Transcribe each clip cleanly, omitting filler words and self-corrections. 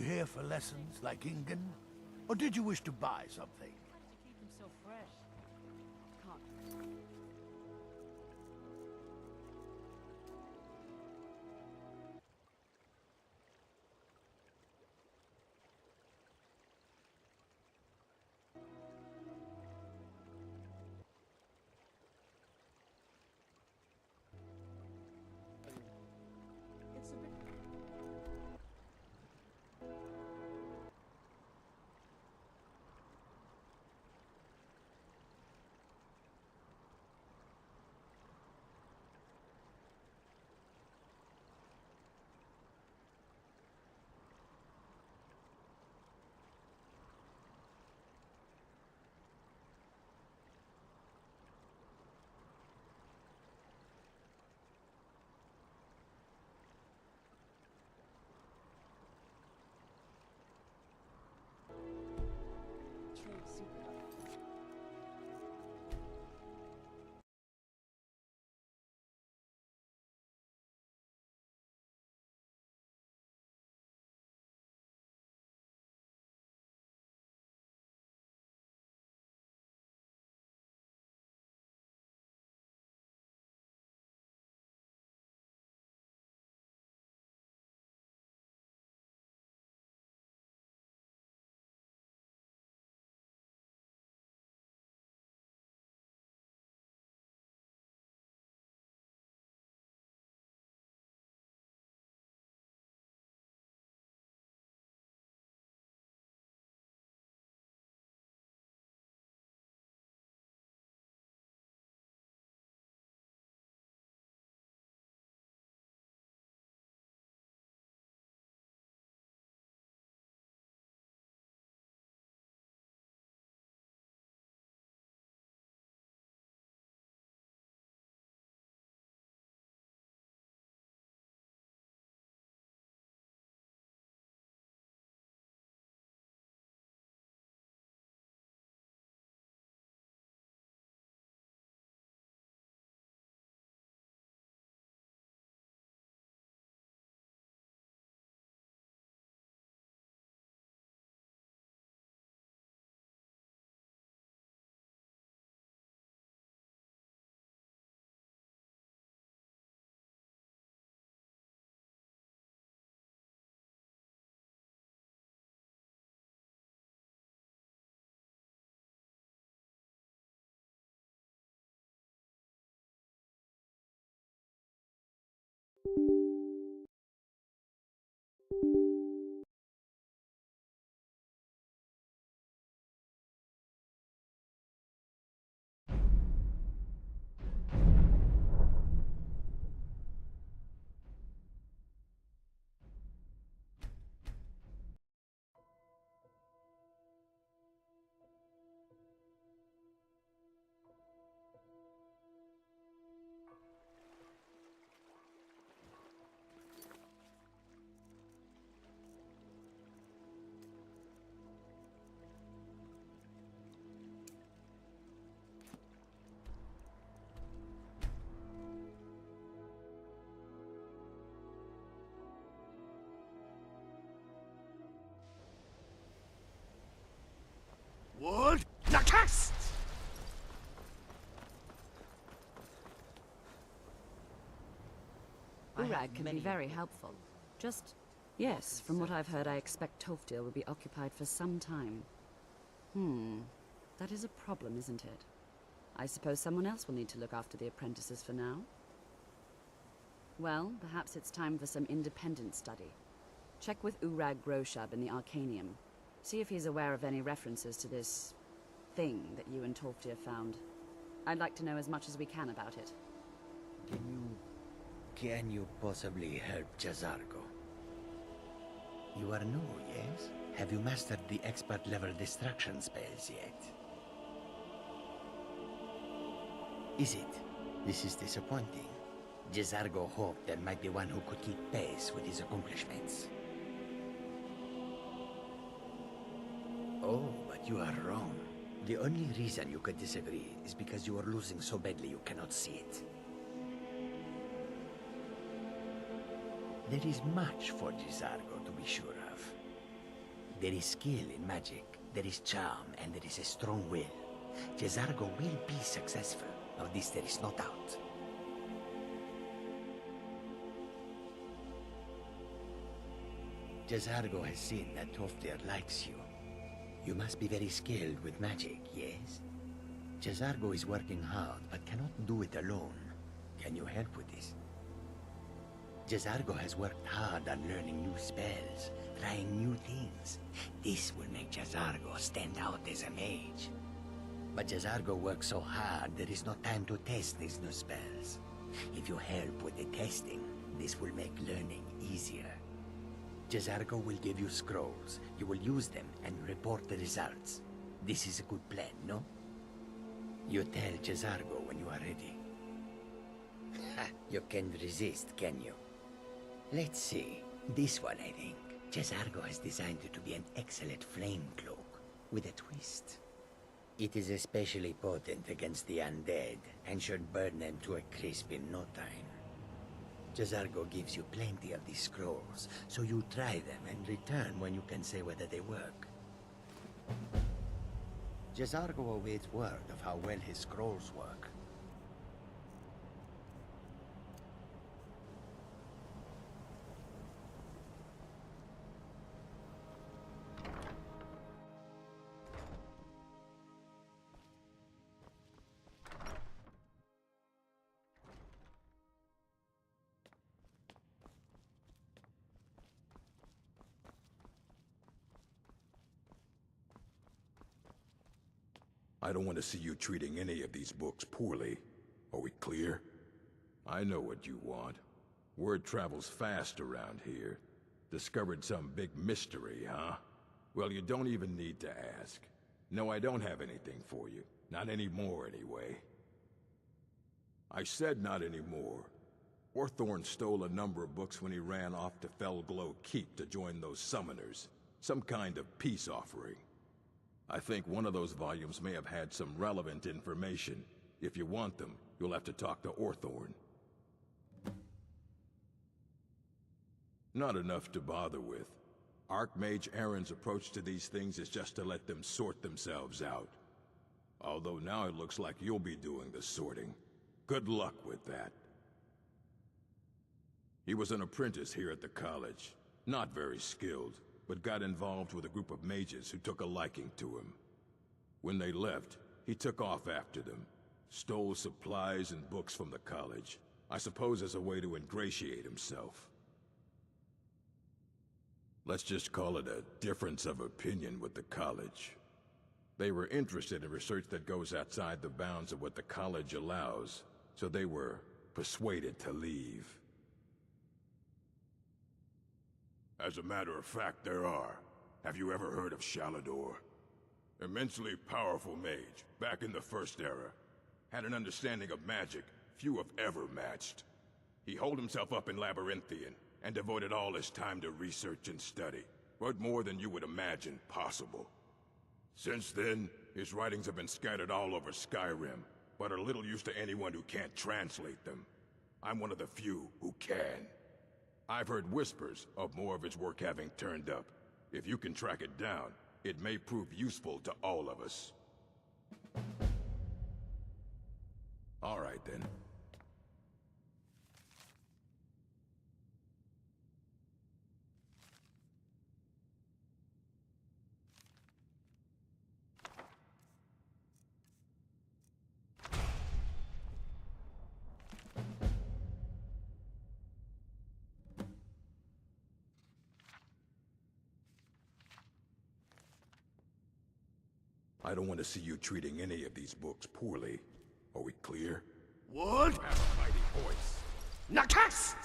You here for lessons like Ingen? Or did you wish to buy something? To keep him so fresh. Can't. It's a bit. Trade super. What? The cast! Urag can be very helpful. Yes, from what I've heard, I expect Tofdir will be occupied for some time. That is a problem, isn't it? I suppose someone else will need to look after the apprentices for now. Well, perhaps it's time for some independent study. Check with Urag Groshab in the Arcanium. See if he's aware of any references to this thing that you and Tofdir found. I'd like to know as much as we can about it. Can you possibly help Jazargo? You are new, yes? Have you mastered the expert-level distraction spells yet? Is it? This is disappointing. Jazargo hoped there might be one who could keep pace with his accomplishments. Oh, but you are wrong. The only reason you could disagree is because you are losing so badly you cannot see it. There is much for Jazargo to be sure of. There is skill in magic, there is charm, and there is a strong will. Jezargo will be successful. Of this there is no doubt. Jezargo has seen that Toftir likes you. You must be very skilled with magic, yes? Jezargo is working hard, but cannot do it alone. Can you help with this? Jezargo has worked hard on learning new spells, trying new things. This will make Jezargo stand out as a mage. But Jezargo works so hard, there is no time to test these new spells. If you help with the testing, this will make learning easier. Jezargo will give you scrolls. You will use them and report the results. This is a good plan, no? You tell Jezargo when you are ready. Ha! You can't resist, can you? Let's see. This one, I think. Jezargo has designed it to be an excellent flame cloak, with a twist. It is especially potent against the undead, and should burn them to a crisp in no time. Jezargo gives you plenty of these scrolls, so you try them and return when you can say whether they work. Jezargo awaits word of how well his scrolls work. I don't want to see you treating any of these books poorly. Are we clear? I know what you want. Word travels fast around here. Discovered some big mystery, huh? Well, you don't even need to ask. No, I don't have anything for you. Not anymore, anyway. I said not anymore. Orthorn stole a number of books when he ran off to Felglow Keep to join those summoners. Some kind of peace offering. I think one of those volumes may have had some relevant information. If you want them, you'll have to talk to Orthorn. Not enough to bother with. Archmage Aaron's approach to these things is just to let them sort themselves out. Although now it looks like you'll be doing the sorting. Good luck with that. He was an apprentice here at the college. Not very skilled, but got involved with a group of mages who took a liking to him. When they left, he took off after them. Stole supplies and books from the college. I suppose as a way to ingratiate himself. Let's just call it a difference of opinion with the college. They were interested in research that goes outside the bounds of what the college allows, so they were persuaded to leave. As a matter of fact, there are. Have you ever heard of Shalador? Immensely powerful mage, back in the First Era. Had an understanding of magic few have ever matched. He holed himself up in Labyrinthian, and devoted all his time to research and study. But more than you would imagine possible. Since then, his writings have been scattered all over Skyrim, but are little use to anyone who can't translate them. I'm one of the few who can. I've heard whispers of more of his work having turned up. If you can track it down, it may prove useful to all of us. All right, then. I don't want to see you treating any of these books poorly. Are we clear? What? Have a mighty voice. Nakast!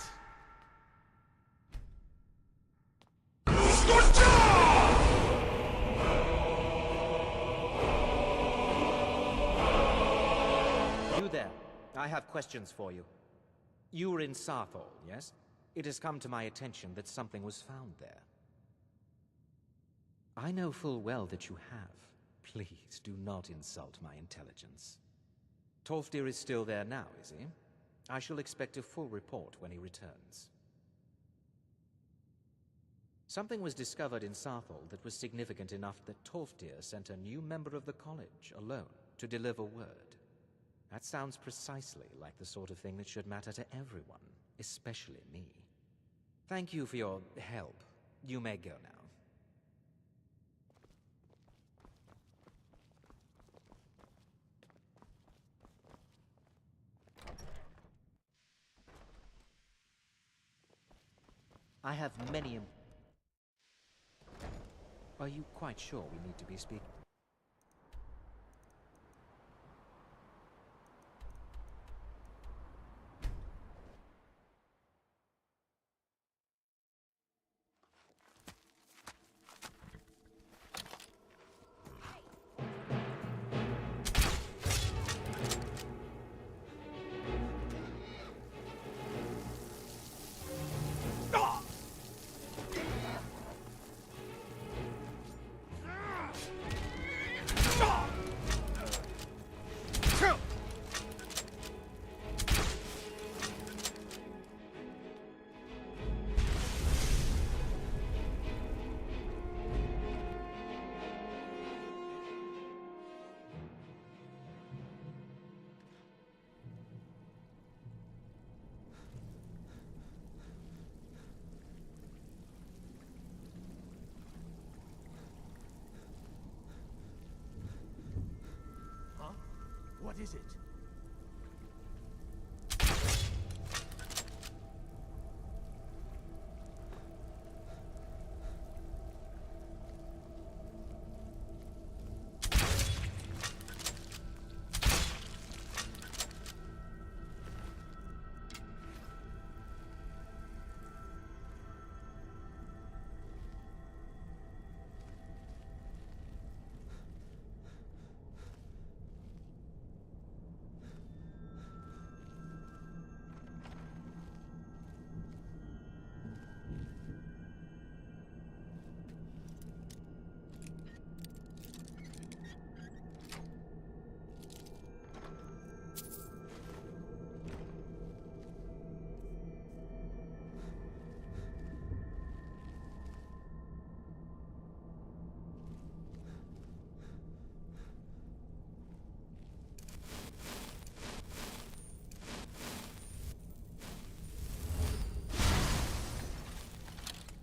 You there. I have questions for you. You were in Sarthol, yes? It has come to my attention that something was found there. I know full well that you have. Please do not insult my intelligence. Tolfdir is still there now, is he? I shall expect a full report when he returns. Something was discovered in Sarthal that was significant enough that Tolfdir sent a new member of the college, alone, to deliver word. That sounds precisely like the sort of thing that should matter to everyone, especially me. Thank you for your help. You may go now. I have many... Are you quite sure we need to be speaking? What is it?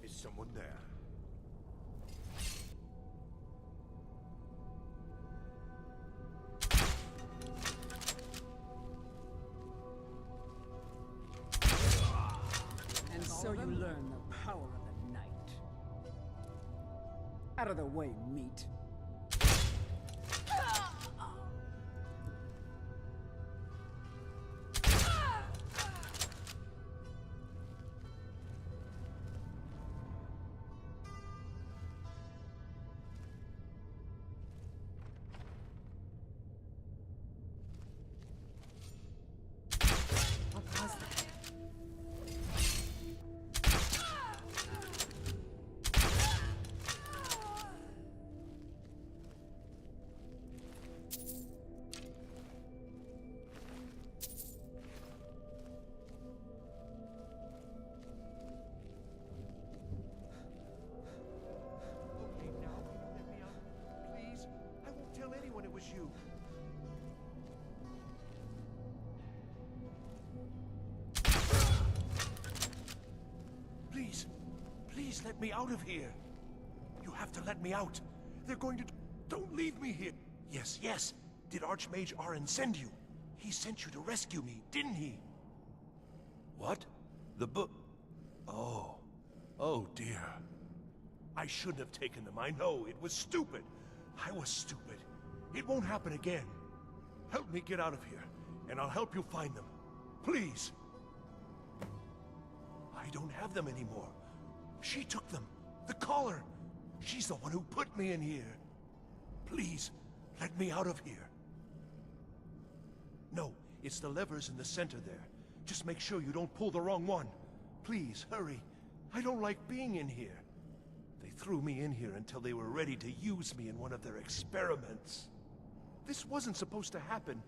Someone there. And so you learn the power of the night. Out of the way, meat. It was you. Please let me out of here. You have to let me out. They're going to... Don't leave me here. Yes. Did Archmage Arin send you? He sent you to rescue me, didn't he? What? The book? Oh dear. I shouldn't have taken them. I know, it was stupid. I was stupid. It won't happen again. Help me get out of here, and I'll help you find them. Please. I don't have them anymore. She took them. The collar. She's the one who put me in here. Please, let me out of here. No, it's the levers in the center there. Just make sure you don't pull the wrong one. Please, hurry. I don't like being in here. They threw me in here until they were ready to use me in one of their experiments. This wasn't supposed to happen.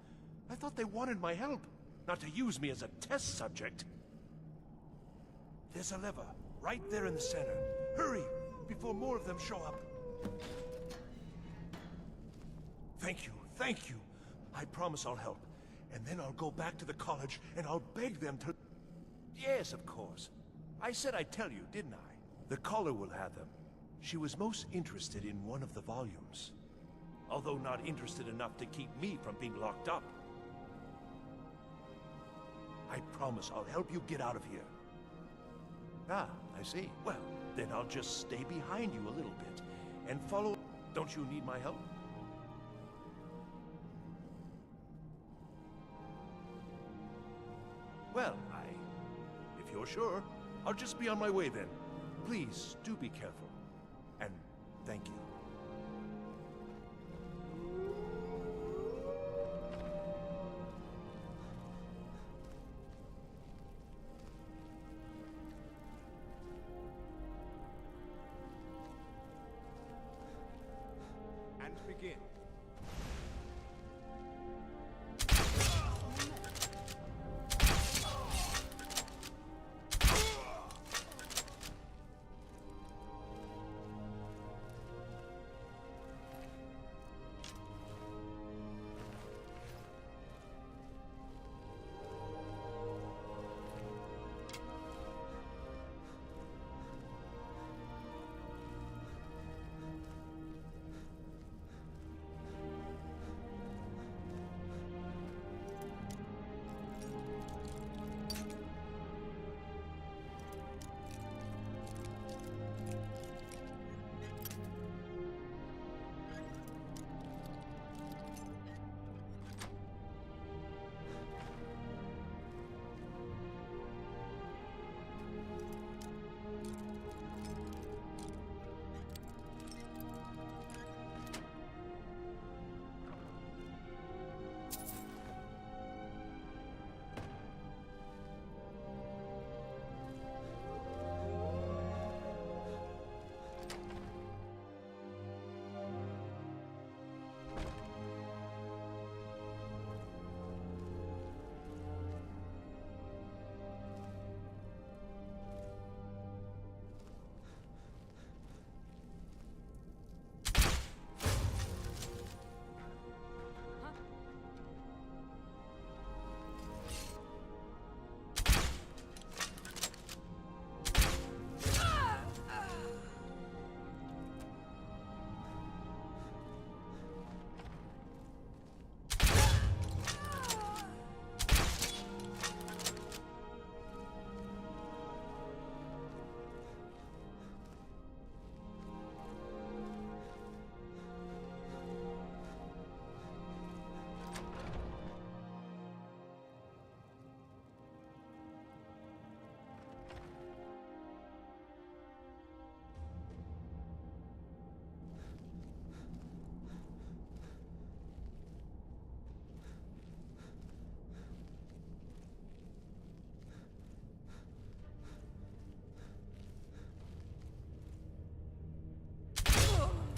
I thought they wanted my help, not to use me as a test subject. There's a lever, right there in the center. Hurry, before more of them show up. Thank you, thank you. I promise I'll help. And then I'll go back to the college and I'll beg them to... Yes, of course. I said I'd tell you, didn't I? The caller will have them. She was most interested in one of the volumes. Although not interested enough to keep me from being locked up. I promise I'll help you get out of here. Ah, I see. Well, then I'll just stay behind you a little bit and follow... Don't you need my help? Well, if you're sure, I'll just be on my way then. Please, do be careful. And thank you. And begin.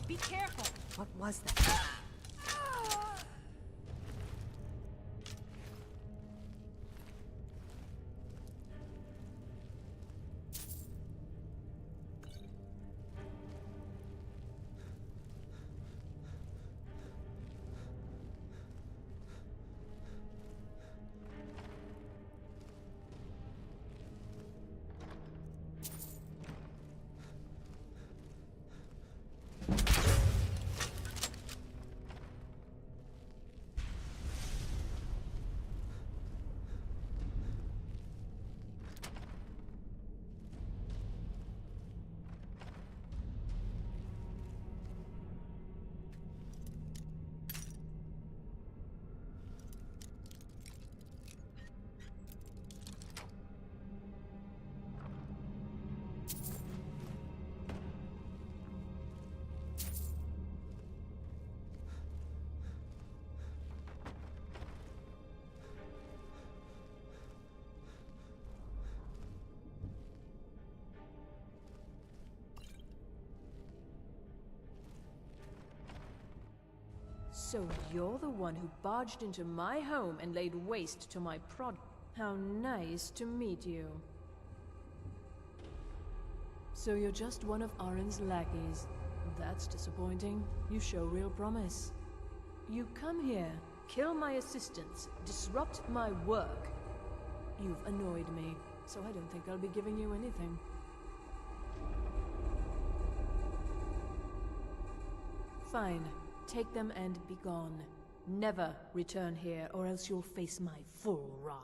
Be careful! What was that? So you're the one who barged into my home and laid waste to my prod. How nice to meet you. So you're just one of Arin's lackeys. That's disappointing. You show real promise. You come here, kill my assistants, disrupt my work. You've annoyed me, so I don't think I'll be giving you anything. Fine. Take them and be gone. Never return here, or else you'll face my full wrath.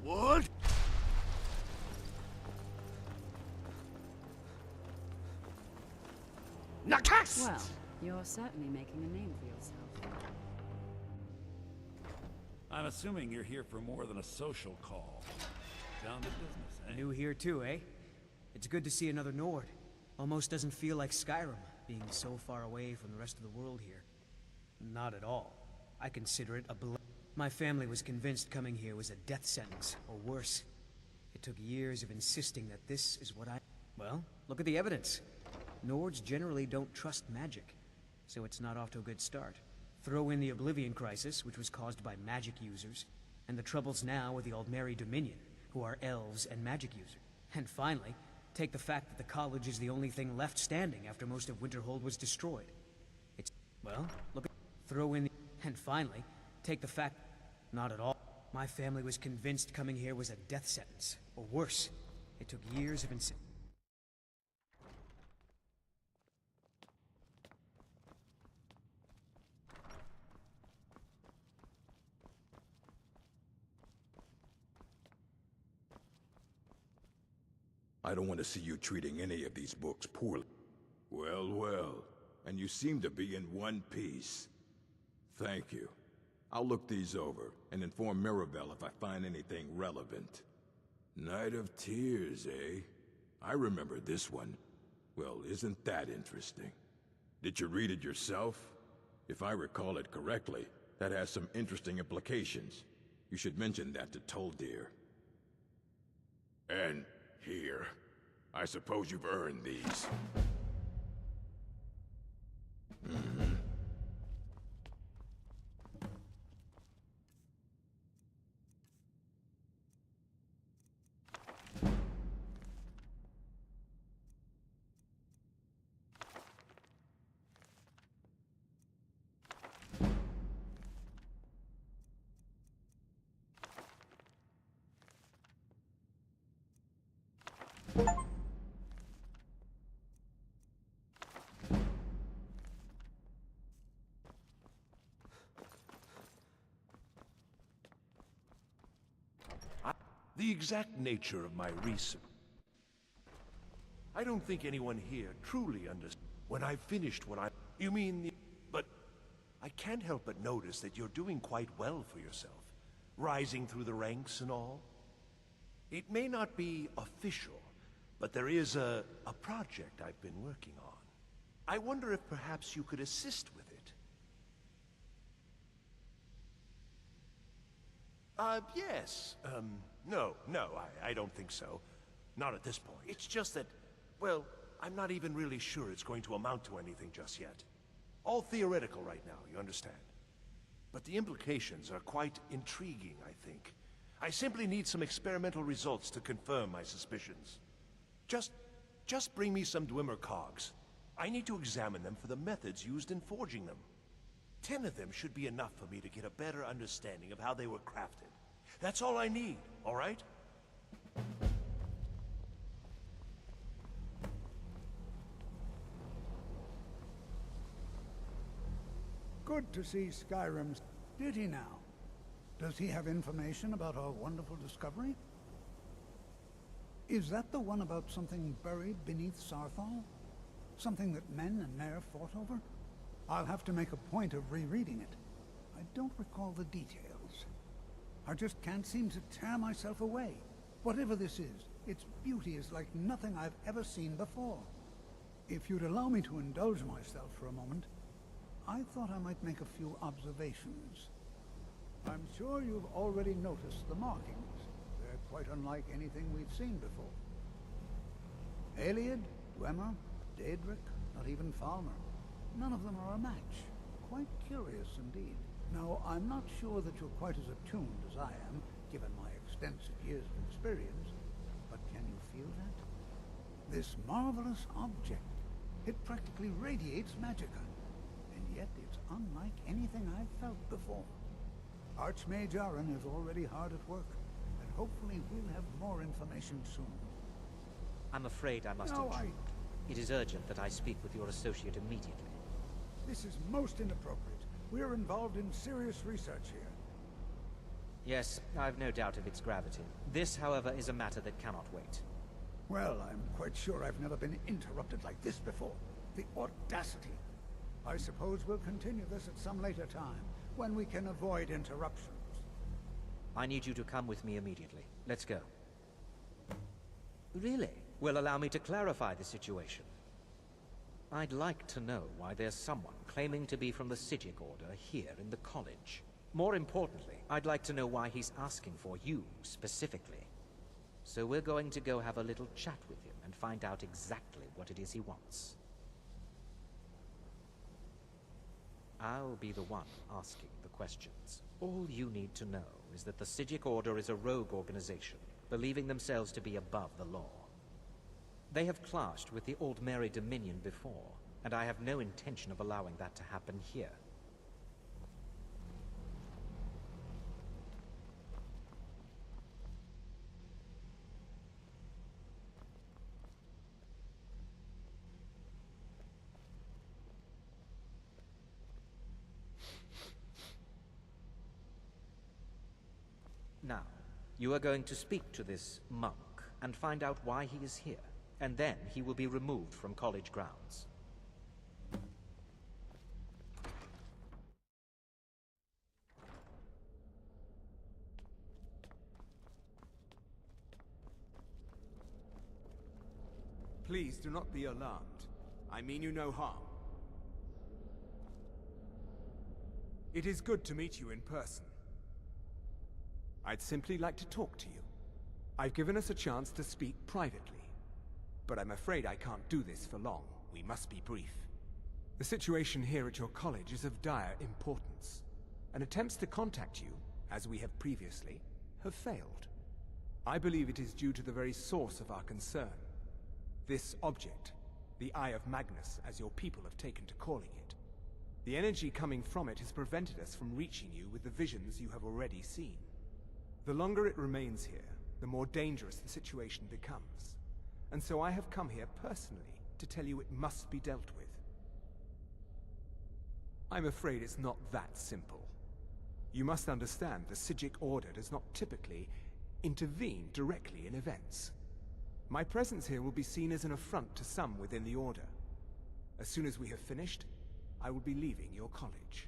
What? Nakas! Well, you're certainly making a name for yourself. I'm assuming you're here for more than a social call. Down to business, eh? New here too, eh? It's good to see another Nord. Almost doesn't feel like Skyrim, being so far away from the rest of the world here. Not at all. I consider it a My family was convinced coming here was a death sentence, or worse. It took years of insisting that this is what I... Well, look at the evidence. Nords generally don't trust magic, so it's not off to a good start. Throw in the Oblivion Crisis, which was caused by magic users, and the troubles now with the Aldmeri Dominion, who are elves and magic users. And finally, take the fact that the college is the only thing left standing after most of Winterhold was destroyed. It's... Well, look at... Throw in the... And finally, take the fact... Not at all. My family was convinced coming here was a death sentence, or worse. It took years of I don't want to see you treating any of these books poorly. Well, well. And you seem to be in one piece. Thank you. I'll look these over and inform Mirabelle if I find anything relevant. Night of Tears, eh? I remember this one. Well, isn't that interesting? Did you read it yourself? If I recall it correctly, that has some interesting implications. You should mention that to Toldir. And here. I suppose you've earned these. The exact nature of my research. I don't think anyone here truly understands. When I've finished what I... You mean the... But I can't help but notice that you're doing quite well for yourself. Rising through the ranks and all. It may not be official, but there is a project I've been working on. I wonder if perhaps you could assist with it. Yes. No, I don't think so. Not at this point. It's just that, well, I'm not even really sure it's going to amount to anything just yet. All theoretical right now, you understand? But the implications are quite intriguing, I think. I simply need some experimental results to confirm my suspicions. Just bring me some Dwemer cogs. I need to examine them for the methods used in forging them. 10 of them should be enough for me to get a better understanding of how they were crafted. That's all I need, all right? Good to see Skyrim's... Did he now? Does he have information about our wonderful discovery? Is that the one about something buried beneath Sarthal? Something that men and Nair fought over? I'll have to make a point of rereading it. I don't recall the details. I just can't seem to tear myself away. Whatever this is, its beauty is like nothing I've ever seen before. If you'd allow me to indulge myself for a moment, I thought I might make a few observations. I'm sure you've already noticed the markings. They're quite unlike anything we've seen before. Ayleid, Dwemer, Daedric, not even Falmer. None of them are a match. Quite curious indeed. Now, I'm not sure that you're quite as attuned as I am, given my extensive years of experience, but can you feel that? This marvelous object, it practically radiates magicka, and yet it's unlike anything I've felt before. Archmage Aaron is already hard at work, and hopefully we'll have more information soon. I'm afraid I must intrude. It is urgent that I speak with your associate immediately. This is most inappropriate. We're involved in serious research here. Yes, I've no doubt of its gravity. This, however, is a matter that cannot wait. Well, I'm quite sure I've never been interrupted like this before. The audacity. I suppose we'll continue this at some later time, when we can avoid interruptions. I need you to come with me immediately. Let's go. Really? Well, allow me to clarify the situation. I'd like to know why there's someone claiming to be from the Psijic Order here in the college. More importantly, I'd like to know why he's asking for you, specifically. So we're going to go have a little chat with him and find out exactly what it is he wants. I'll be the one asking the questions. All you need to know is that the Psijic Order is a rogue organization, believing themselves to be above the law. They have clashed with the Aldmeri Dominion before, and I have no intention of allowing that to happen here. Now, you are going to speak to this monk and find out why he is here, and then he will be removed from college grounds. Please do not be alarmed. I mean you no harm. It is good to meet you in person. I'd simply like to talk to you. I've given us a chance to speak privately, but I'm afraid I can't do this for long. We must be brief. The situation here at your college is of dire importance, and attempts to contact you, as we have previously, have failed. I believe it is due to the very source of our concern. This object, the Eye of Magnus, as your people have taken to calling it. The energy coming from it has prevented us from reaching you with the visions you have already seen. The longer it remains here, the more dangerous the situation becomes. And so I have come here personally to tell you it must be dealt with. I'm afraid it's not that simple. You must understand the Psijic Order does not typically intervene directly in events. My presence here will be seen as an affront to some within the Order. As soon as we have finished, I will be leaving your college.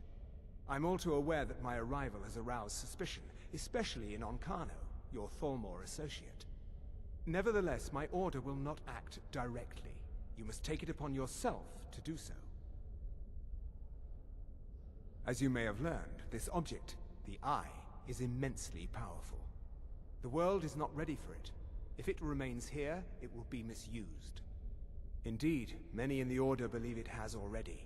I'm all too aware that my arrival has aroused suspicion, especially in Onkano, your Thalmor associate. Nevertheless, my order will not act directly. You must take it upon yourself to do so. As you may have learned, this object, the Eye, is immensely powerful. The world is not ready for it. If it remains here, it will be misused. Indeed, many in the Order believe it has already.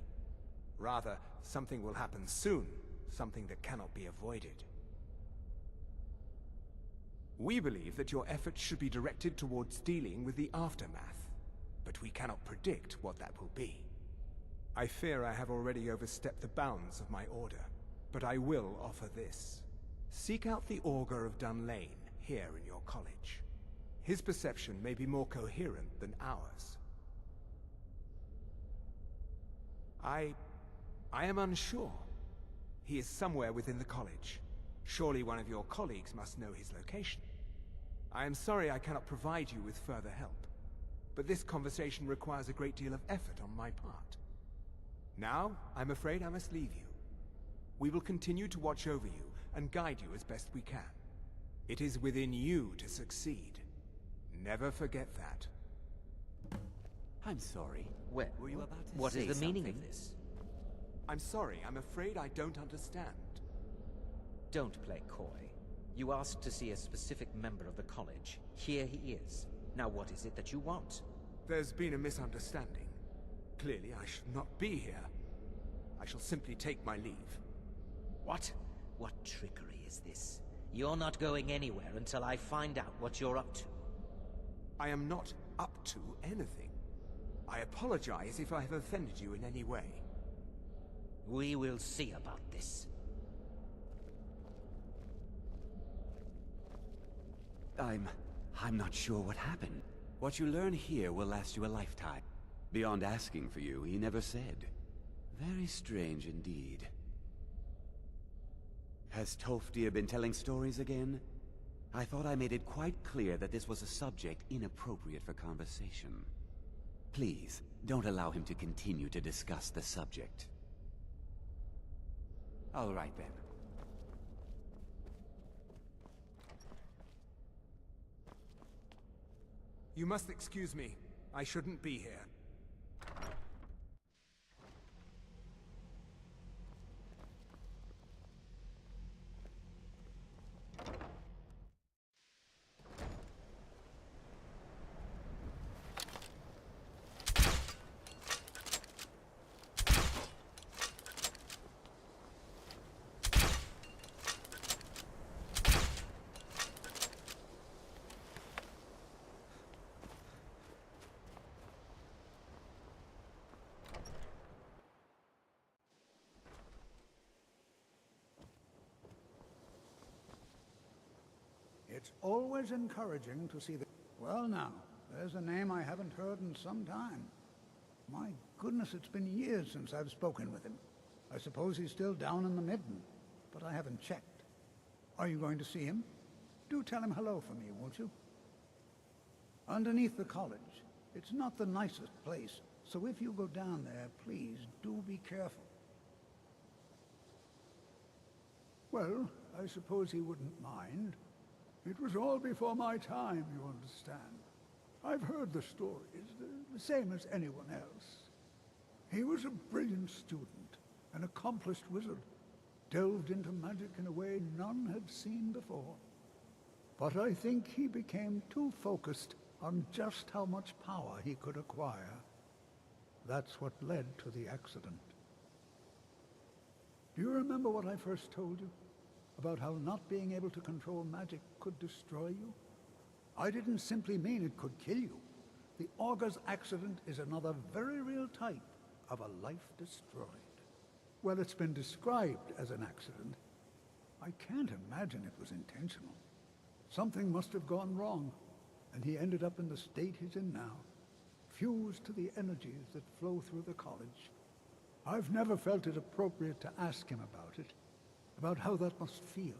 Rather, something will happen soon, something that cannot be avoided. We believe that your efforts should be directed towards dealing with the aftermath, but we cannot predict what that will be. I fear I have already overstepped the bounds of my order, but I will offer this. Seek out the Augur of Dunlane here in your college. His perception may be more coherent than ours. I am unsure. He is somewhere within the college. Surely one of your colleagues must know his location. I am sorry I cannot provide you with further help, but this conversation requires a great deal of effort on my part. Now, I'm afraid I must leave you. We will continue to watch over you and guide you as best we can. It is within you to succeed. Never forget that. I'm sorry. Well, Were you about to what say is the meaning something? of this? I'm sorry, I'm afraid I don't understand. Don't play coy. You asked to see a specific member of the college. Here he is. Now what is it that you want? There's been a misunderstanding. Clearly, I should not be here. I shall simply take my leave. What? What trickery is this? You're not going anywhere until I find out what you're up to. I am not up to anything. I apologize if I have offended you in any way. We will see about this. I'm not sure what happened. What you learn here will last you a lifetime. Beyond asking for you, he never said. Very strange indeed. Has Toftir been telling stories again? I thought I made it quite clear that this was a subject inappropriate for conversation. Please, don't allow him to continue to discuss the subject. All right then. You must excuse me. I shouldn't be here. It's always encouraging to see the... Well now, there's a name I haven't heard in some time. My goodness, it's been years since I've spoken with him. I suppose he's still down in the Midden, but I haven't checked. Are you going to see him? Do tell him hello for me, won't you? Underneath the college. It's not the nicest place, so if you go down there, please do be careful. Well, I suppose he wouldn't mind. It was all before my time, you understand. I've heard the stories, the same as anyone else. He was a brilliant student, an accomplished wizard, delved into magic in a way none had seen before. But I think he became too focused on just how much power he could acquire. That's what led to the accident. Do you remember what I first told you? About how not being able to control magic could destroy you? I didn't simply mean it could kill you. The Augur's accident is another very real type of a life destroyed. Well, it's been described as an accident. I can't imagine it was intentional. Something must have gone wrong, and he ended up in the state he's in now, fused to the energies that flow through the college. I've never felt it appropriate to ask him about it, about how that must feel.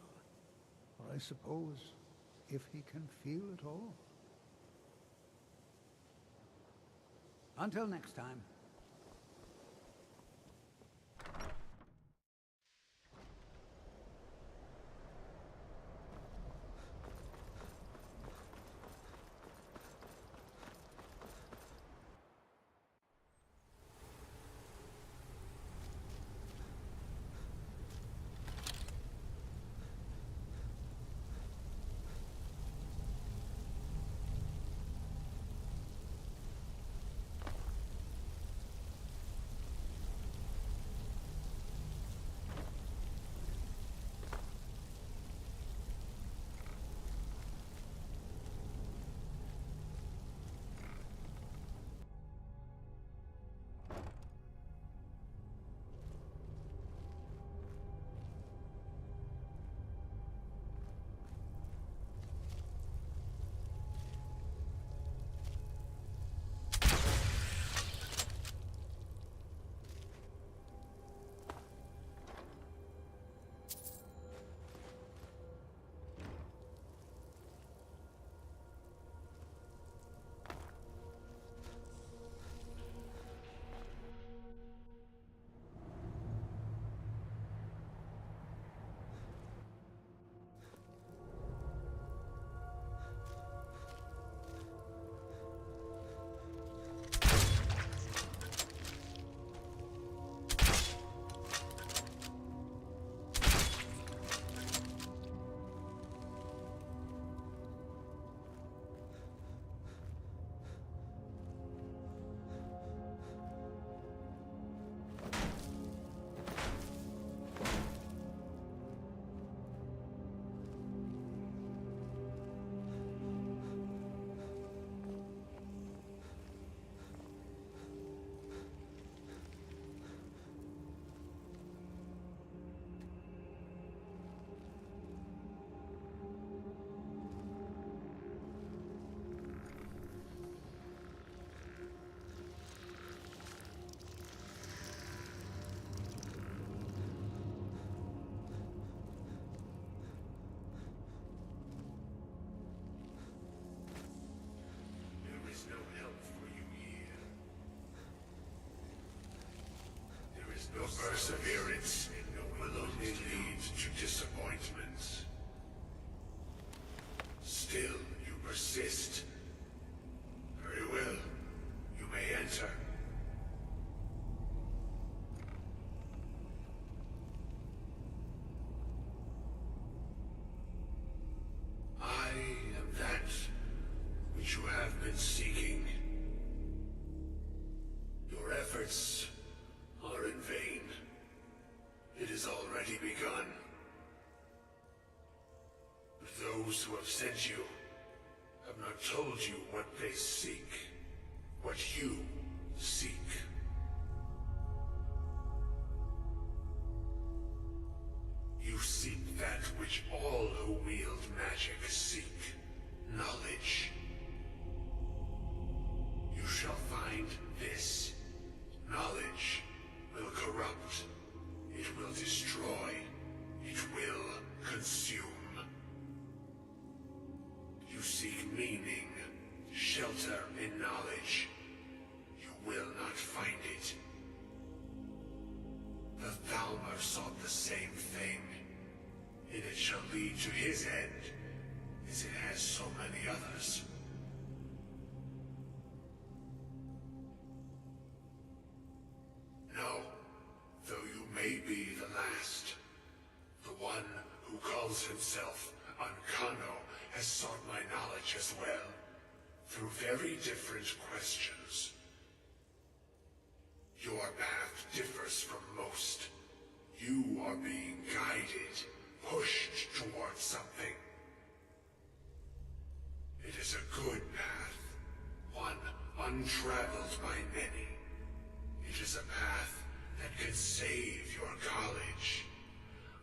Or I suppose, if he can feel at all. Until next time. Your perseverance will only lead to disappointments. Still, you persist. Very well. You may enter. I am that which you have been seeking. Your efforts are in vain. It has already begun. But those who have sent you have not told you what they seek, what you seek. You seek that which all who wield magic seek, knowledge. You shall find this. Knowledge will corrupt. It will destroy. It will consume. You seek meaning, shelter in knowledge. You will not find it. The Thalmor sought the same thing, and it shall lead to his end, as it has so many others. No, though you may be the last, the one who calls himself Ancano has sought my knowledge as well, through very different questions. Your path differs from most. You are being guided, pushed towards something. It is a good path, one untraveled by many. It is a path that can save your college.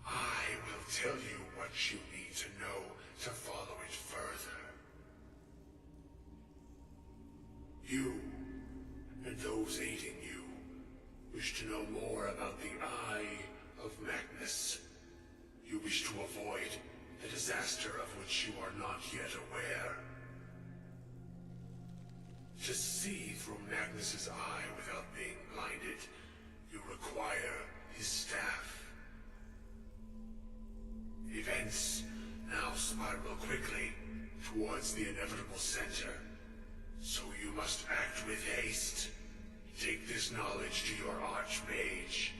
I will tell you what you need to know to follow it further. You, and those aiding you, wish to know more about the Eye of Magnus. You wish to avoid the disaster of which you are not yet aware. To see through Magnus's eye without being blinded, you require his staff. Events now spiral quickly towards the inevitable center, so you must act with haste. Take this knowledge to your Archmage.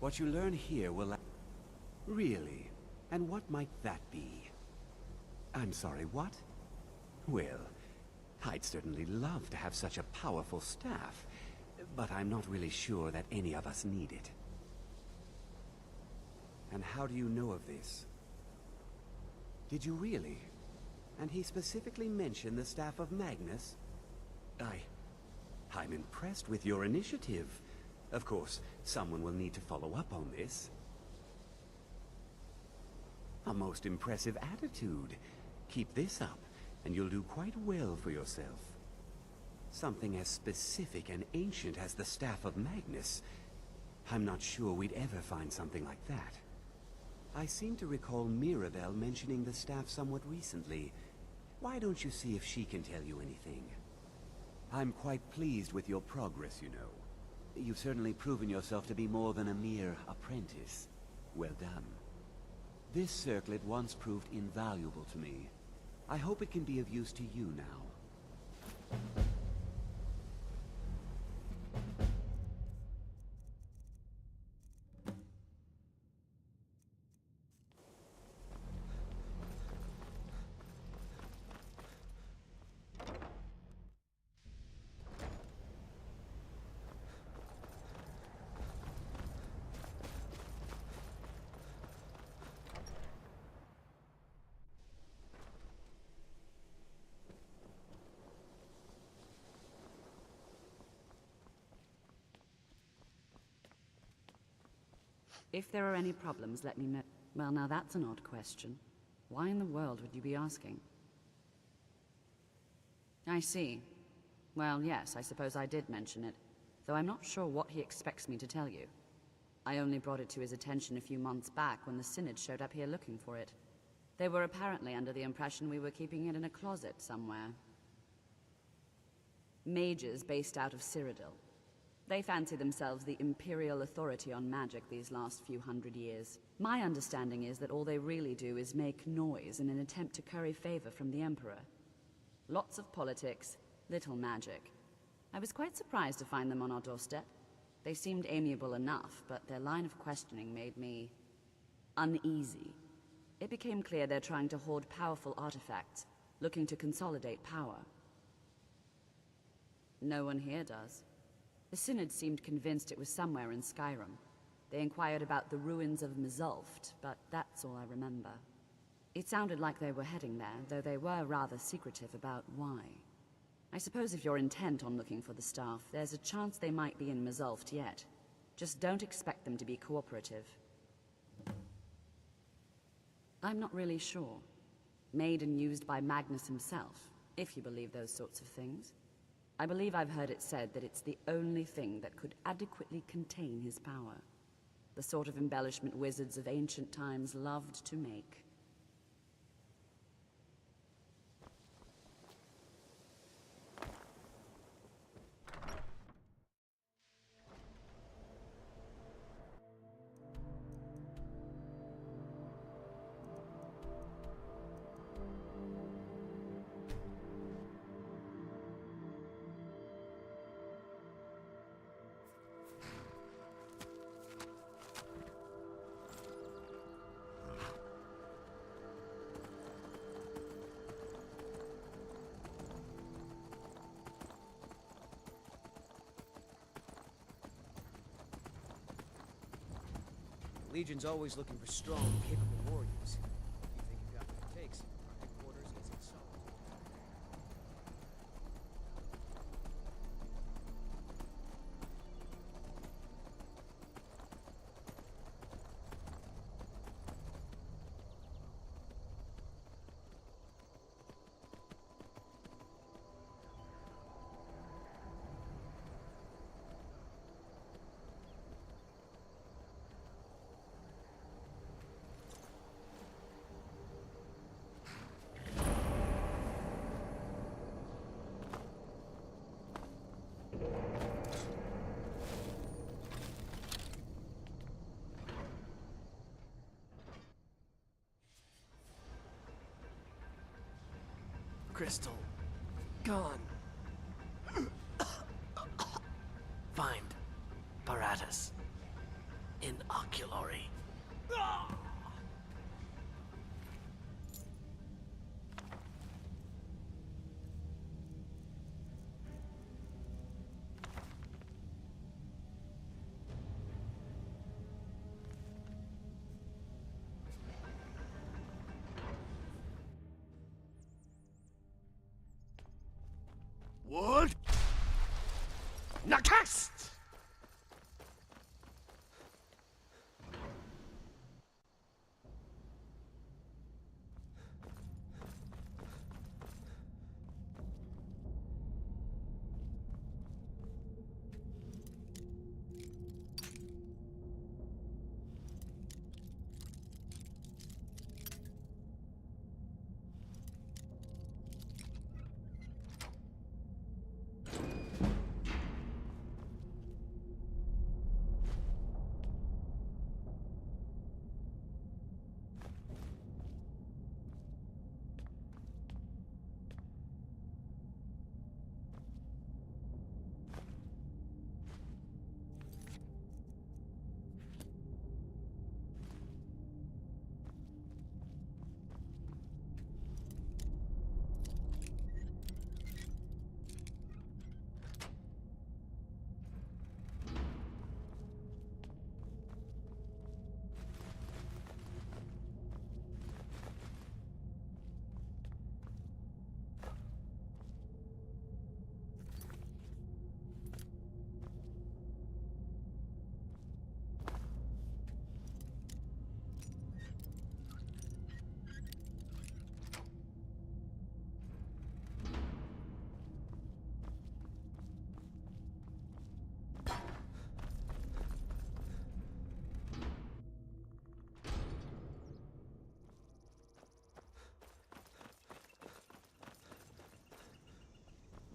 What you learn here will... Really? And what might that be? I'm sorry, what? Well, I'd certainly love to have such a powerful staff, but I'm not really sure that any of us need it. And how do you know of this? Did you really? And he specifically mentioned the staff of Magnus? I'm impressed with your initiative. Of course, someone will need to follow up on this. A most impressive attitude. Keep this up, and you'll do quite well for yourself. Something as specific and ancient as the Staff of Magnus. I'm not sure we'd ever find something like that. I seem to recall Mirabelle mentioning the staff somewhat recently. Why don't you see if she can tell you anything? I'm quite pleased with your progress, you know. You've certainly proven yourself to be more than a mere apprentice. Well done. This circlet once proved invaluable to me. I hope it can be of use to you now. If there are any problems, let me know. Well, now that's an odd question. Why in the world would you be asking? I see. Well, yes, I suppose I did mention it, though I'm not sure what he expects me to tell you. I only brought it to his attention a few months back when the Synod showed up here looking for it. They were apparently under the impression we were keeping it in a closet somewhere. Mages based out of Cyrodiil. They fancy themselves the imperial authority on magic these last few hundred years. My understanding is that all they really do is make noise in an attempt to curry favor from the Emperor. Lots of politics, little magic. I was quite surprised to find them on our doorstep. They seemed amiable enough, but their line of questioning made me uneasy. It became clear they're trying to hoard powerful artifacts, looking to consolidate power. No one here does. The Synod seemed convinced it was somewhere in Skyrim. They inquired about the ruins of Mzulft, but that's all I remember. It sounded like they were heading there, though they were rather secretive about why. I suppose if you're intent on looking for the staff, there's a chance they might be in Mzulft yet. Just don't expect them to be cooperative. I'm not really sure. Made and used by Magnus himself, if you believe those sorts of things. I believe I've heard it said that it's the only thing that could adequately contain his power. The sort of embellishment wizards of ancient times loved to make. The Legion's always looking for strong, capable warriors. If you think you've got what it takes, our headquarters is in Salt. Crystal. Gone. Find Paratus. in oculary. Wood! Nakast!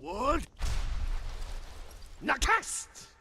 Wood! Nakast!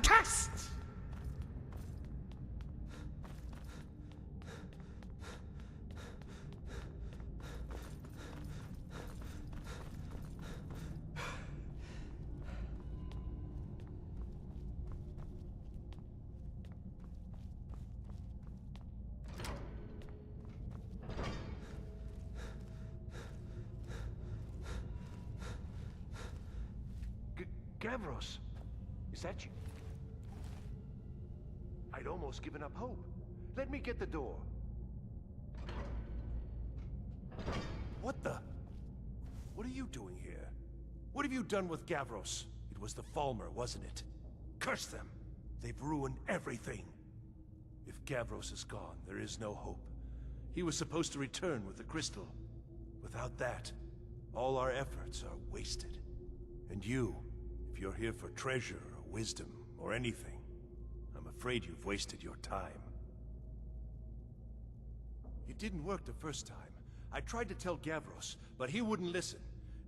test! Gavros, is that you? I'd almost given up hope. Let me get the door. What the? What are you doing here? What have you done with Gavros? It was the Falmer, wasn't it? Curse them! They've ruined everything. If Gavros is gone, there is no hope. He was supposed to return with the crystal. Without that, all our efforts are wasted. And you, if you're here for treasure or wisdom or anything, I'm afraid you've wasted your time. It didn't work the first time. I tried to tell Gavros, but he wouldn't listen.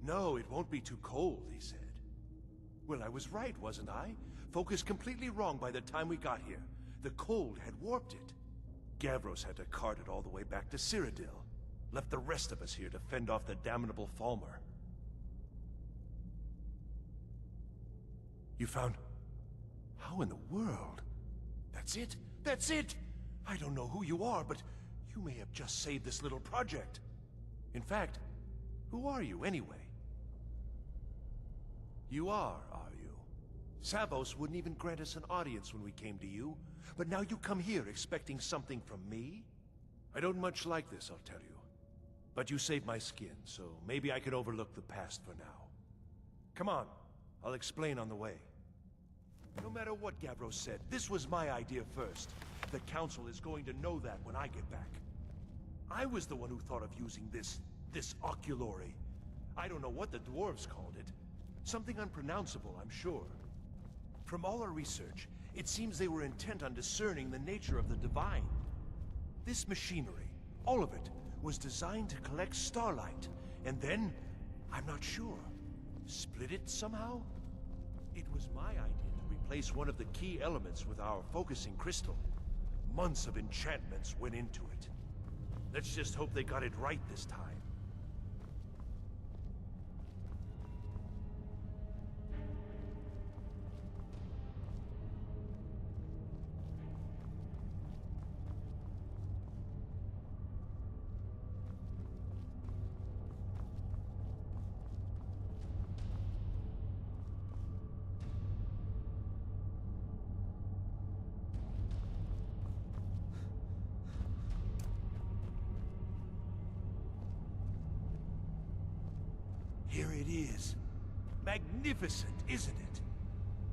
No, it won't be too cold, he said. Well, I was right, wasn't I? Focus completely wrong by the time we got here. The cold had warped it. Gavros had to cart it all the way back to Cyrodiil. Left the rest of us here to fend off the damnable Falmer. You found... How in the world? That's it? That's it! I don't know who you are, but you may have just saved this little project. In fact, who are you anyway? You are you? Savos wouldn't even grant us an audience when we came to you, but now you come here expecting something from me? I don't much like this, I'll tell you. But you saved my skin, so maybe I can overlook the past for now. Come on. I'll explain on the way. No matter what Gavros said, this was my idea first. The Council is going to know that when I get back. I was the one who thought of using this oculory. I don't know what the dwarves called it. Something unpronounceable, I'm sure. From all our research, it seems they were intent on discerning the nature of the divine. This machinery, all of it, was designed to collect starlight, and then, I'm not sure, split it somehow? It was my idea to replace one of the key elements with our focusing crystal. Months of enchantments went into it. Let's just hope they got it right this time. Here it is. Magnificent, isn't it?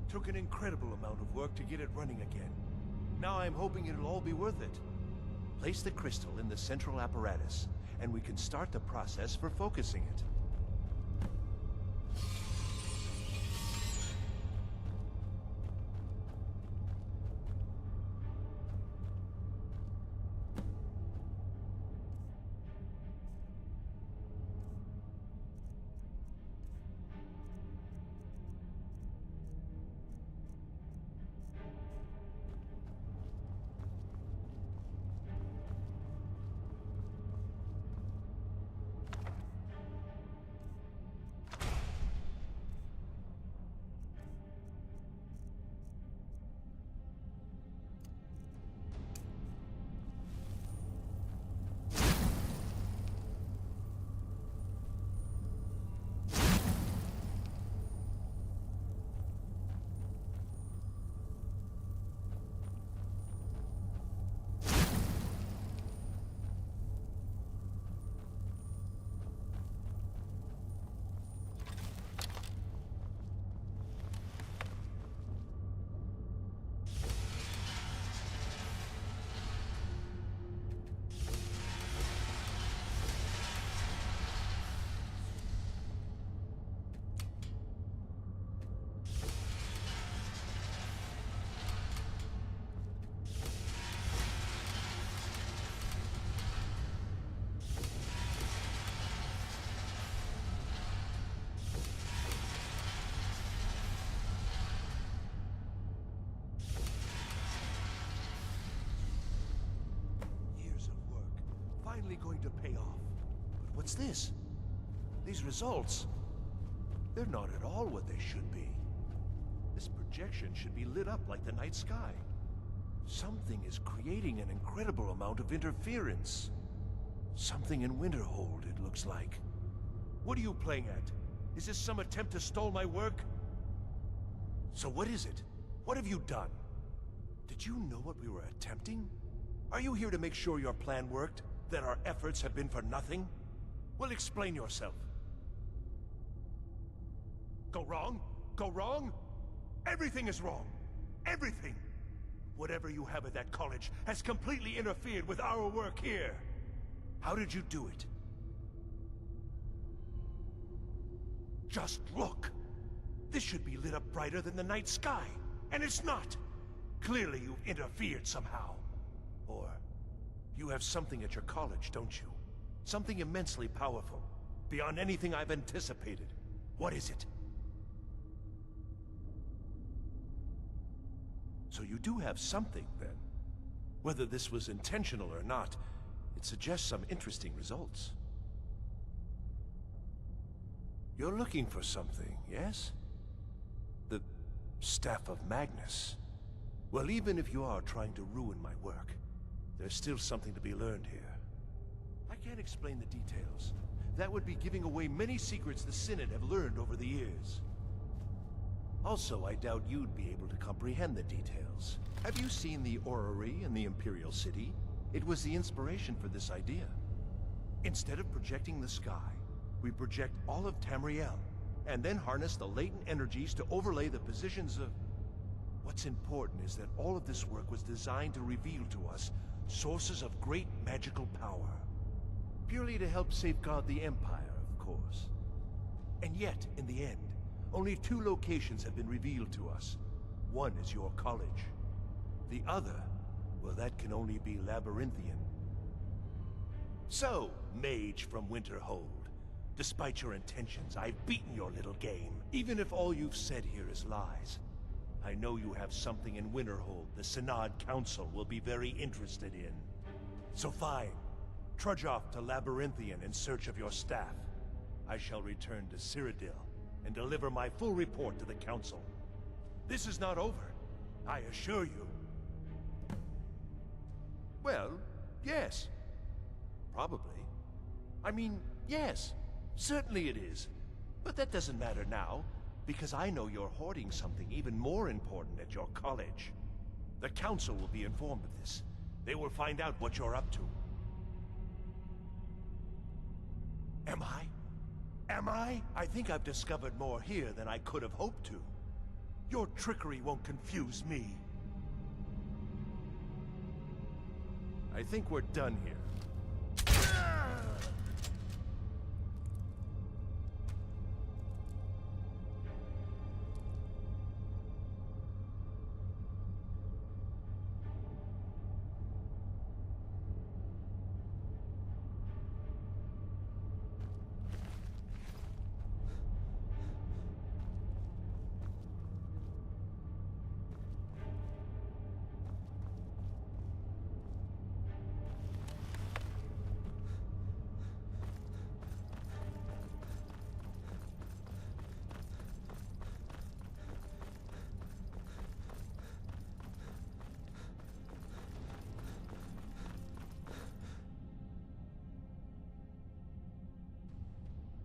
Took an incredible amount of work to get it running again. Now I'm hoping it'll all be worth it. Place the crystal in the central apparatus, and we can start the process for focusing it. finally going to pay off. But what's this? These results, they're not at all what they should be. This projection should be lit up like the night sky. Something is creating an incredible amount of interference. Something in Winterhold, it looks like. What are you playing at? Is this some attempt to stall my work? So what is it? What have you done? Did you know what we were attempting? Are you here to make sure your plan worked? That our efforts have been for nothing? Well, explain yourself. Go wrong? Go wrong? Everything is wrong. Everything. Whatever you have at that college has completely interfered with our work here. How did you do it? Just look! This should be lit up brighter than the night sky, and it's not! Clearly you've interfered somehow. Or, you have something at your college, don't you? Something immensely powerful, beyond anything I've anticipated. What is it? So you do have something, then. Whether this was intentional or not, it suggests some interesting results. You're looking for something, yes? The Staff of Magnus. Well, even if you are trying to ruin my work, there's still something to be learned here. I can't explain the details. That would be giving away many secrets the Synod have learned over the years. Also, I doubt you'd be able to comprehend the details. Have you seen the orrery in the Imperial City? It was the inspiration for this idea. Instead of projecting the sky, we project all of Tamriel, and then harness the latent energies to overlay the positions of... What's important is that all of this work was designed to reveal to us sources of great magical power. Purely to help safeguard the Empire, of course. And yet, in the end, only 2 locations have been revealed to us. One is your college. The other, well, that can only be Labyrinthian. So, mage from Winterhold, despite your intentions, I've beaten your little game. Even if all you've said here is lies, I know you have something in Winterhold the Synod Council will be very interested in. So fine, trudge off to Labyrinthian in search of your staff. I shall return to Cyrodiil and deliver my full report to the Council. This is not over, I assure you. Well, yes. Probably. I mean, yes. Certainly it is. But that doesn't matter now, because I know you're hoarding something even more important at your college. The Council will be informed of this. They will find out what you're up to. Am I? Am I? I think I've discovered more here than I could have hoped to. Your trickery won't confuse me. I think we're done here.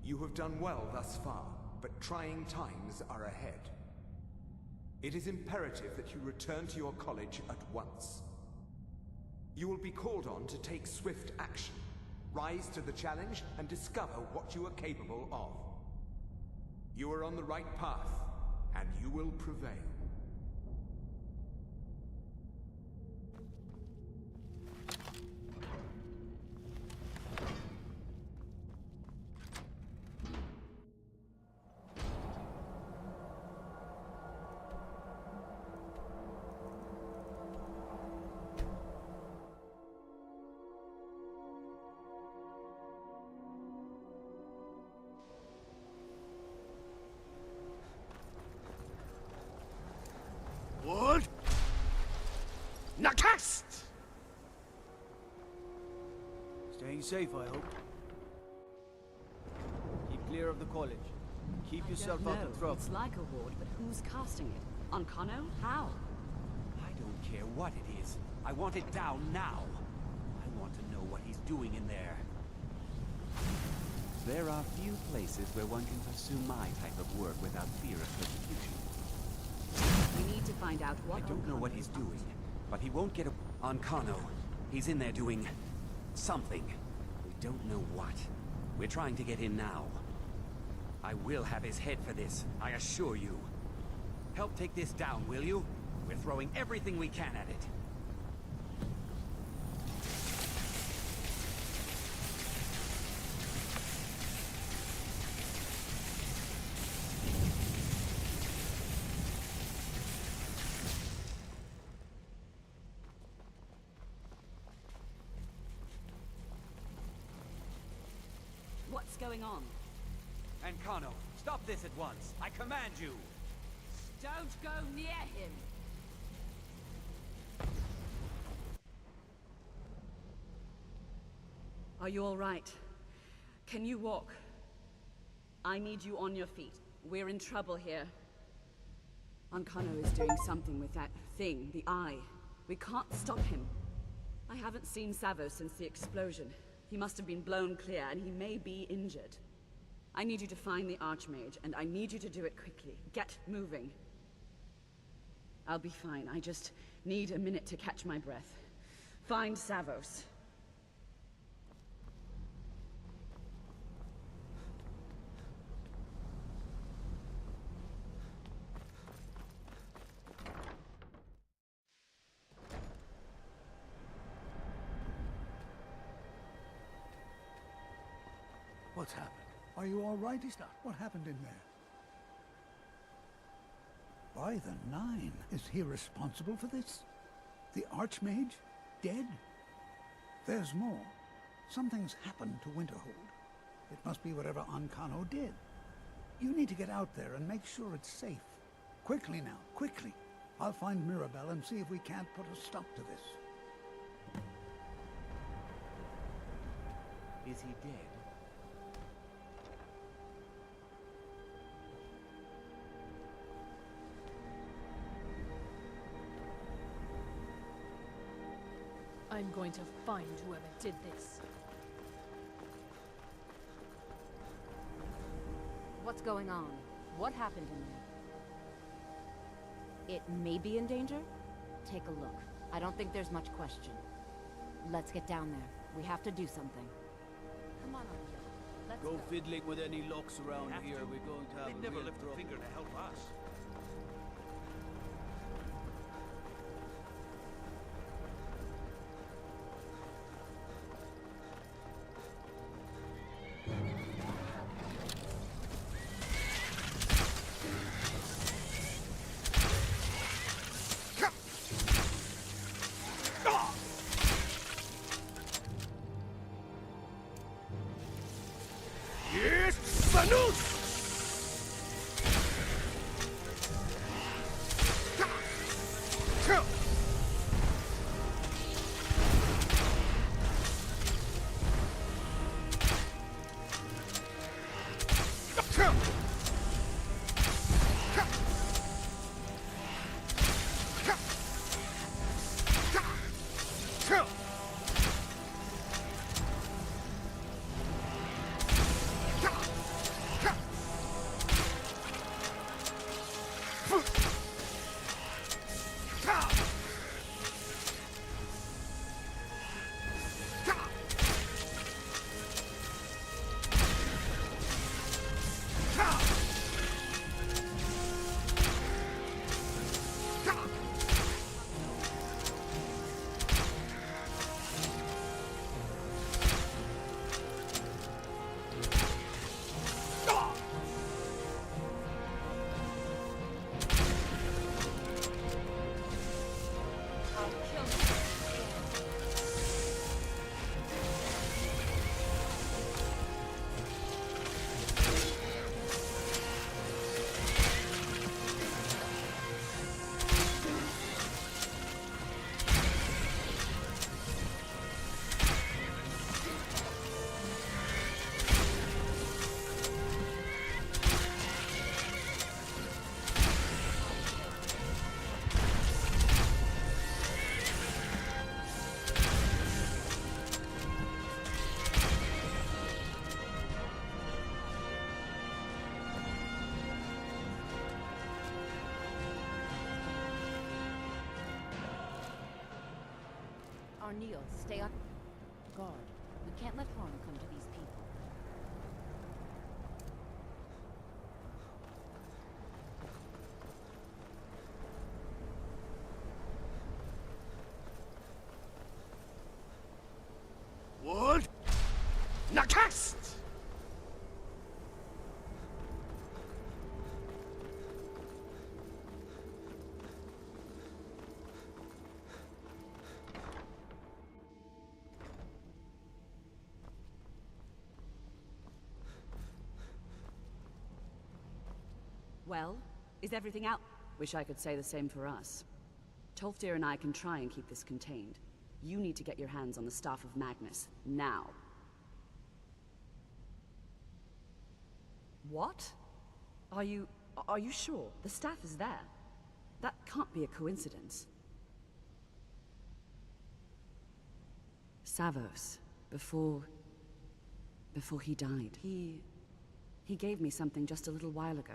You have done well thus far, but trying times are ahead. It is imperative that you return to your college at once. You will be called on to take swift action, rise to the challenge, and discover what you are capable of. You are on the right path, and you will prevail. safe, I hope. Keep clear of the college. Keep yourself out of trouble. It's like a ward, but who's casting it? On Kano? How? I don't care what it is. I want it down now. I want to know what he's doing in there. There are few places where one can pursue my type of work without fear of persecution. We need to find out what I don't know what he's doing, but he won't get a... On Kano. He's in there doing... something. We don't know what. We're trying to get in now. I will have his head for this, I assure you. Help take this down, will you? We're throwing everything we can at it. What's going on? And Kano, stop this at once. I command you. Don't go near him! Are you all right? Can you walk? I need you on your feet. We're in trouble here. Ankano is doing something with that thing, the eye. We can't stop him. I haven't seen Savo since the explosion. He must have been blown clear, and he may be injured. I need you to find the Archmage, and I need you to do it quickly. Get moving. I'll be fine. I just need a minute to catch my breath. Find Savos. What's happened? Are you all right, Ista? What happened in there? By the Nine, is he responsible for this? The Archmage? Dead? There's more. Something's happened to Winterhold. It must be whatever Ankano did. You need to get out there and make sure it's safe. Quickly now, quickly. I'll find Mirabelle and see if we can't put a stop to this. Is he dead? I'm going to find whoever did this. What's going on? What happened in there? It may be in danger? Take a look. I don't think there's much question. Let's get down there. We have to do something. Come on, Archie. Let's go. Fiddling with any locks around here, we're going to have They'd never lift a finger to help us. Arneal, stay up. Guard. We can't let harm come to these people. Wood! Nakast! Well, is everything out? Wish I could say the same for us. Tolfdir and I can try and keep this contained. You need to get your hands on the Staff of Magnus, now. What? Are you sure? The staff is there. That can't be a coincidence. Savos, before he died, he gave me something just a little while ago.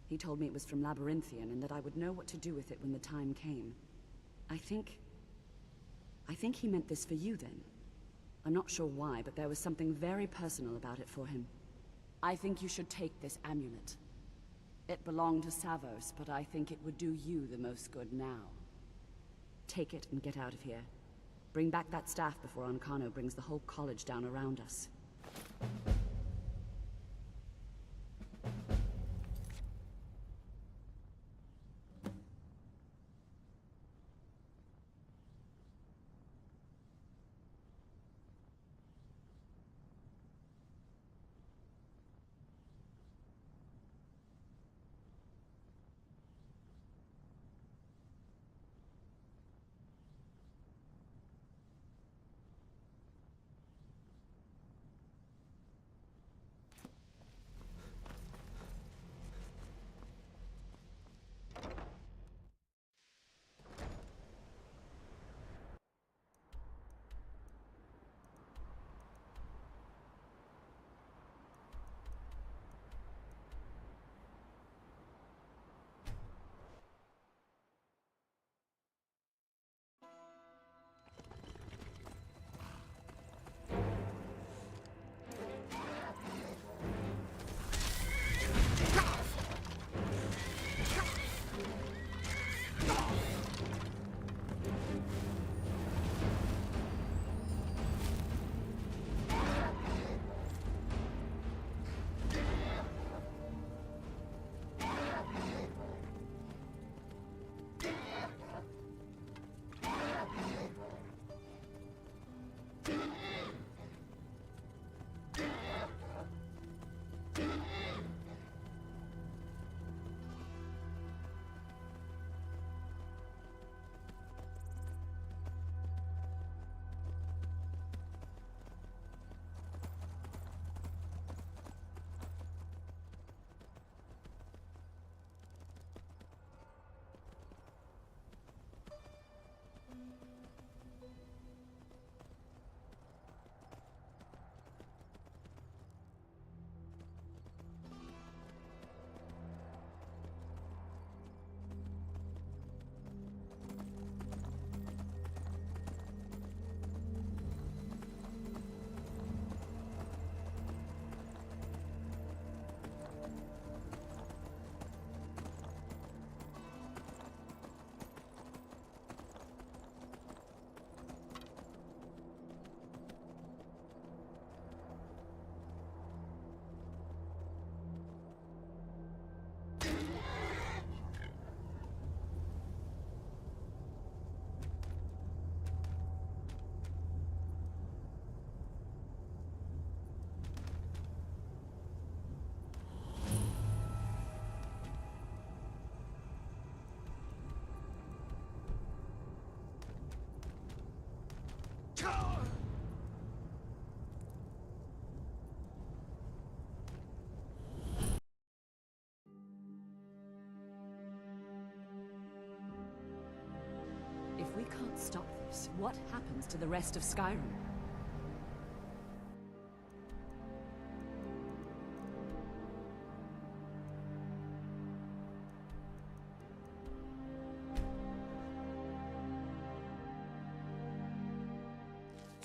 He told me it was from Labyrinthian and that I would know what to do with it when the time came. I think he meant this for you then. I'm not sure why, but there was something very personal about it for him. I think you should take this amulet. It belonged to Savos, but I think it would do you the most good now. Take it and get out of here. Bring back that staff before Ancano brings the whole college down around us. If we can't stop this, what happens to the rest of Skyrim?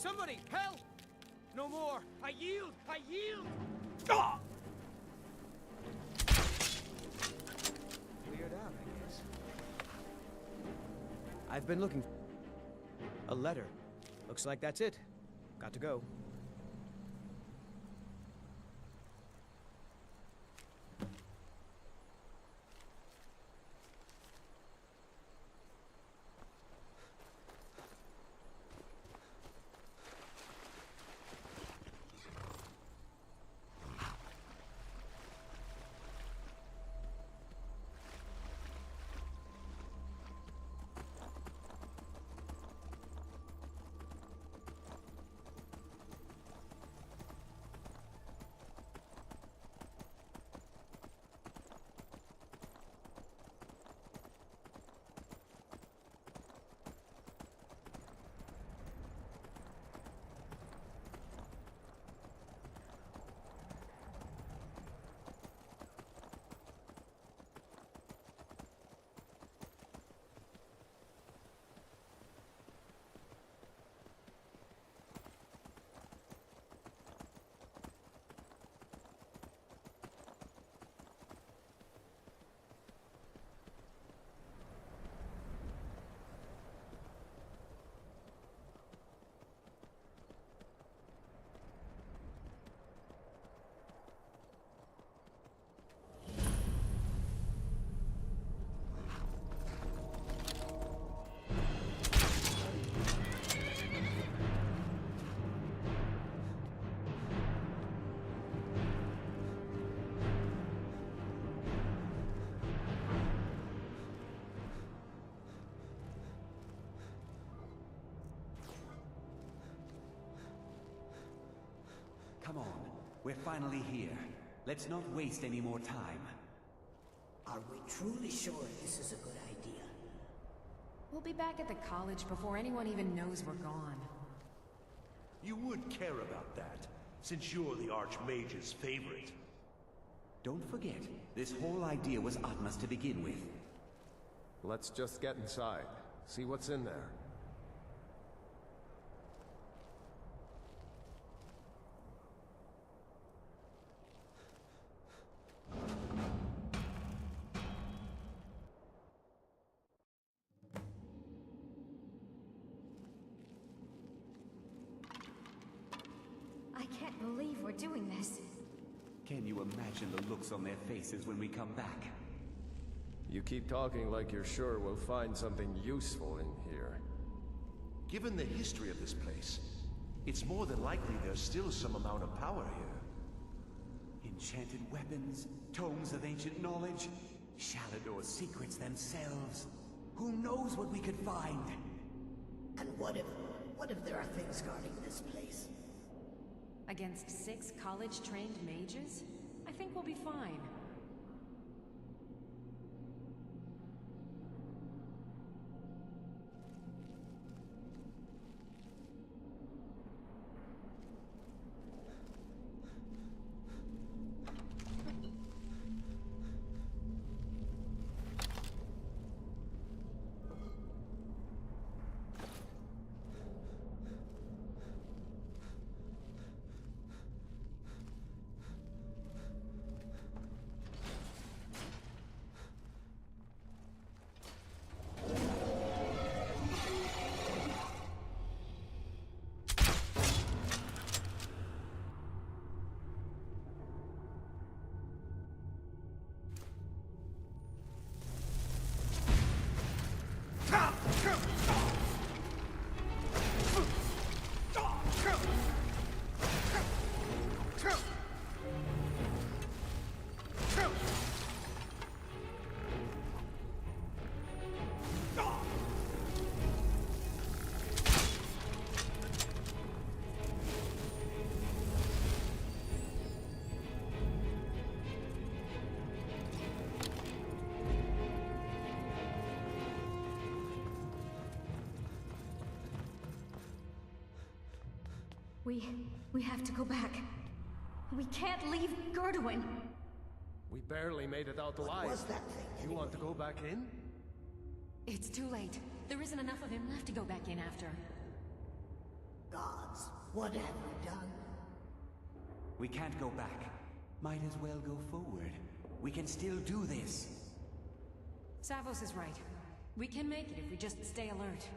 Somebody, help! No more! I yield! I yield! Ah! Cleared out, I guess. I've been looking... A letter. Looks like that's it. Got to go. Come on, we're finally here. Let's not waste any more time. Are we truly sure this is a good idea? We'll be back at the college before anyone even knows we're gone. You would care about that, since you're the Archmage's favorite. Don't forget, this whole idea was Atma's to begin with. Let's just get inside. See what's in there. I can't believe we're doing this. Can you imagine the looks on their faces when we come back? You keep talking like you're sure we'll find something useful in here. Given the history of this place, it's more than likely there's still some amount of power here. Enchanted weapons, tomes of ancient knowledge, Shalador's secrets themselves. Who knows what we could find? And what if there are things guarding this place? Against 6 college-trained mages? I think we'll be fine. We have to go back. We can't leave Gerduin. We barely made it out alive. What was that thing? You want to go back in? It's too late. There isn't enough of him left to go back in after. Gods, what have we done? We can't go back. Might as well go forward. We can still do this. Savos is right. We can make it if we just stay alert.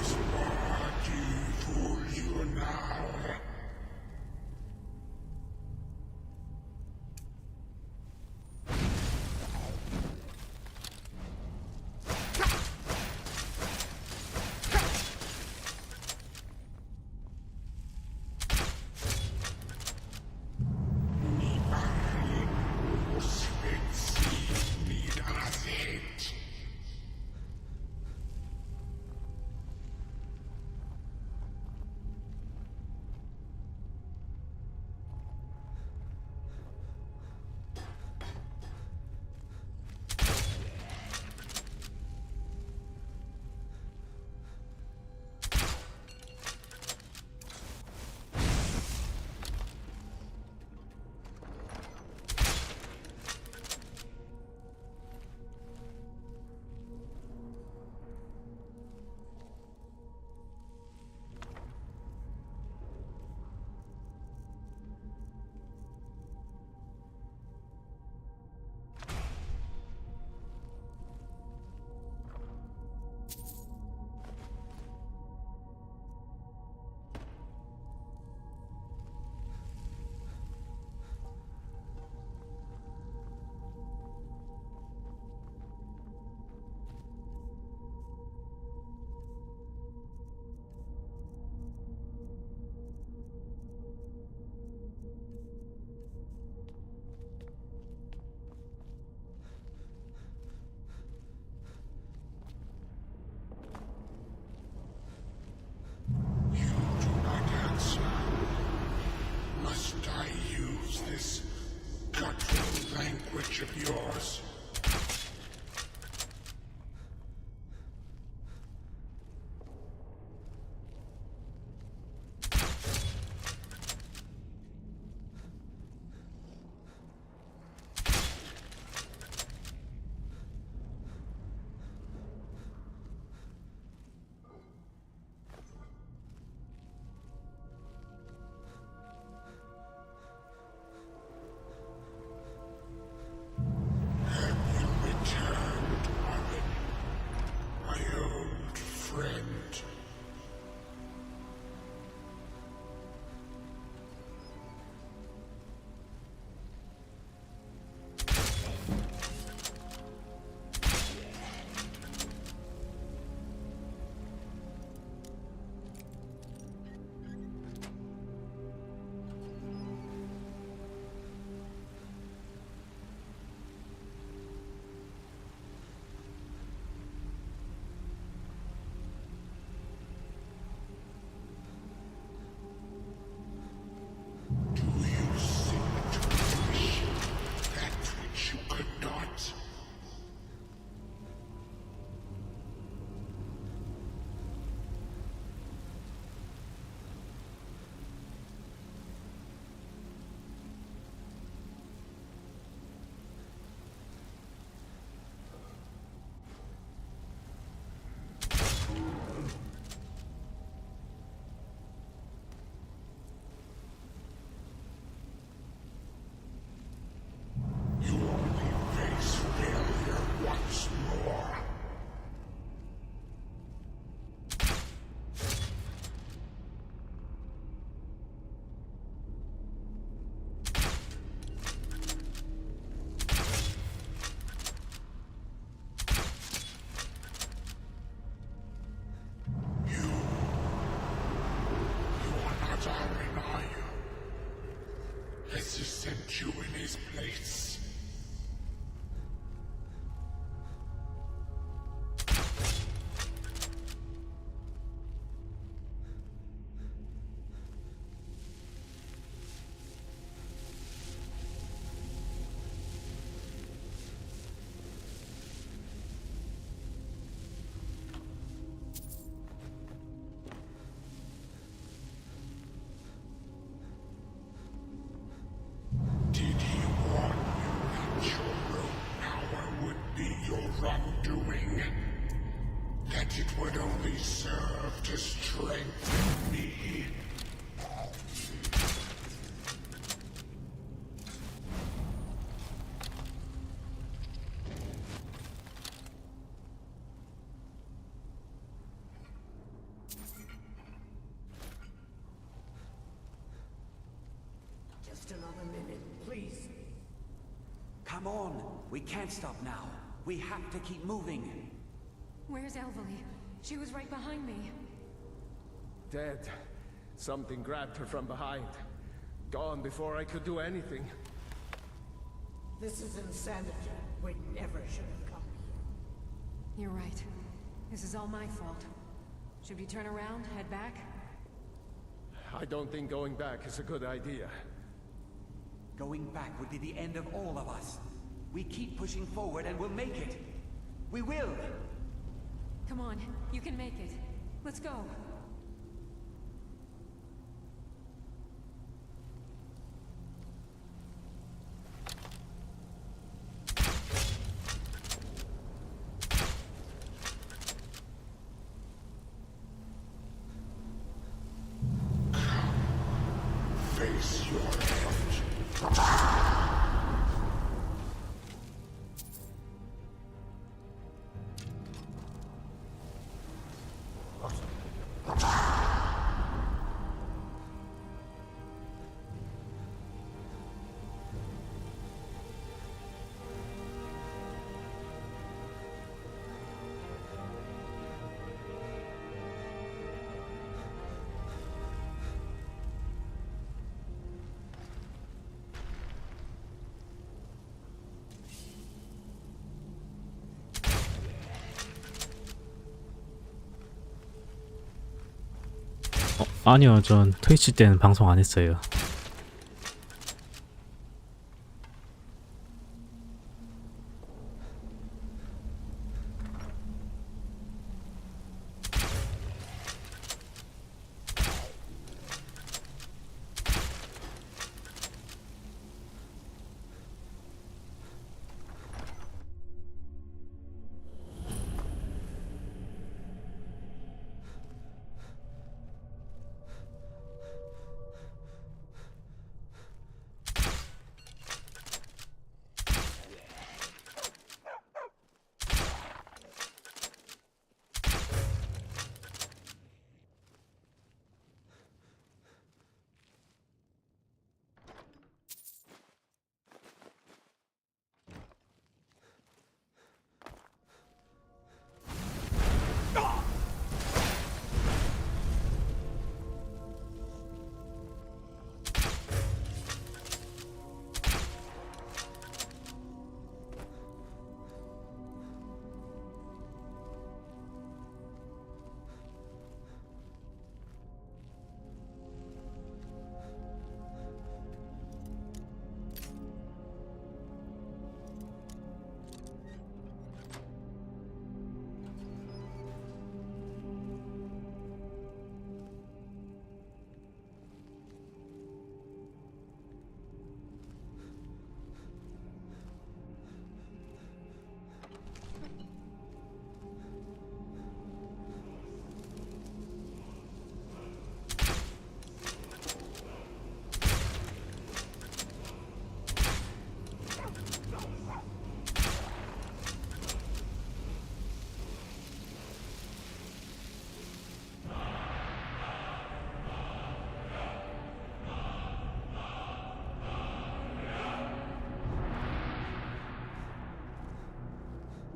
Is ready for you now. on. We can't stop now. We have to keep moving. Where's Elvely? She was right behind me. Dead. Something grabbed her from behind. Gone before I could do anything. This is insanity. We never should have come here. You're right. This is all my fault. Should we turn around, head back? I don't think going back is a good idea. Going back would be the end of all of us. We keep pushing forward and we'll make it. We will! Come on, you can make it. Let's go. Face your fate. 아니요, 전 트위치 때는 방송 안 했어요.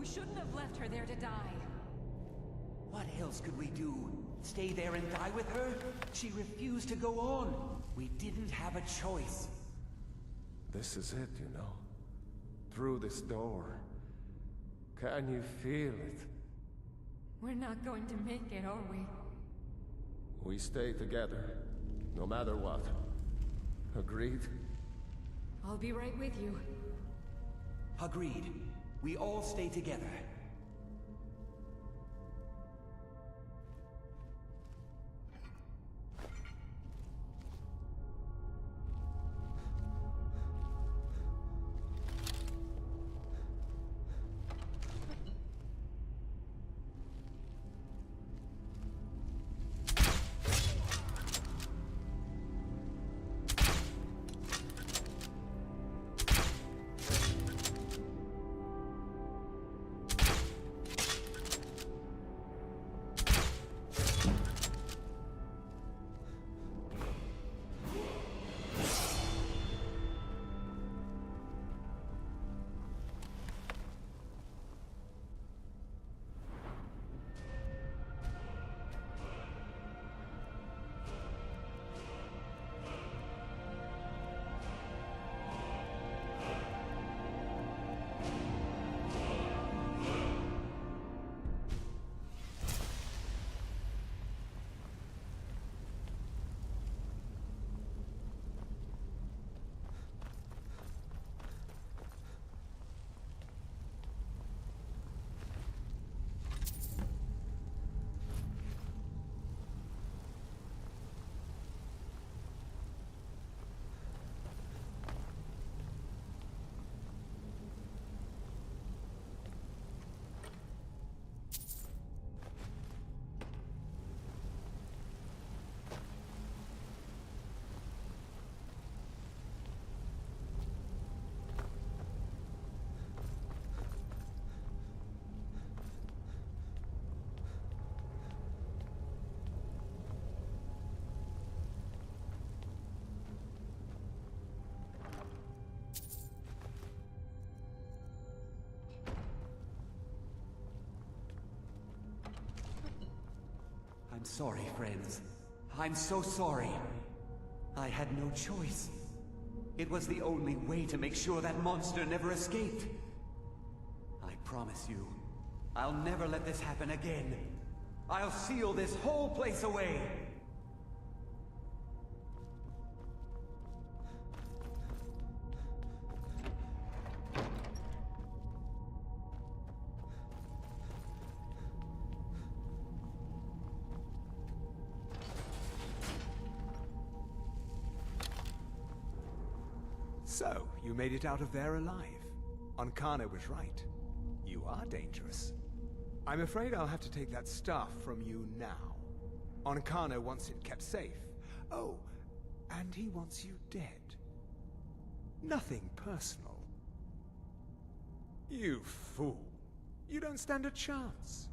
We shouldn't have left her there to die. What else could we do? Stay there and die with her? She refused to go on. We didn't have a choice. This is it, you know. Through this door. Can you feel it? We're not going to make it, are we? We stay together, no matter what. Agreed? I'll be right with you. Agreed. We all stay together. I'm sorry, friends. I'm so sorry. I had no choice. It was the only way to make sure that monster never escaped. I promise you, I'll never let this happen again. I'll seal this whole place away. So, you made it out of there alive. Ankana was right. You are dangerous. I'm afraid I'll have to take that staff from you now. Ankana wants it kept safe. Oh, and he wants you dead. Nothing personal. You fool. You don't stand a chance.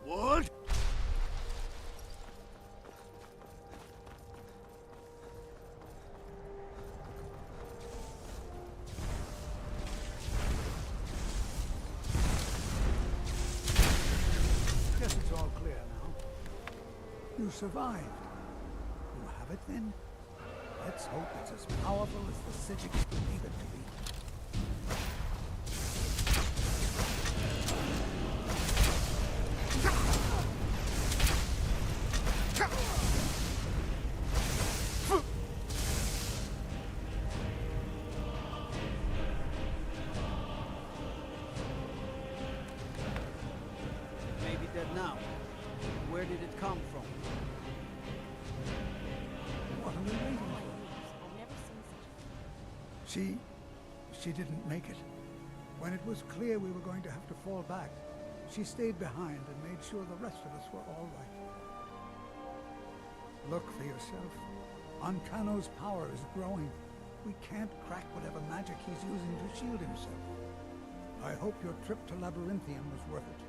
What? Guess it's all clear now. You survived. You have it then? Let's hope it's as powerful as the Psijic believe it to be. Maybe dead now. Where did it come from? What are we waiting for? I've never seen such She didn't make it. When it was clear we were going to have to fall back, she stayed behind and made sure the rest of us were all right. Look for yourself. Ankano's power is growing. We can't crack whatever magic he's using to shield himself. I hope your trip to Labyrinthium was worth it.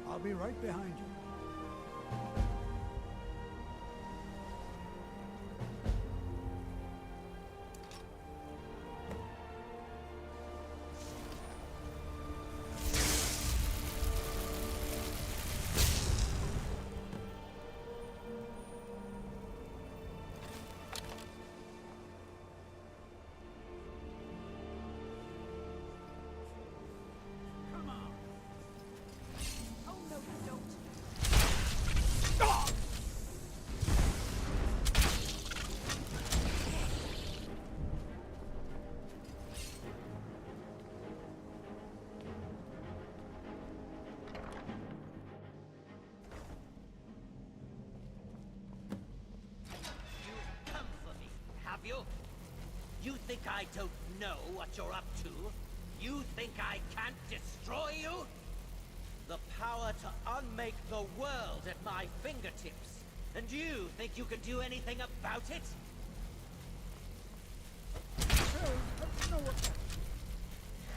I'll be right behind you. You think I don't know what you're up to? You think I can't destroy you? The power to unmake the world at my fingertips. And you think you can do anything about it?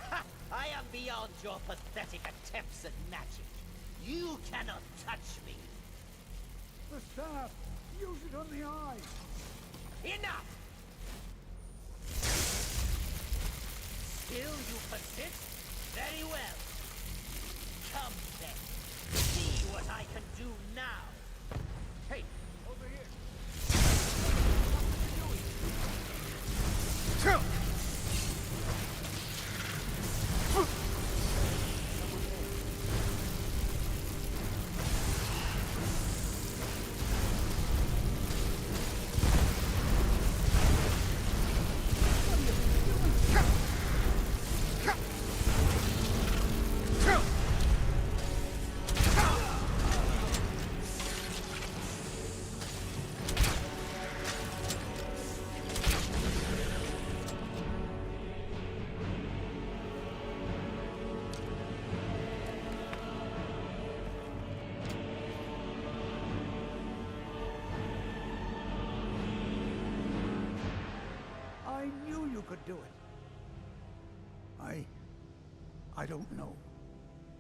Ha! I am beyond your pathetic attempts at magic. You cannot touch me. The staff! Use it on the eye! Enough! Still you persist? Very well. Come then. See what I can do now. Hey, over here. What are you doing? you could do it. I don't know.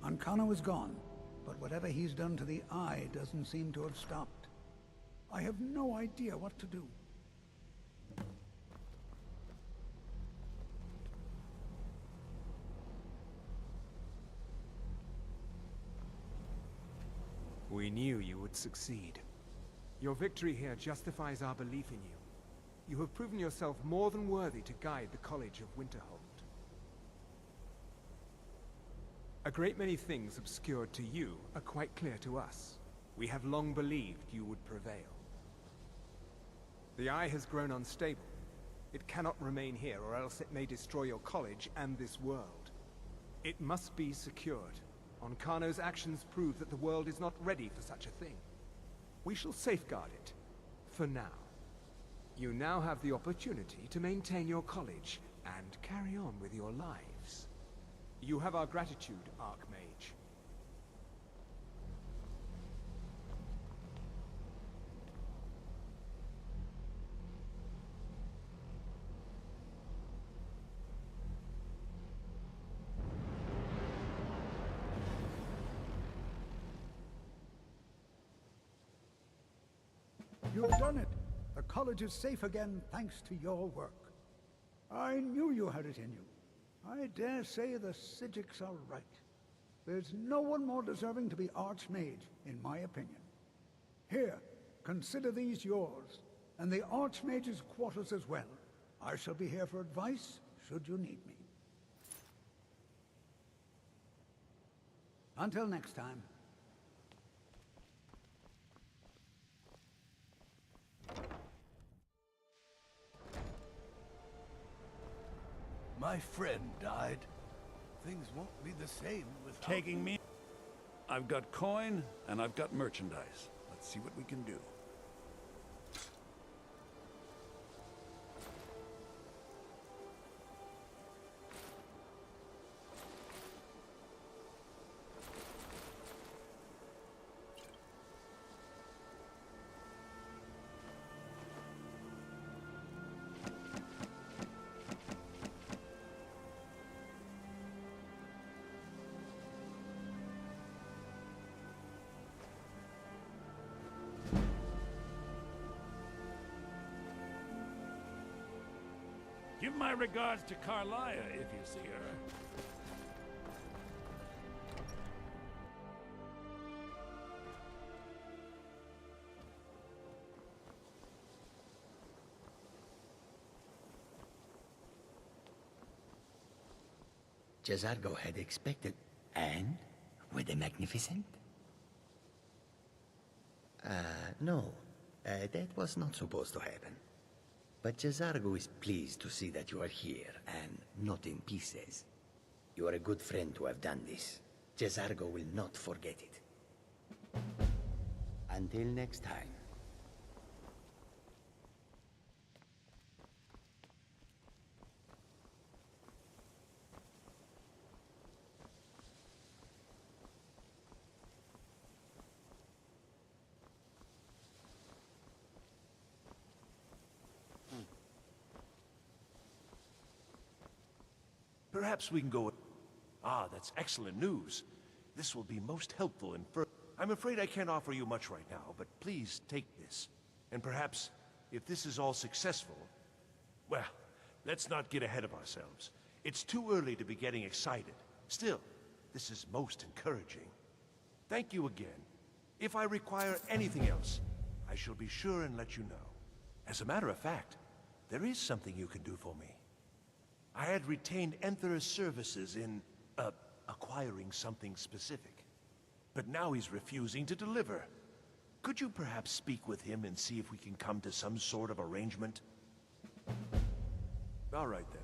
Ancano is gone, but whatever he's done to the Eye doesn't seem to have stopped. I have no idea what to do. We knew you would succeed. Your victory here justifies our belief in you. You have proven yourself more than worthy to guide the College of Winterhold. A great many things obscured to you are quite clear to us. We have long believed you would prevail. The Eye has grown unstable. It cannot remain here, or else it may destroy your college and this world. It must be secured. Ancano's actions prove that the world is not ready for such a thing. We shall safeguard it, for now. You now have the opportunity to maintain your college and carry on with your lives. You have our gratitude, Archmage. You've done it! The college is safe again thanks to your work. I knew you had it in you. I dare say the Psijics are right. There's no one more deserving to be Archmage, in my opinion. Here, consider these yours, and the Archmage's quarters as well. I shall be here for advice, should you need me. Until next time. My friend died. Things won't be the same without Taking me. I've got coin, and I've got merchandise. Let's see what we can do. Give my regards to Carlia if you see her. Jazargo had expected, and were they magnificent? No, that was not supposed to happen. But Jazargo is pleased to see that you are here, and not in pieces. You are a good friend to have done this. Jazargo will not forget it. Until next time. Perhaps we can go... Ah, that's excellent news. This will be most helpful in further... I'm afraid I can't offer you much right now, but please take this. And perhaps, if this is all successful... Well, let's not get ahead of ourselves. It's too early to be getting excited. Still, this is most encouraging. Thank you again. If I require anything else, I shall be sure and let you know. As a matter of fact, there is something you can do for me. I had retained Enthra's services in, acquiring something specific. But now he's refusing to deliver. Could you perhaps speak with him and see if we can come to some sort of arrangement? All right, then.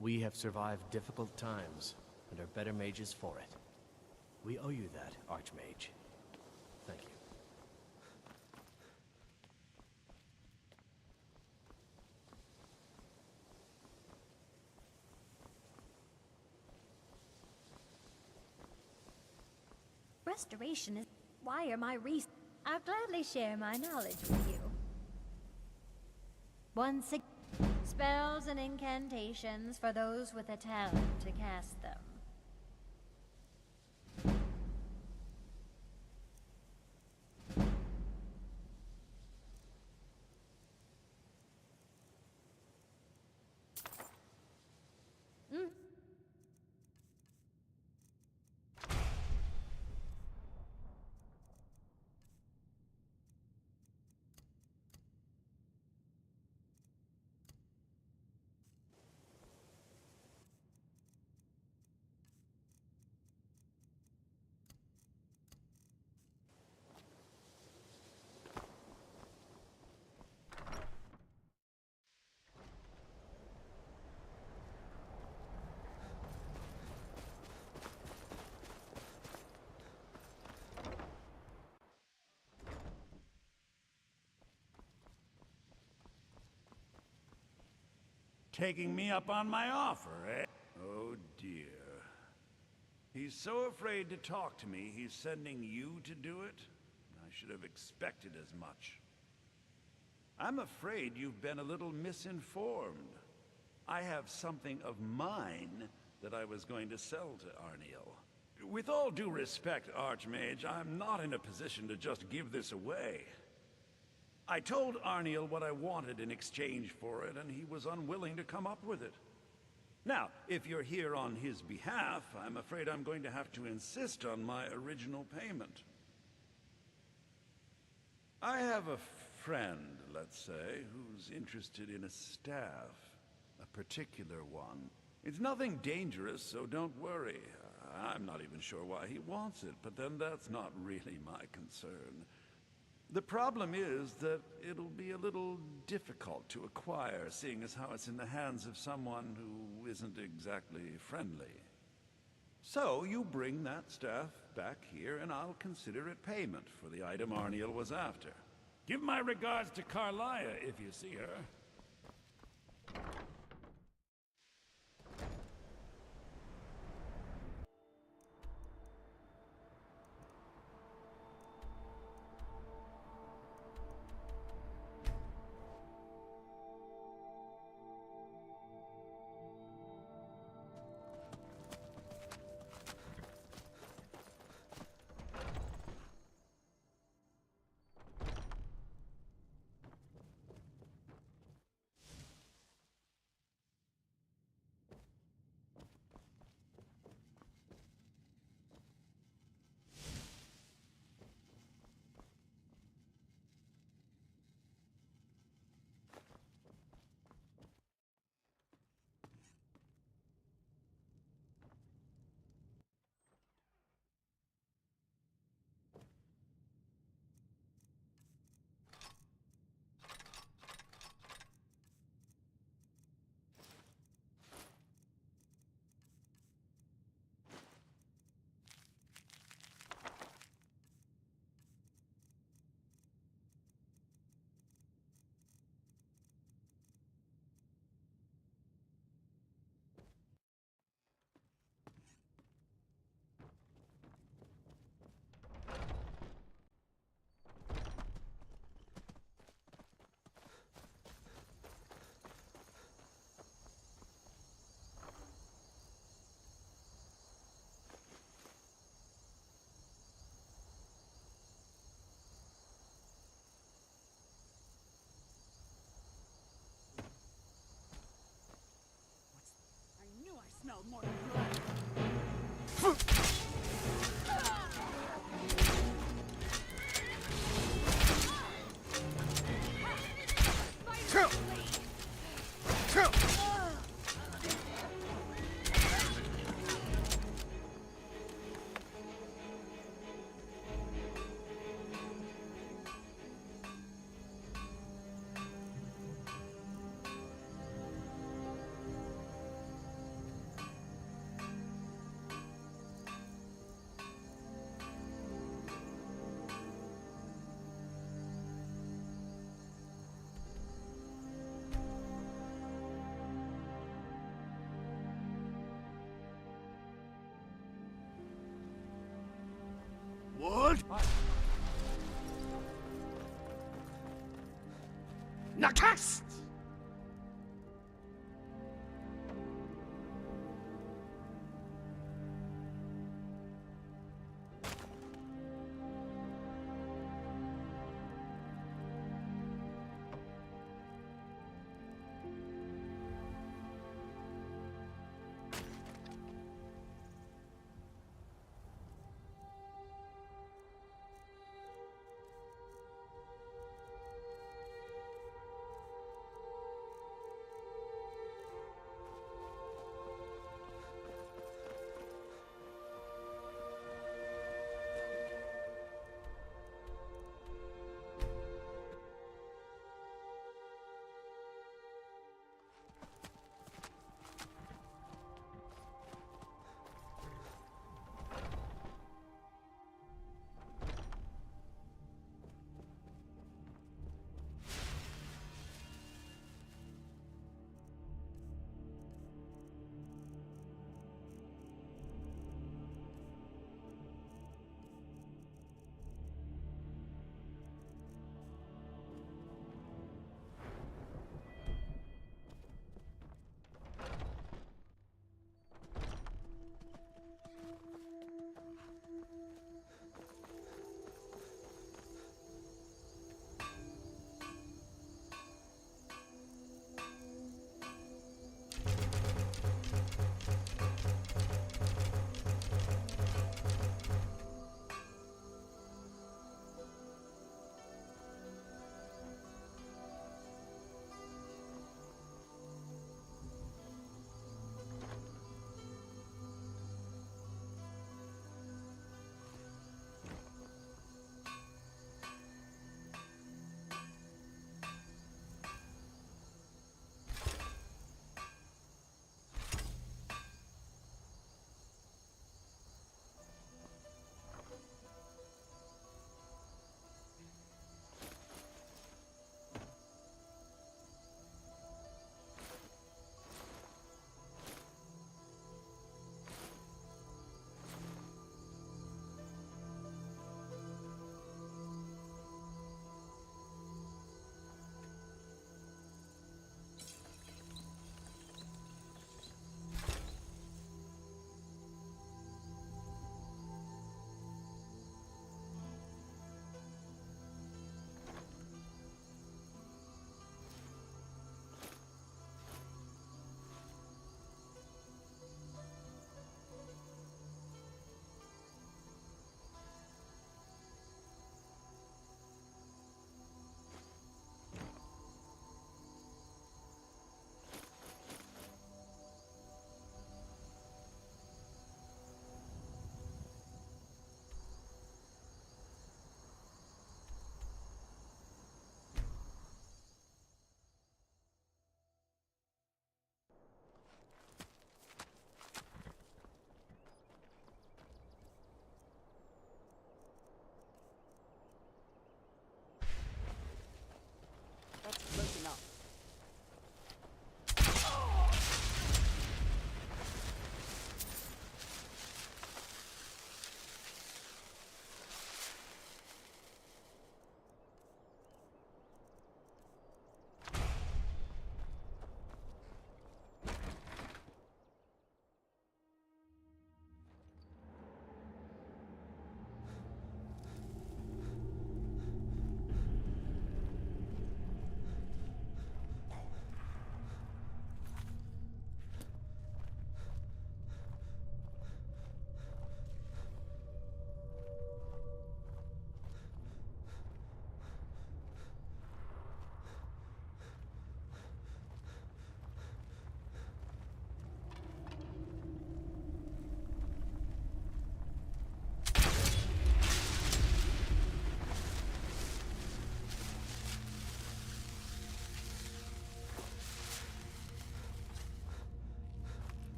We have survived difficult times, and are better mages for it. We owe you that, Archmage. Thank you. Restoration is why are my reasons. I'll gladly share my knowledge with you. Once again, spells and incantations for those with a talent to cast them. Taking me up on my offer, eh? Oh dear. He's so afraid to talk to me, he's sending you to do it? I should have expected as much. I'm afraid you've been a little misinformed. I have something of mine that I was going to sell to Arniel. With all due respect, Archmage, I'm not in a position to just give this away. I told Arniel what I wanted in exchange for it, and he was unwilling to come up with it. Now, if you're here on his behalf, I'm afraid I'm going to have to insist on my original payment. I have a friend, let's say, who's interested in a staff. A particular one. It's nothing dangerous, so don't worry. I'm not even sure why he wants it, but then that's not really my concern. The problem is that it'll be a little difficult to acquire, seeing as how it's in the hands of someone who isn't exactly friendly. So you bring that staff back here, and I'll consider it payment for the item Arniel was after. Give my regards to Carlia if you see her. Smell more than blood.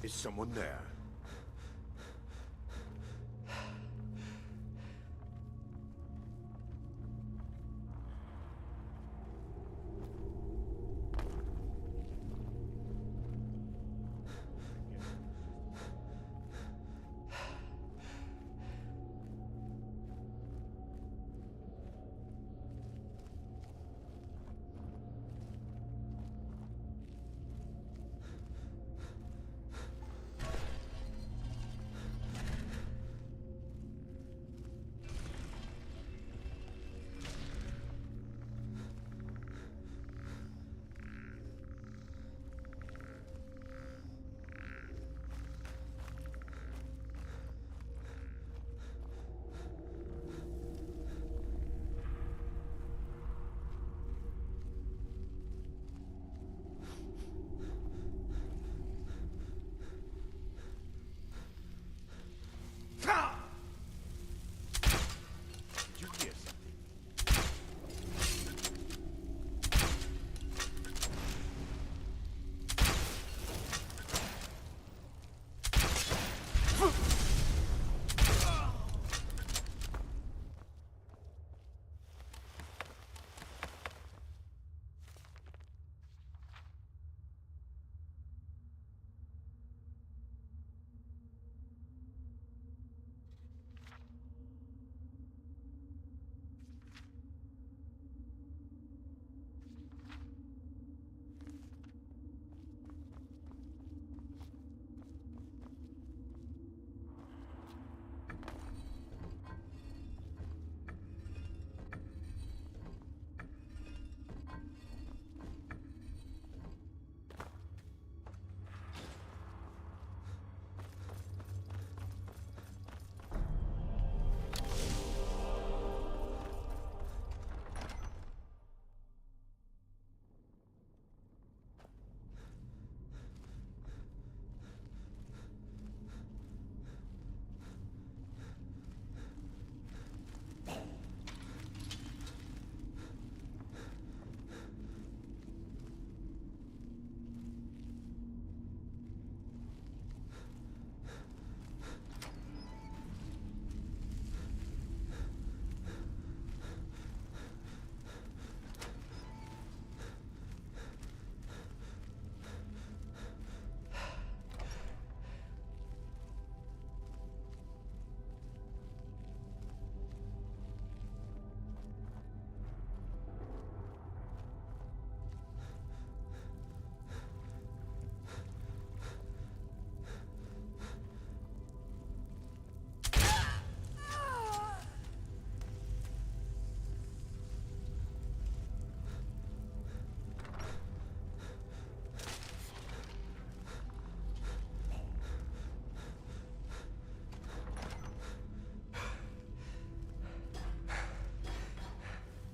Is someone there?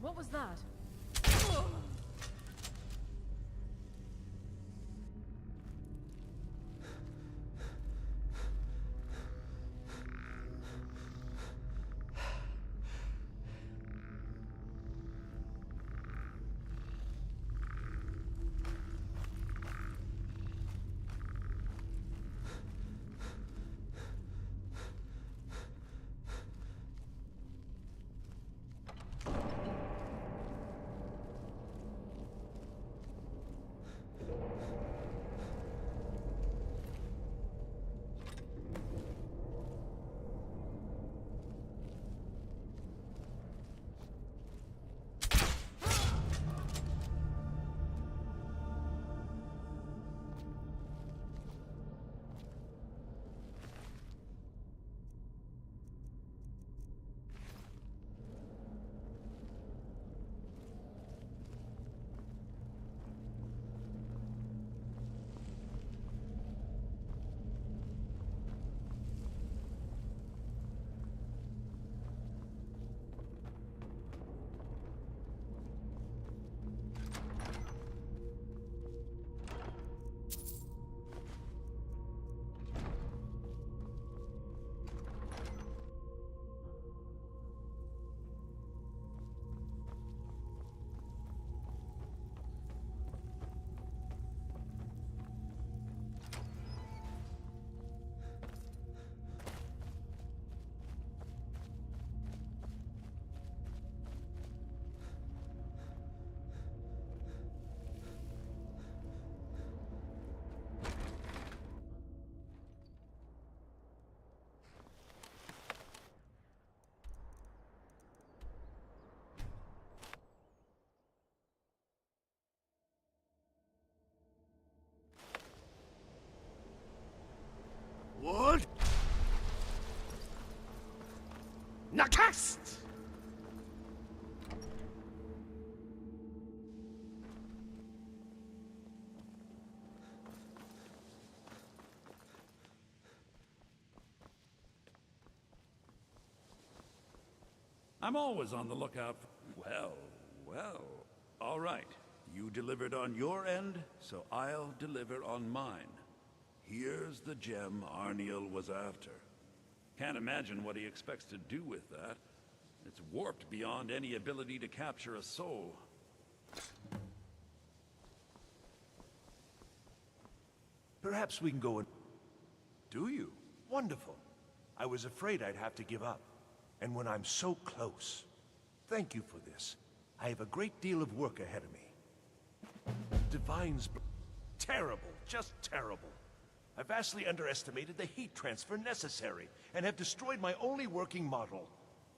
What was that? Nakast! I'm always on the lookout for... Well, all right. You delivered on your end, so I'll deliver on mine. Here's the gem Arniel was after. Can't imagine what he expects to do with that. It's warped beyond any ability to capture a soul. Perhaps we can go and... Do you? Wonderful. I was afraid I'd have to give up. And when I'm so close... Thank you for this. I have a great deal of work ahead of me. Divine's... Terrible. Just terrible. I vastly underestimated the heat transfer necessary, and have destroyed my only working model.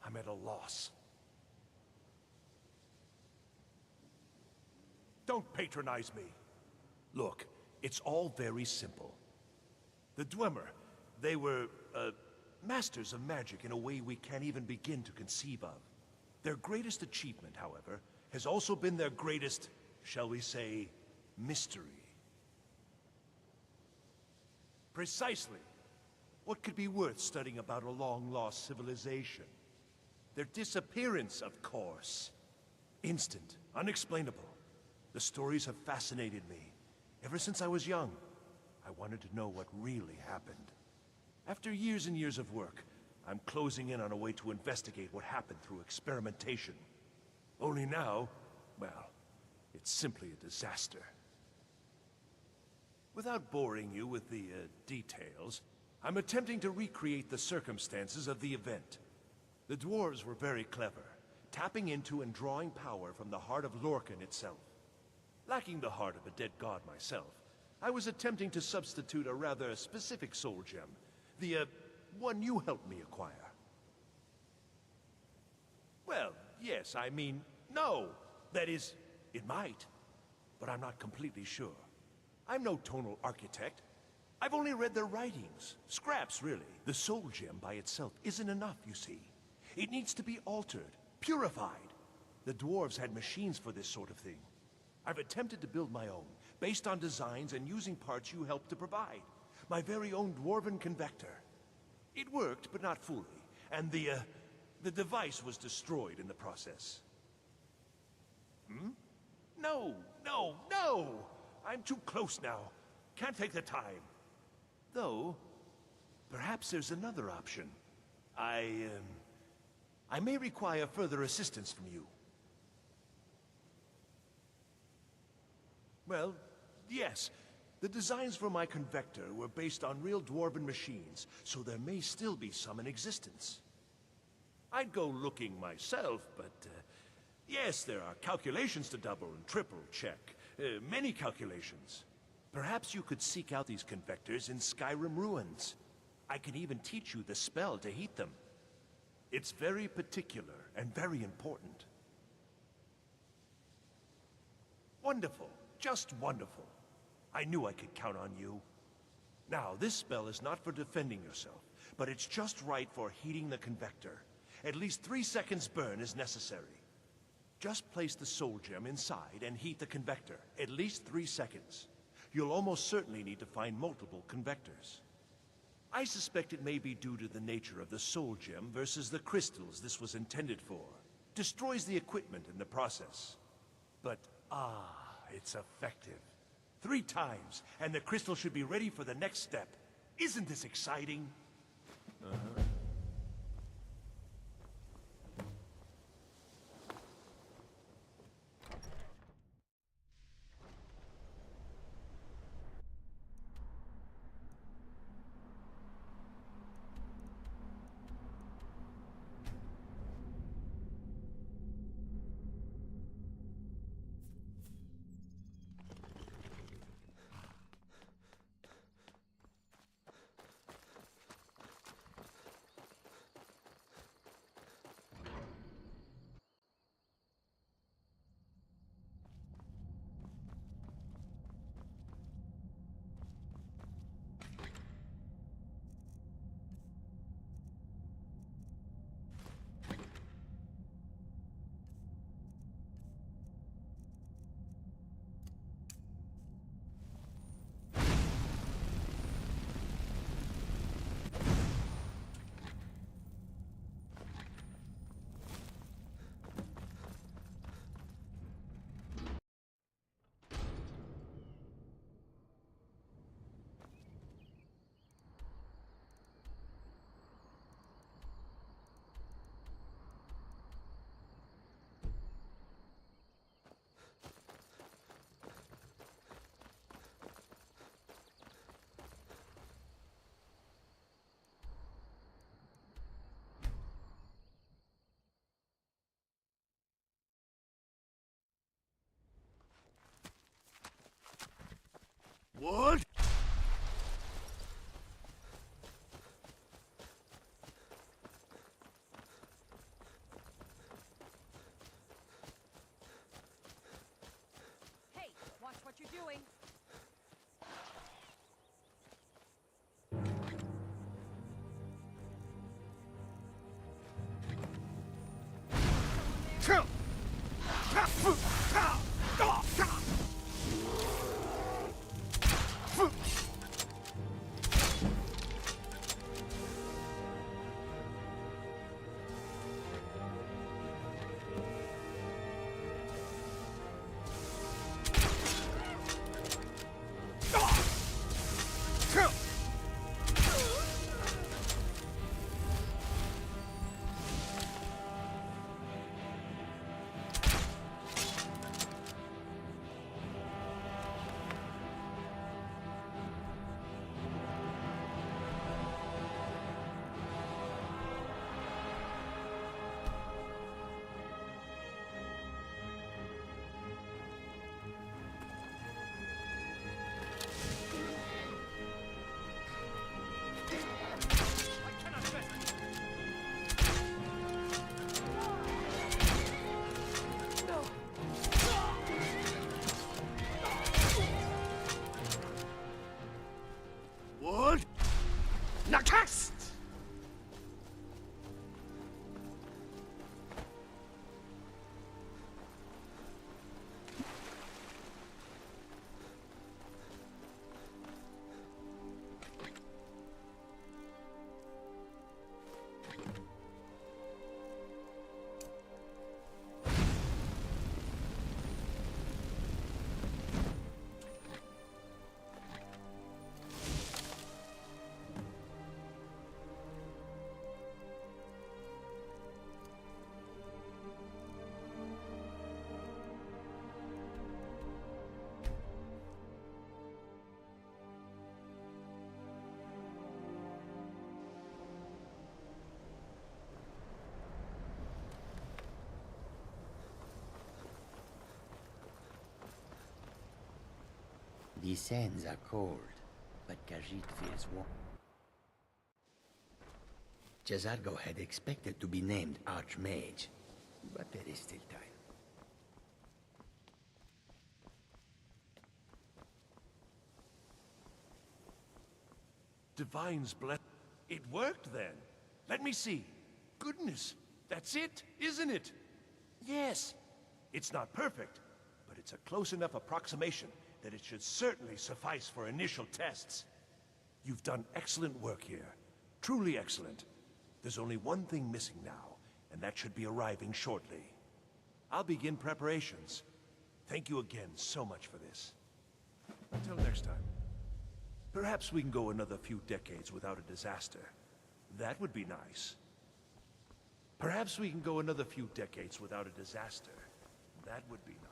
I'm at a loss. Don't patronize me. Look, it's all very simple. The Dwemer, they were, masters of magic in a way we can't even begin to conceive of. Their greatest achievement, however, has also been their greatest, shall we say, mystery. Precisely. What could be worth studying about a long-lost civilization? Their disappearance, of course. Instant, unexplainable. The stories have fascinated me. Ever since I was young, I wanted to know what really happened. After years and years of work, I'm closing in on a way to investigate what happened through experimentation. Only now, well, it's simply a disaster. Without boring you with the, details, I'm attempting to recreate the circumstances of the event. The dwarves were very clever, tapping into and drawing power from the heart of Lorcan itself. Lacking the heart of a dead god myself, I was attempting to substitute a rather specific soul gem, the, one you helped me acquire. Well, yes, I mean, no. That is, it might, but I'm not completely sure. I'm no tonal architect. I've only read their writings. Scraps, really. The soul gem by itself isn't enough, you see. It needs to be altered, purified. The dwarves had machines for this sort of thing. I've attempted to build my own, based on designs and using parts you helped to provide. My very own dwarven convector. It worked, but not fully, and the device was destroyed in the process. Hmm? No! I'm too close now. Can't take the time. Though, perhaps there's another option. I may require further assistance from you. Well, yes. The designs for my convector were based on real dwarven machines, so there may still be some in existence. I'd go looking myself, but yes, there are calculations to double and triple check. Many calculations. Perhaps you could seek out these convectors in Skyrim ruins. I can even teach you the spell to heat them. It's very particular and very important. Wonderful. Just wonderful. I knew I could count on you. Now, this spell is not for defending yourself, but it's just right for heating the convector. At least 3 seconds burn is necessary. Just place the soul gem inside and heat the convector. At least 3 seconds. You'll almost certainly need to find multiple convectors. I suspect it may be due to the nature of the soul gem versus the crystals this was intended for. Destroys the equipment in the process. But, it's effective. 3 times, and the crystal should be ready for the next step. Isn't this exciting? Uh-huh. What? Hey, watch what you're doing. What? Nakast! These sands are cold, but Khajiit feels warm. Jazargo had expected to be named Archmage, but there is still time. Divine's bless. It worked then. Let me see. Goodness, that's it, isn't it? Yes. It's not perfect, but it's a close enough approximation that it should certainly suffice for initial tests. You've done excellent work here. Truly excellent. There's only one thing missing now, and that should be arriving shortly. I'll begin preparations. Thank you again so much for this. Until next time. Perhaps we can go another few decades without a disaster. That would be nice. Perhaps we can go another few decades without a disaster. That would be nice.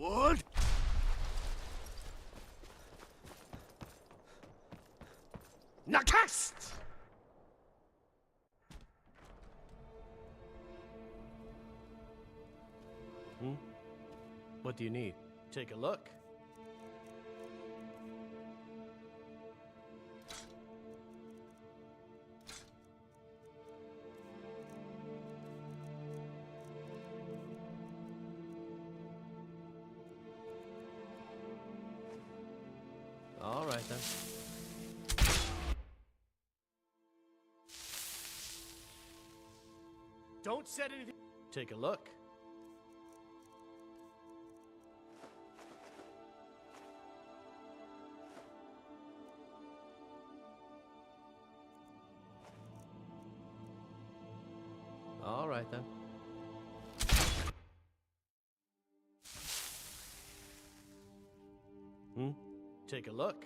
What? Nakast! What do you need? Take a look. All right then. Don't set anything. Take a look. All right then. Take a look.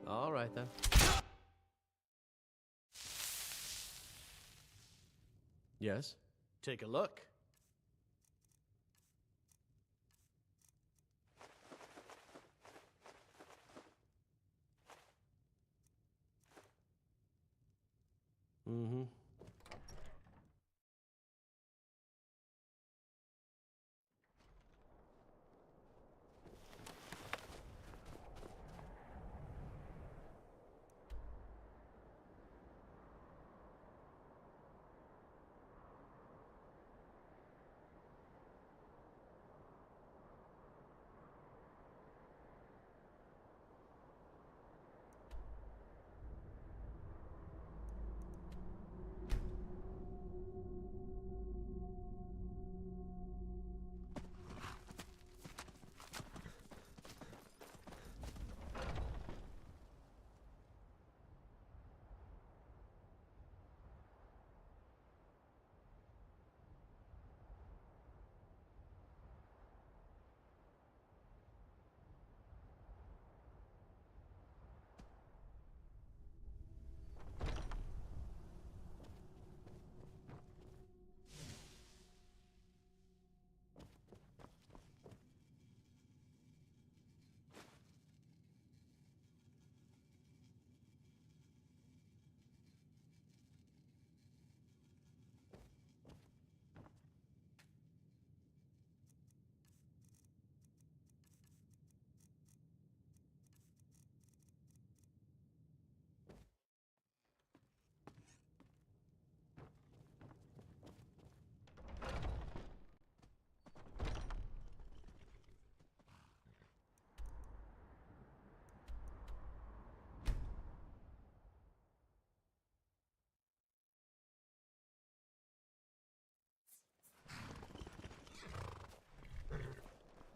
All right then. Yes. Take a look. Mm-hmm.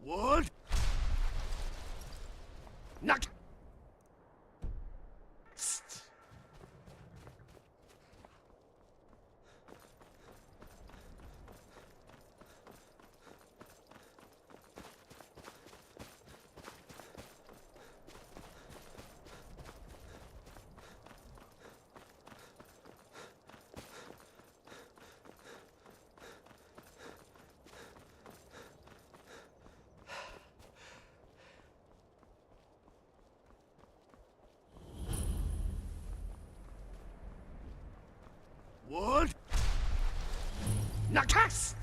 What? Knock. What? Nakast!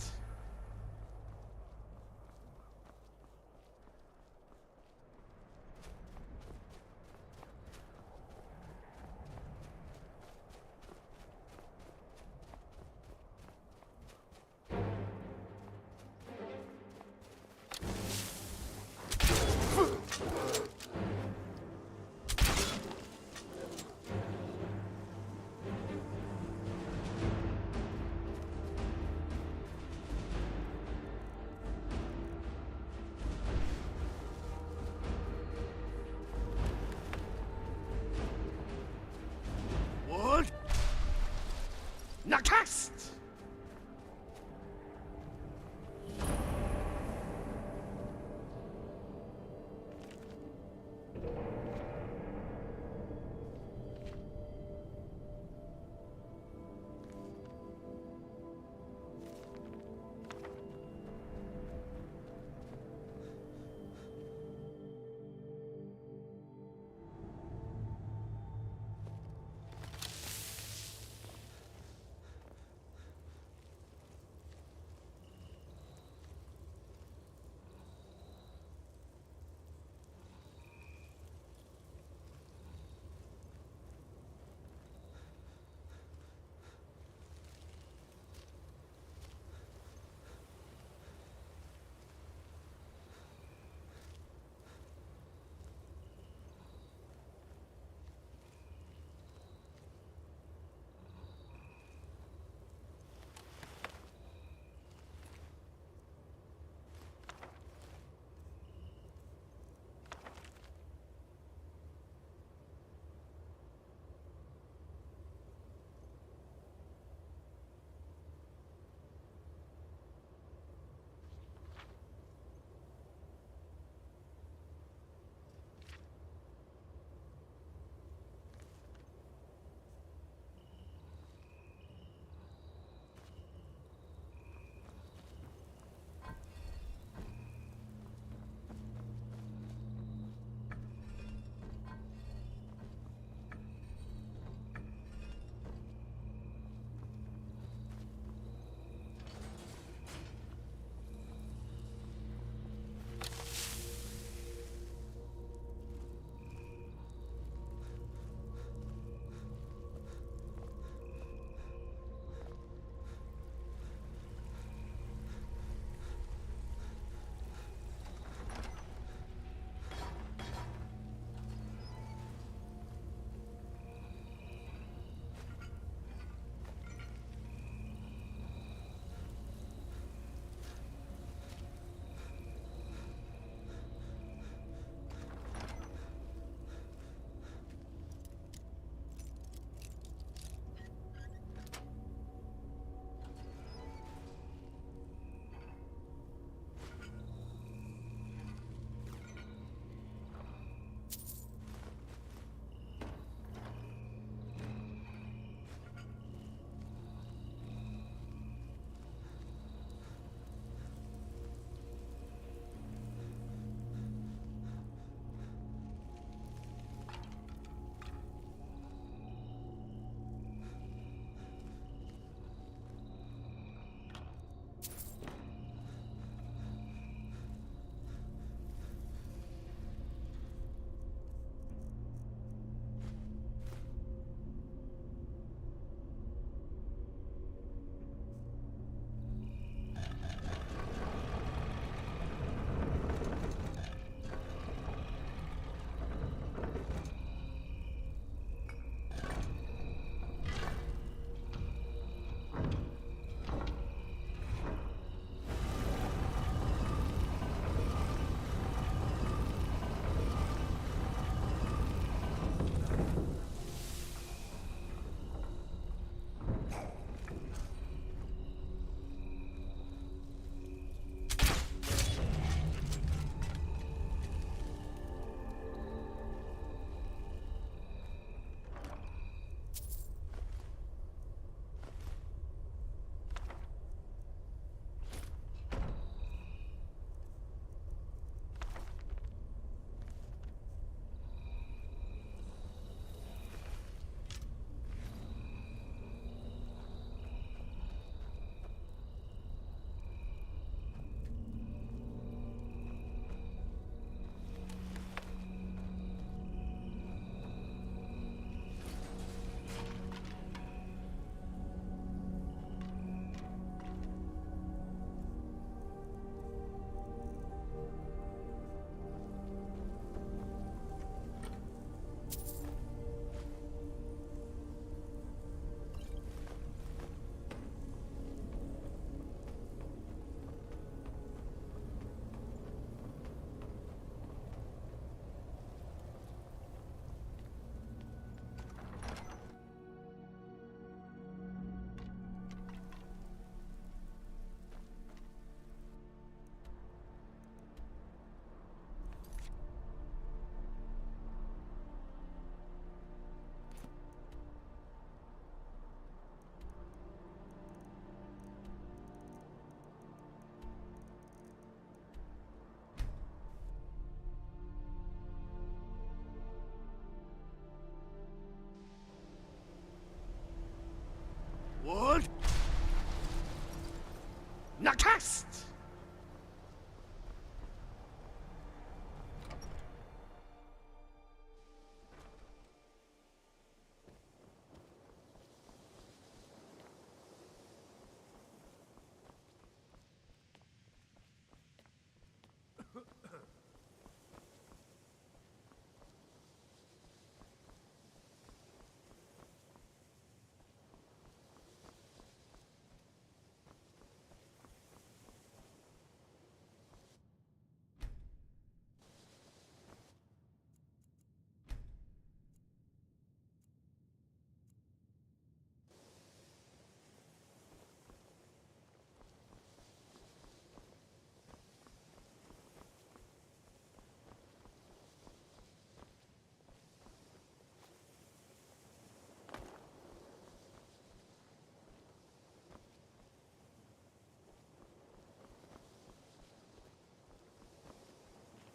Nakast!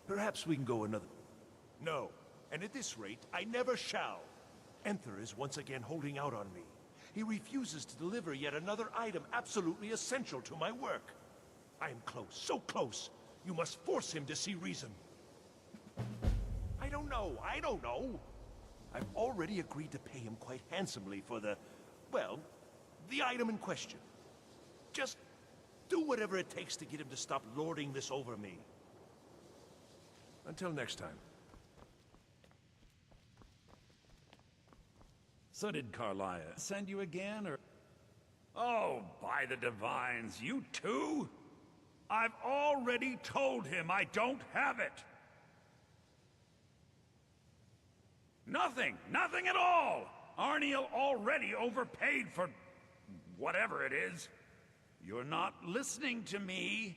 Perhaps we can go another... No. And at this rate, I never shall. Enther is once again holding out on me. He refuses to deliver yet another item absolutely essential to my work. I am close, so close. You must force him to see reason. I don't know. I've already agreed to pay him quite handsomely for the item in question. Just do whatever it takes to get him to stop lording this over me. Until next time. So did Carlia send you again, or... Oh, by the divines, you too? I've already told him I don't have it! Nothing at all! Arniel already overpaid for... whatever it is. You're not listening to me.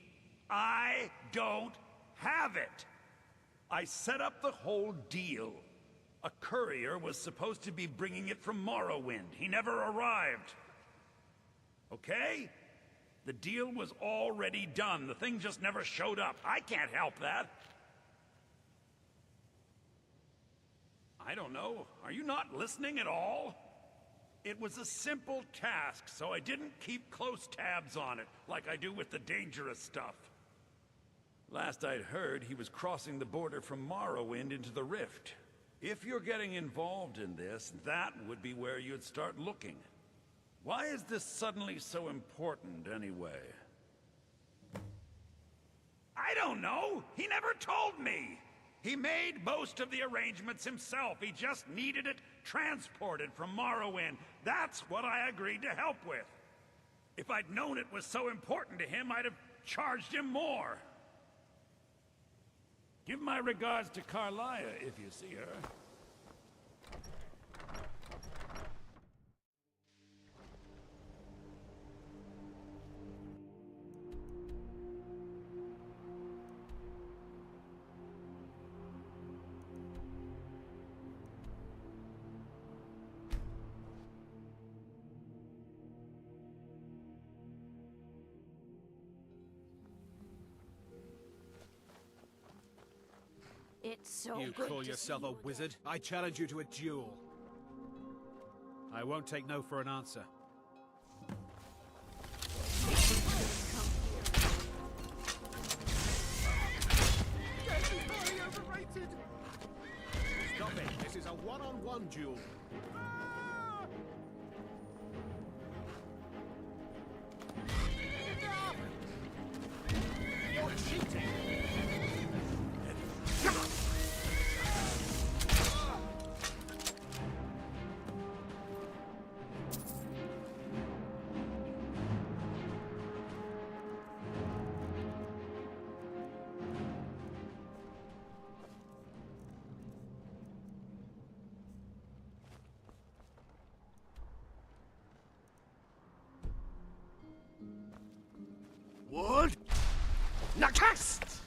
I don't have it! I set up the whole deal. A courier was supposed to be bringing it from Morrowind. He never arrived. Okay? The deal was already done. The thing just never showed up. I can't help that. I don't know. Are you not listening at all? It was a simple task, so I didn't keep close tabs on it, like I do with the dangerous stuff. Last I'd heard, he was crossing the border from Morrowind into the Rift. If you're getting involved in this, that would be where you'd start looking. Why is this suddenly so important, anyway? I don't know! He never told me! He made most of the arrangements himself. He just needed it transported from Morrowind. That's what I agreed to help with. If I'd known it was so important to him, I'd have charged him more. Give my regards to Carlia if you see her. It's so You good call to yourself see a you wizard? I challenge you to a duel. I won't take no for an answer. Stop it! This is a one-on-one duel. You're cheating! Wood? Nakast!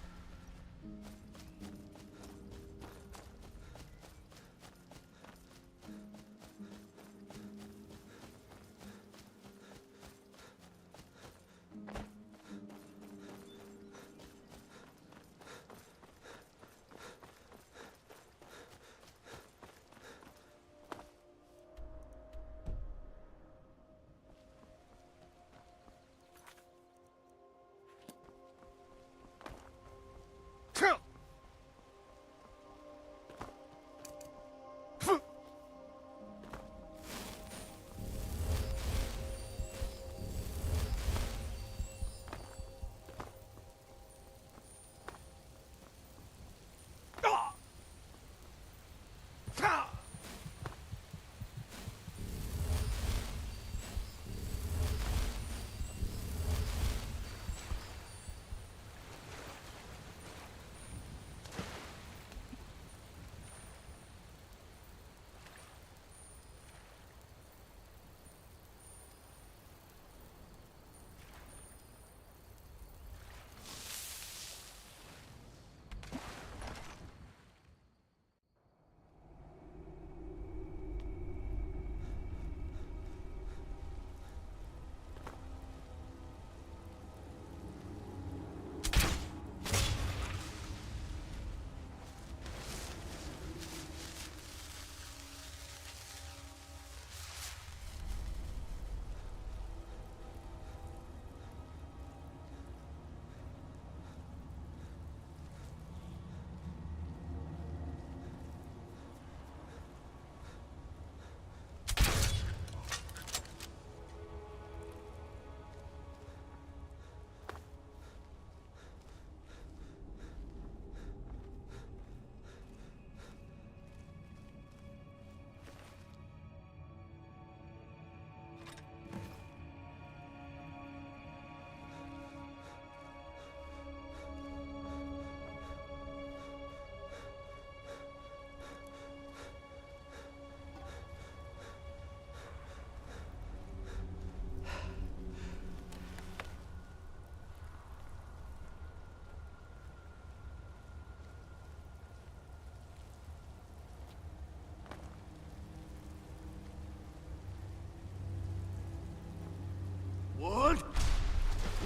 Wood!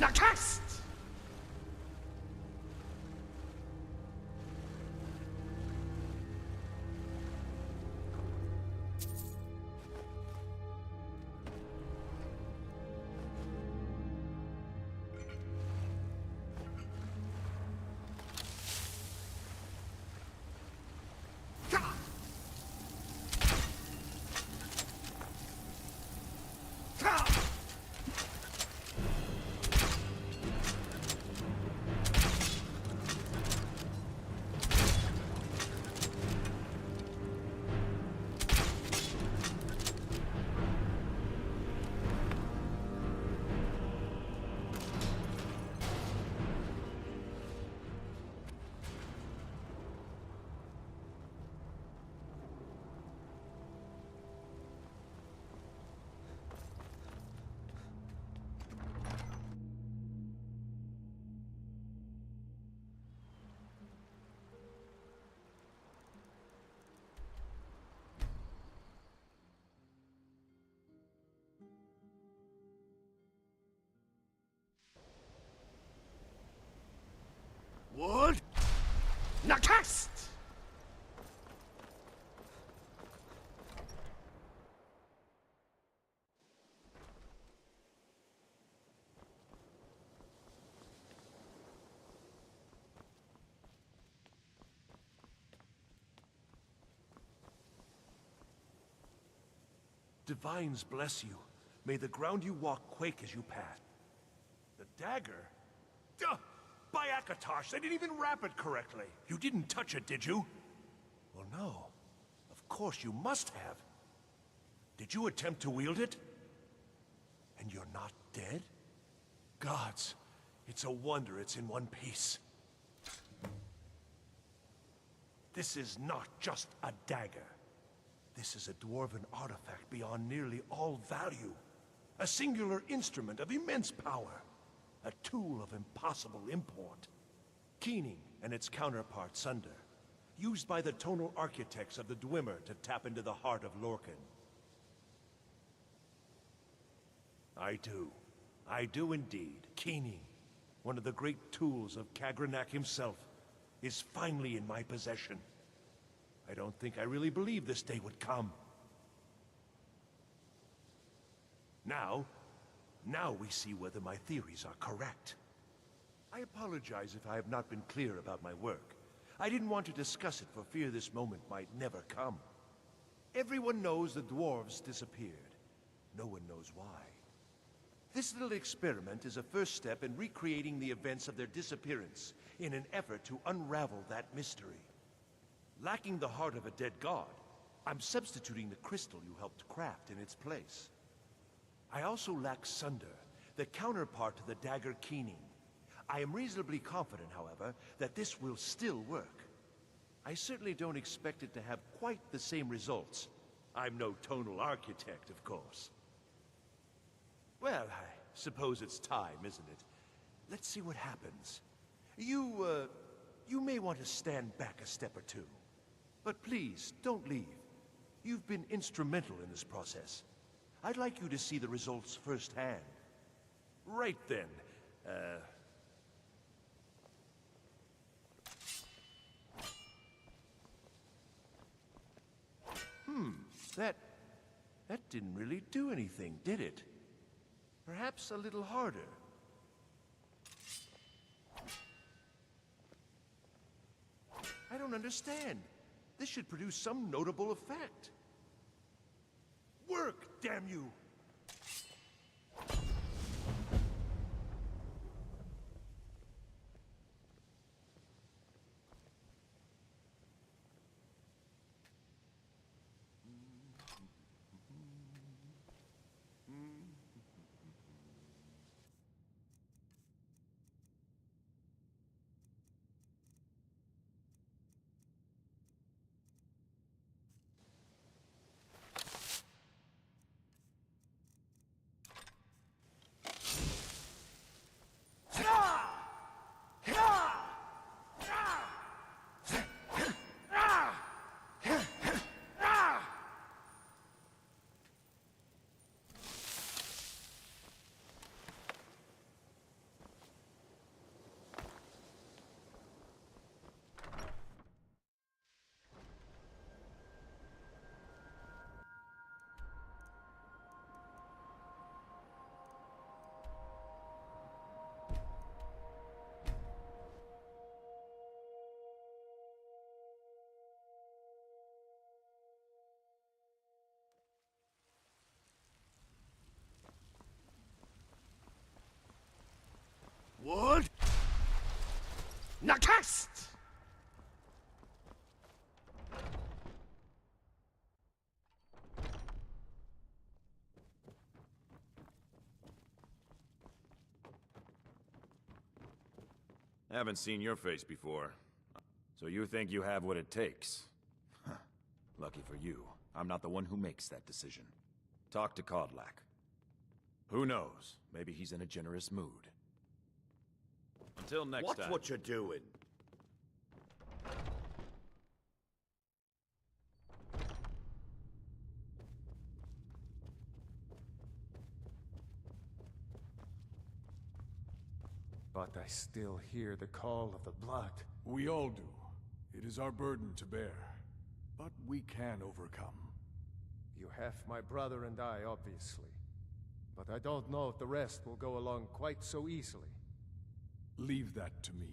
Nakast! Wood! Nakast! Divines bless you. May the ground you walk quake as you pass. The dagger? Duh! By Akatosh, they didn't even wrap it correctly. You didn't touch it, did you? Well, no. Of course you must have. Did you attempt to wield it? And you're not dead? Gods, it's a wonder it's in one piece. This is not just a dagger. This is a dwarven artifact beyond nearly all value. A singular instrument of immense power. A tool of impossible import. Keening and its counterpart Sunder, used by the tonal architects of the Dwemer to tap into the heart of Lorcan. I do indeed. Keening, one of the great tools of Kagranak himself, is finally in my possession. I don't think I really believed this day would come. Now we see whether my theories are correct. I apologize if I have not been clear about my work. I didn't want to discuss it for fear this moment might never come. Everyone knows the dwarves disappeared. No one knows why. This little experiment is a first step in recreating the events of their disappearance in an effort to unravel that mystery. Lacking the heart of a dead god, I'm substituting the crystal you helped craft in its place. I also lack Sunder, the counterpart to the dagger Keening. I am reasonably confident, however, that this will still work. I certainly don't expect it to have quite the same results. I'm no tonal architect, of course. Well, I suppose it's time, isn't it? Let's see what happens. You may want to stand back a step or two. But please, don't leave. You've been instrumental in this process. I'd like you to see the results firsthand. Right then, That didn't really do anything, did it? Perhaps a little harder. I don't understand. This should produce some notable effect. Work, damn you! What? Nakast! Haven't seen your face before. So you think you have what it takes? Huh. Lucky for you, I'm not the one who makes that decision. Talk to Kodlak. Who knows? Maybe he's in a generous mood. Until next time. Watch what you're doing. But I still hear the call of the blood. We all do. It is our burden to bear. But we can overcome. You have my brother and I, obviously. But I don't know if the rest will go along quite so easily. Leave that to me.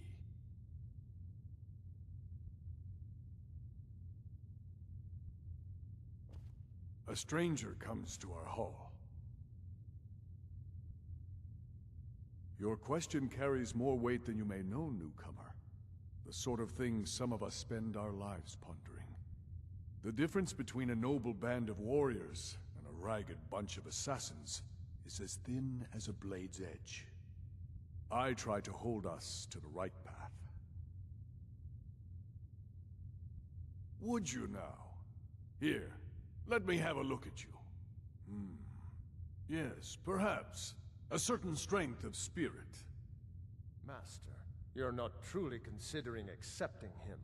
A stranger comes to our hall. Your question carries more weight than you may know, newcomer. The sort of thing some of us spend our lives pondering. The difference between a noble band of warriors and a ragged bunch of assassins is as thin as a blade's edge. I try to hold us to the right path. Would you now? Here, let me have a look at you. Yes, perhaps. A certain strength of spirit. Master, you're not truly considering accepting him.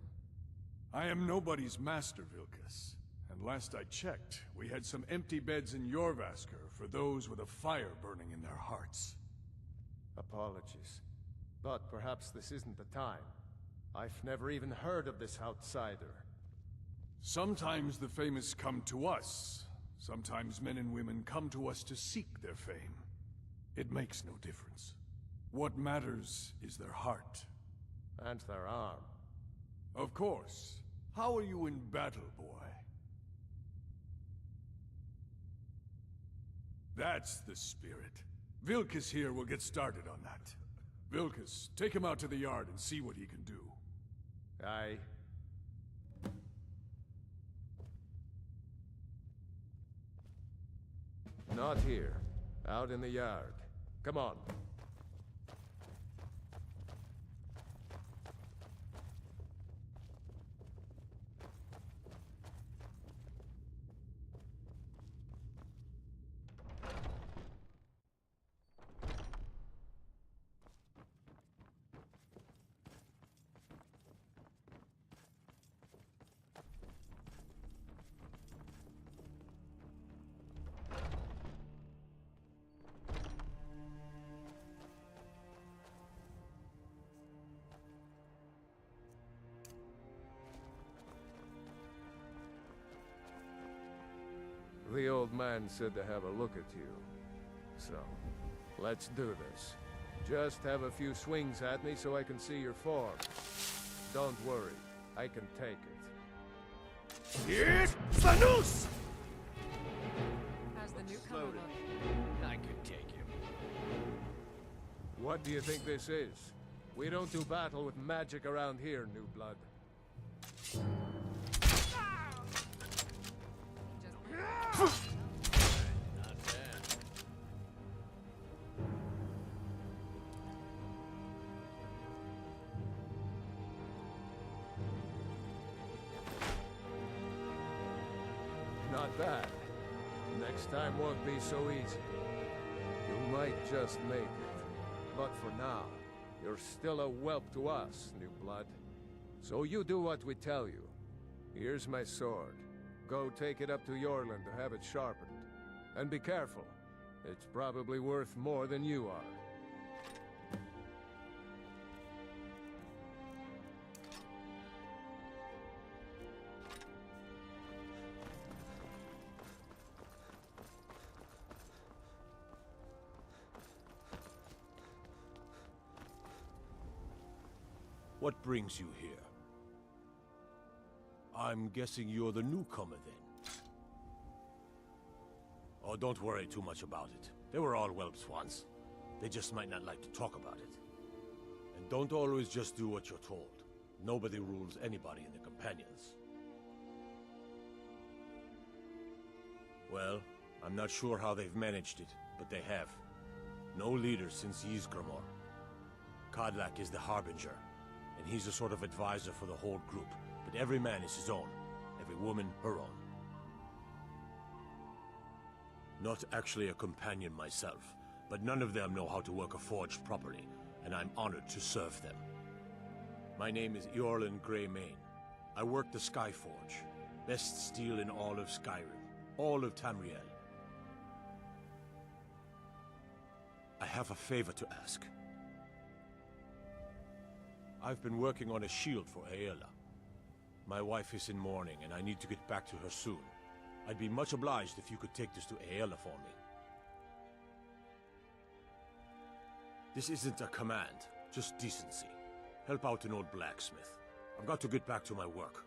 I am nobody's master, Vilkas. And last I checked, we had some empty beds in Jorvaskr for those with a fire burning in their hearts. Apologies. But perhaps this isn't the time. I've never even heard of this outsider. Sometimes the famous come to us. Sometimes men and women come to us to seek their fame. It makes no difference. What matters is their heart. And their arm. Of course. How are you in battle, boy? That's the spirit. Vilkas here will get started on that. Vilkas, take him out to the yard and see what he can do. Aye. Not here. Out in the yard. Come on. The old man said to have a look at you. So, let's do this. Just have a few swings at me so I can see your form. Don't worry, I can take it. Here's the noose! How's the newcomer look? I could take him. What do you think this is? We don't do battle with magic around here, new blood. Not bad. Next time won't be so easy. You might just make it. But for now, you're still a whelp to us, new blood. So you do what we tell you. Here's my sword. Go take it up to Yorland to have it sharpened. And be careful. It's probably worth more than you are. What brings you here? I'm guessing you're the newcomer then. Oh, don't worry too much about it. They were all whelps once. They just might not like to talk about it. And don't always just do what you're told. Nobody rules anybody in the companions. Well, I'm not sure how they've managed it, but they have. No leader since Ysgramor. Kodlak is the Harbinger, and he's a sort of advisor for the whole group. But every man is his own, every woman her own. Not actually a companion myself, but none of them know how to work a forge properly, and I'm honored to serve them. My name is Eorlin Greymane. I work the Skyforge, best steel in all of Skyrim, all of Tamriel. I have a favor to ask. I've been working on a shield for Aela. My wife is in mourning, and I need to get back to her soon. I'd be much obliged if you could take this to Aela for me. This isn't a command, just decency. Help out an old blacksmith. I've got to get back to my work.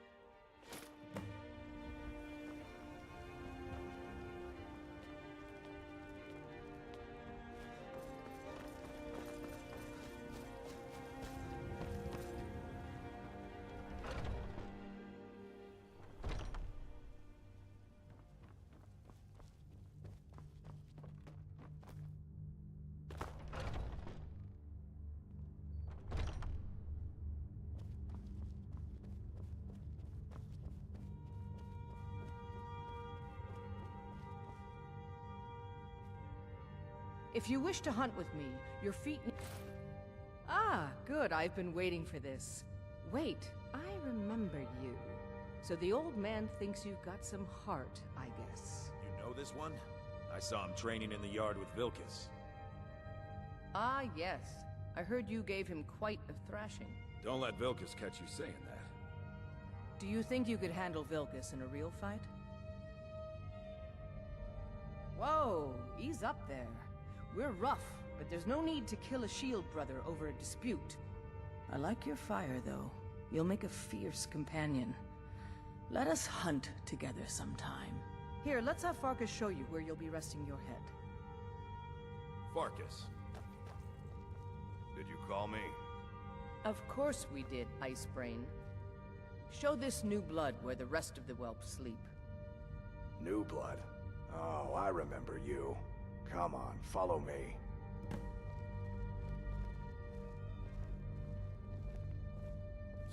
If you wish to hunt with me, your feet... Ah, good. I've been waiting for this. Wait, I remember you. So the old man thinks you've got some heart, I guess. You know this one? I saw him training in the yard with Vilkas. Ah, yes. I heard you gave him quite a thrashing. Don't let Vilkas catch you saying that. Do you think you could handle Vilkas in a real fight? Whoa, ease up there. We're rough, but there's no need to kill a shield brother over a dispute. I like your fire, though. You'll make a fierce companion. Let us hunt together sometime. Here, let's have Farkas show you where you'll be resting your head. Farkas. Did you call me? Of course we did, Icebrain. Show this new blood where the rest of the whelp sleep. New blood? Oh, I remember you. Come on, follow me.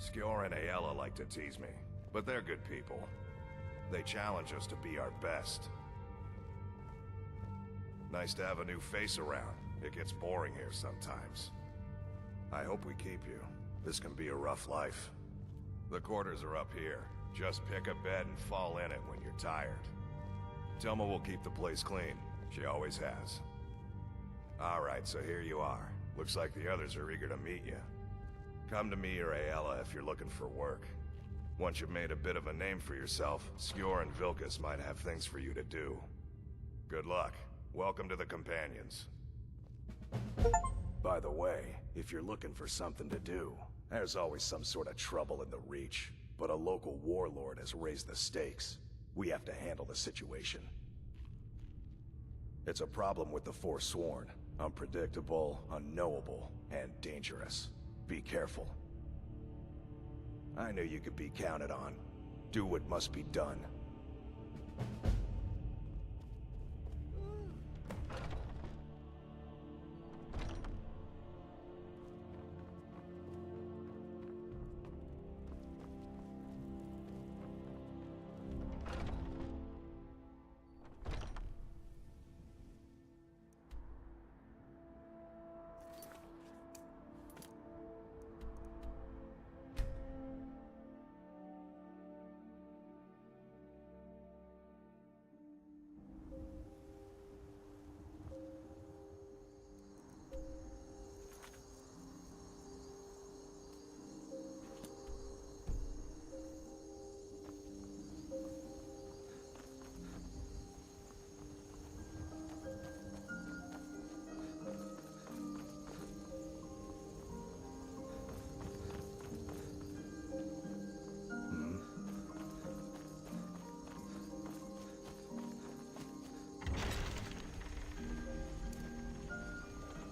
Skjor and Aella like to tease me, but they're good people. They challenge us to be our best. Nice to have a new face around. It gets boring here sometimes. I hope we keep you. This can be a rough life. The quarters are up here. Just pick a bed and fall in it when you're tired. Tilma will keep the place clean. She always has. Alright, so here you are. Looks like the others are eager to meet you. Come to me or Aella if you're looking for work. Once you've made a bit of a name for yourself, Skjor and Vilkas might have things for you to do. Good luck. Welcome to the Companions. By the way, if you're looking for something to do, there's always some sort of trouble in the Reach. But a local warlord has raised the stakes. We have to handle the situation. It's a problem with the Forsworn. Unpredictable, unknowable, and dangerous. Be careful. I knew you could be counted on. Do what must be done.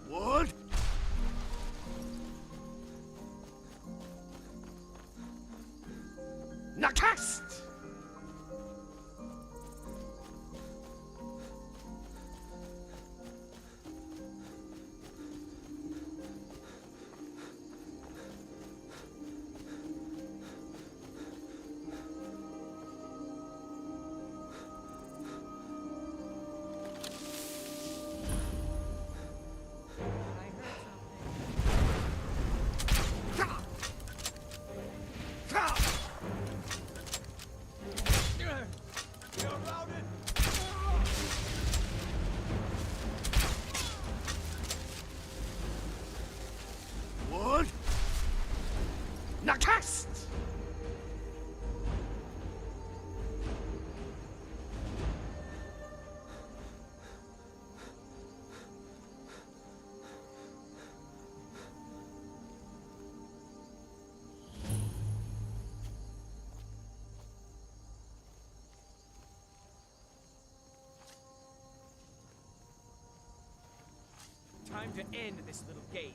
What? Nakast! What? Nakast! Time to end this little game.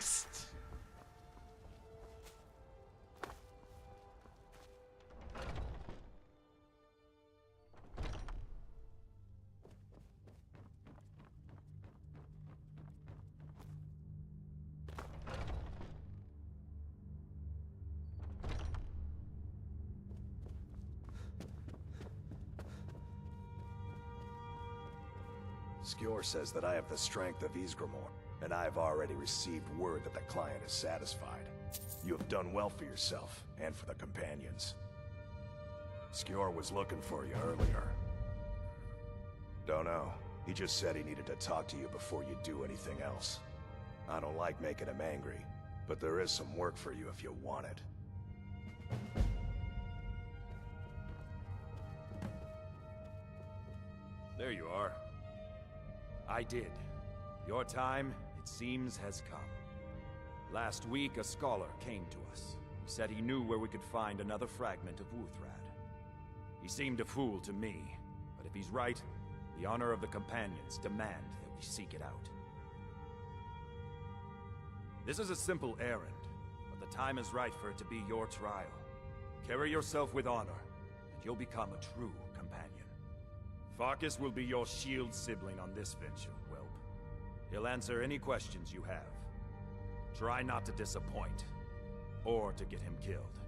best! Skjor says that I have the strength of Ysgramor, and I've already received word that the client is satisfied. You have done well for yourself, and for the companions. Skjor was looking for you earlier. Don't know. He just said he needed to talk to you before you do anything else. I don't like making him angry, but there is some work for you if you want it. There you are. I did. Your time, it seems, has come. Last week, a scholar came to us. He said he knew where we could find another fragment of Wuthrad. He seemed a fool to me, but if he's right, the honor of the Companions demand that we seek it out. This is a simple errand, but the time is right for it to be your trial. Carry yourself with honor, and you'll become a true companion. Farkas will be your shield sibling on this venture, Whelp. He'll answer any questions you have. Try not to disappoint, or to get him killed.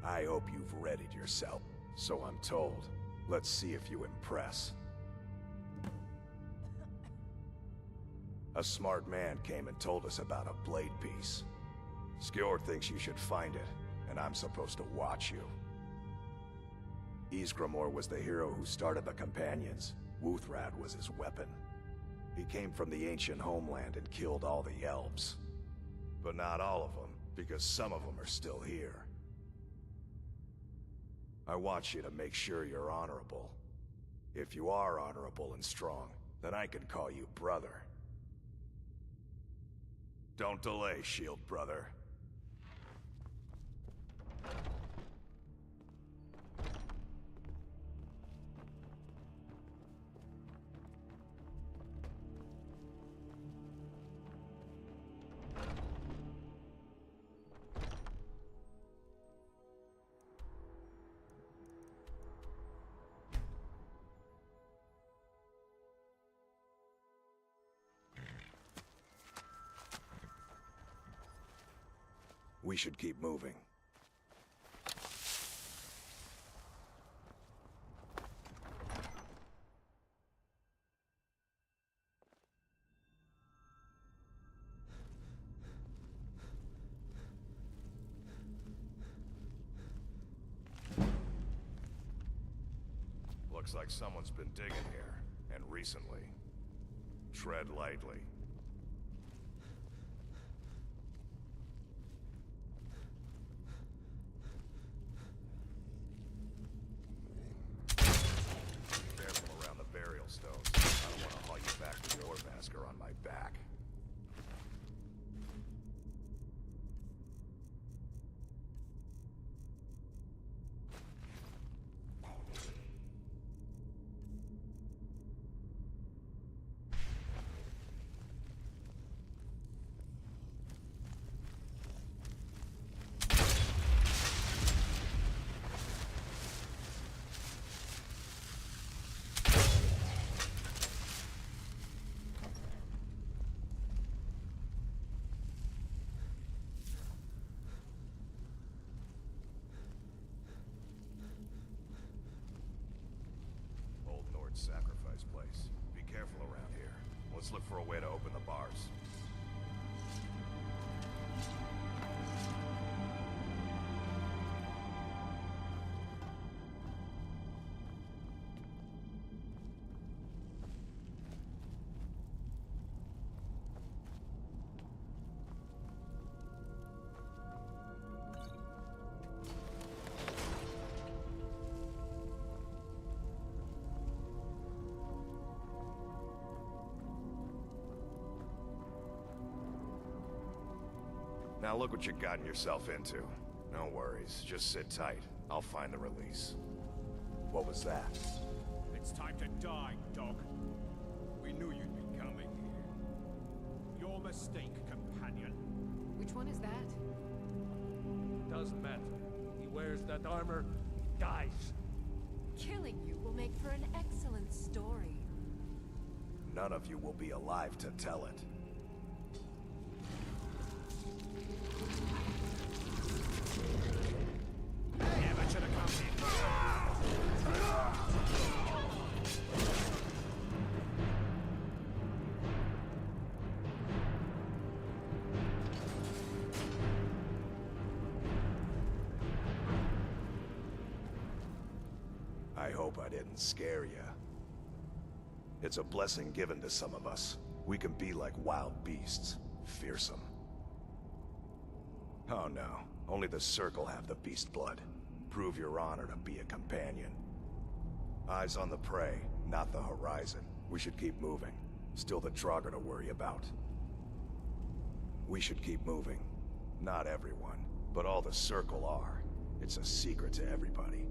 I hope you've readied yourself. So I'm told. Let's see if you impress. A smart man came and told us about a blade piece. Skjor thinks you should find it, and I'm supposed to watch you. Ysgramor was the hero who started the Companions. Wuthrad was his weapon. He came from the ancient homeland and killed all the elves. But not all of them, because some of them are still here. I want you to make sure you're honorable. If you are honorable and strong, then I can call you brother. Don't delay, Shield Brother. We should keep moving. Looks like someone's been digging here, and recently. Tread lightly. On my back. Sacrifice place. Be careful around here. Let's look for a way to open the bars. Now look what you've gotten yourself into. No worries, just sit tight. I'll find the release. What was that? It's time to die, dog. We knew you'd be coming here. Your mistake, companion. Which one is that? Doesn't matter. He wears that armor, he dies. Killing you will make for an excellent story. None of you will be alive to tell it. Never should have come here. I hope I didn't scare you. It's a blessing given to some of us. We can be like wild beasts, fearsome. Oh no, only the Circle have the beast blood. Prove your honor to be a companion. Eyes on the prey, not the horizon. We should keep moving. Still the Draugr to worry about. We should keep moving. Not everyone, but all the Circle are. It's a secret to everybody.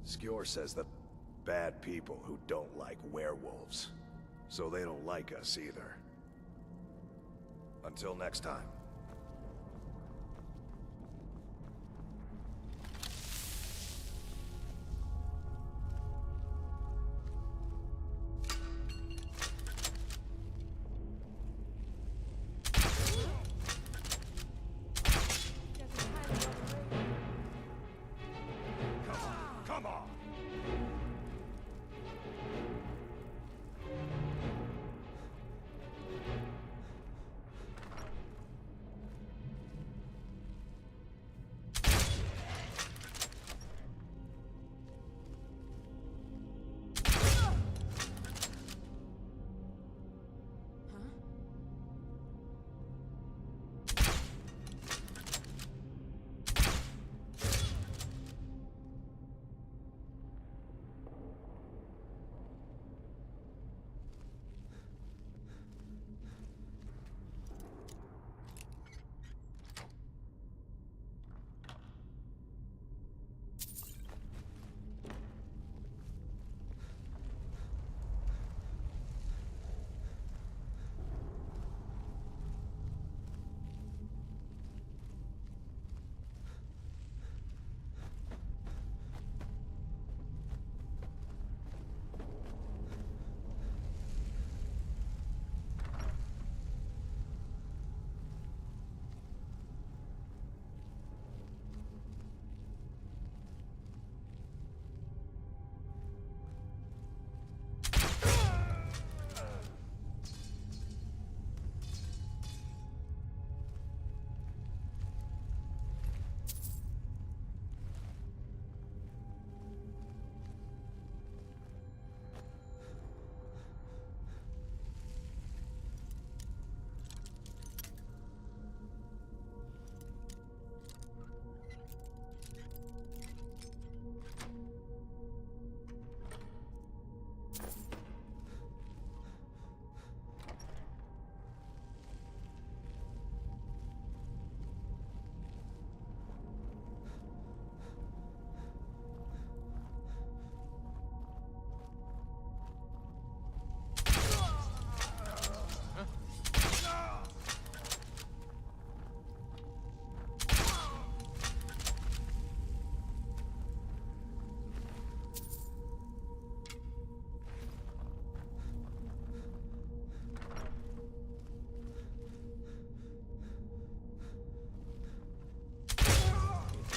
Skjor says that bad people who don't like werewolves. So they don't like us either. Until next time. Come on!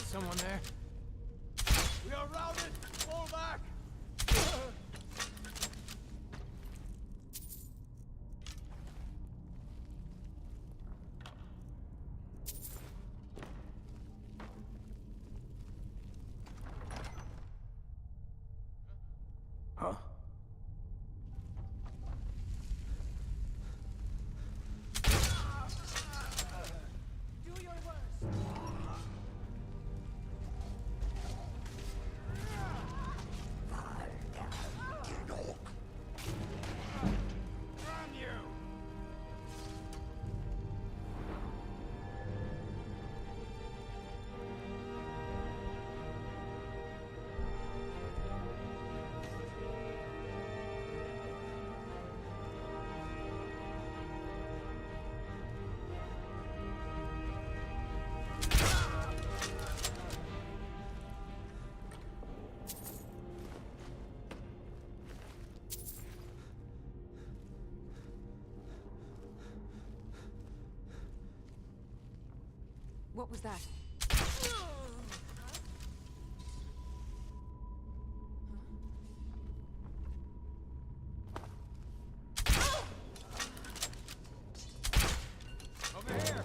Someone there? We are routed! Fall back! Huh? Do your worst. What was that? Over here!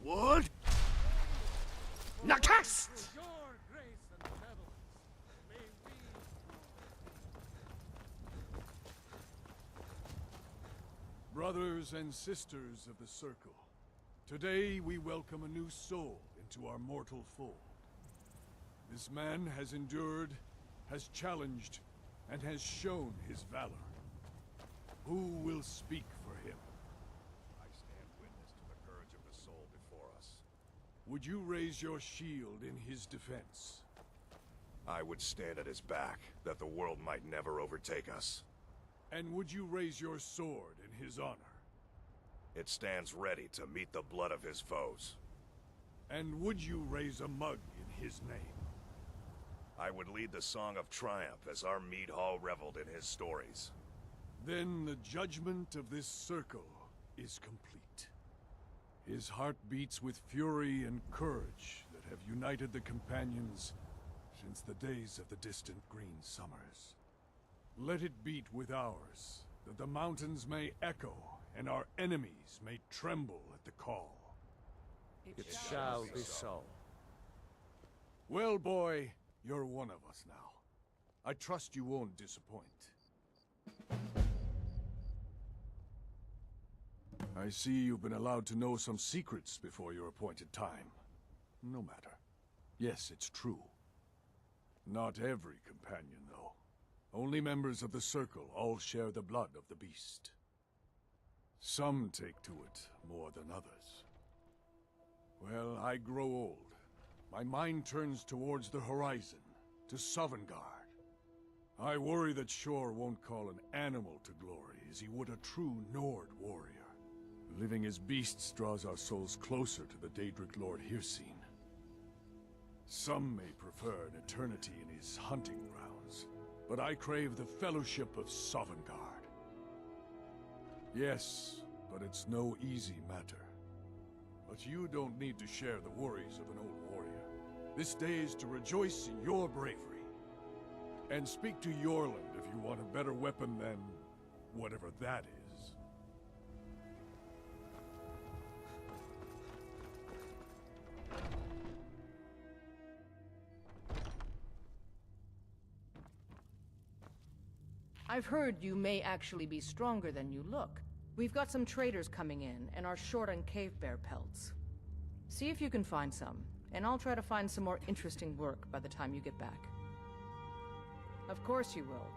Wood! Nakast! Brothers and sisters of the Circle, today we welcome a new soul into our mortal fold. This man has endured, has challenged, and has shown his valor. Who will speak for him? I stand witness to the courage of the soul before us. Would you raise your shield in his defense? I would stand at his back, that the world might never overtake us. And would you raise your sword in his honor? It stands ready to meet the blood of his foes. And would you raise a mug in his name? I would lead the song of triumph as our mead hall reveled in his stories. Then the judgment of this circle is complete. His heart beats with fury and courage that have united the companions since the days of the distant green summers. Let it beat with ours, that the mountains may echo and our enemies may tremble at the call. It shall be so. Well, boy, you're one of us now. I trust you won't disappoint. I see you've been allowed to know some secrets before your appointed time. No matter. Yes, it's true. Not every companion, though. Only members of the Circle all share the blood of the beast. Some take to it more than others. Well, I grow old. My mind turns towards the horizon, to Sovngarde. I worry that Shor won't call an animal to glory as he would a true Nord warrior. Living as beasts draws our souls closer to the Daedric Lord Hircine. Some may prefer an eternity in his hunting grounds, but I crave the fellowship of Sovngarde. Yes, but it's no easy matter. But you don't need to share the worries of an old warrior. This day is to rejoice in your bravery. And speak to Yorland if you want a better weapon than whatever that is. I've heard you may actually be stronger than you look. We've got some traders coming in, and are short on cave bear pelts. See if you can find some, and I'll try to find some more interesting work by the time you get back. Of course you will.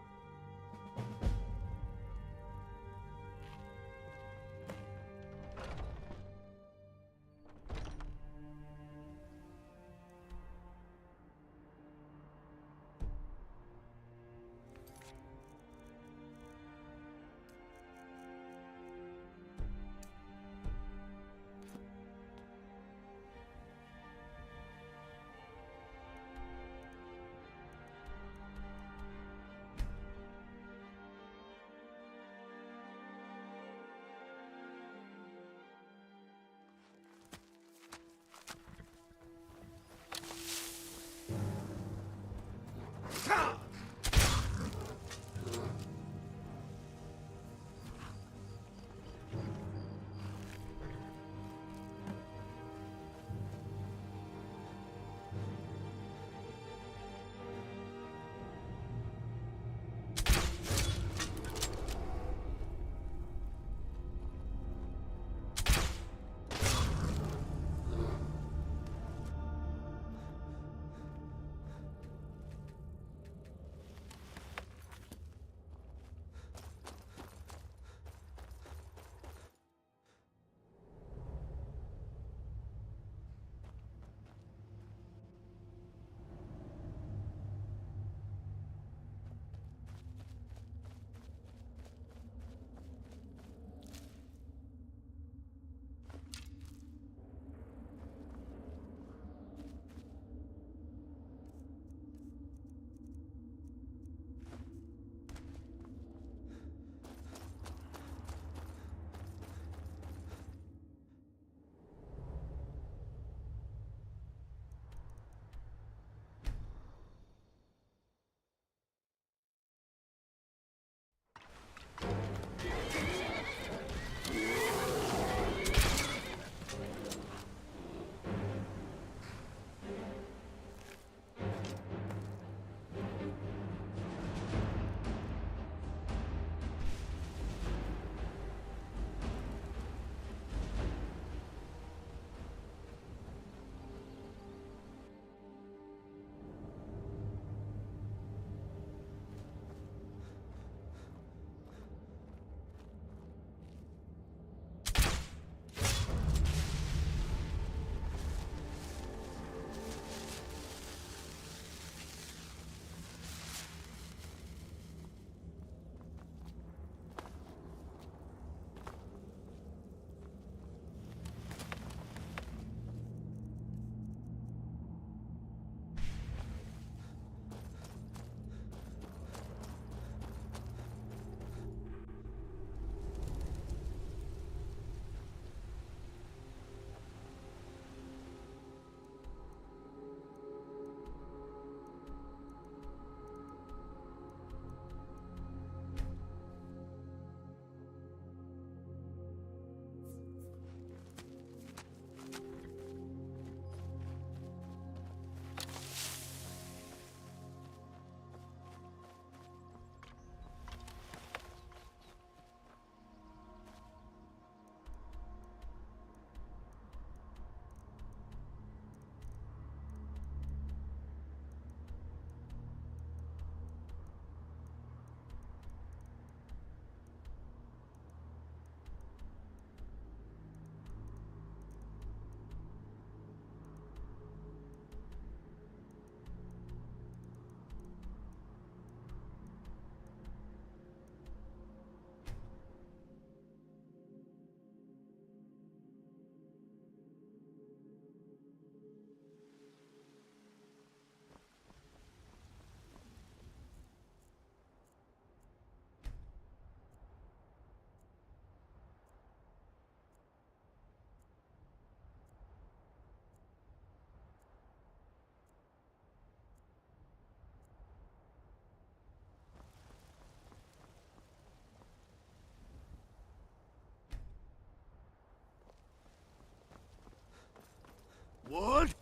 Wood.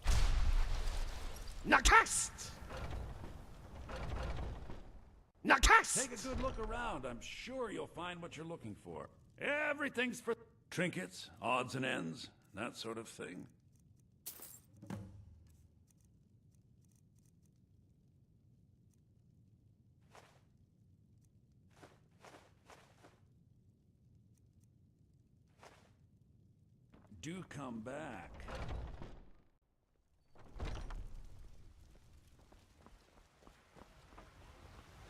Nakast! Nakast! Take a good look around. I'm sure you'll find what you're looking for. Everything's for trinkets, odds and ends, that sort of thing. Do come back.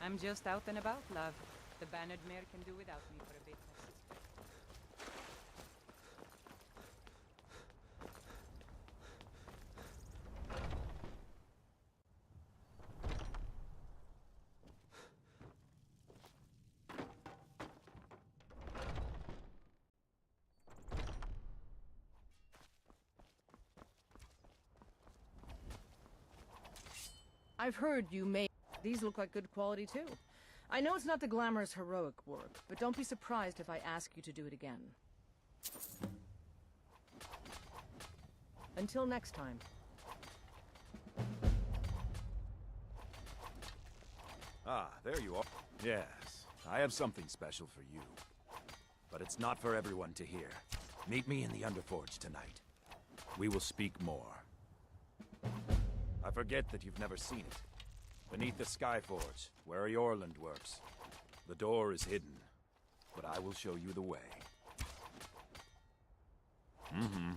I'm just out and about, love. The Bannered Mare can do without me for a bit, I suspect. I've heard you made... These look like good quality, too. I know it's not the glamorous heroic work, but don't be surprised if I ask you to do it again. Until next time. Ah, there you are. Yes, I have something special for you. But it's not for everyone to hear. Meet me in the Underforge tonight. We will speak more. I forget that you've never seen it. Beneath the Skyforge, where Yorland works. The door is hidden, but I will show you the way. Mm-hmm.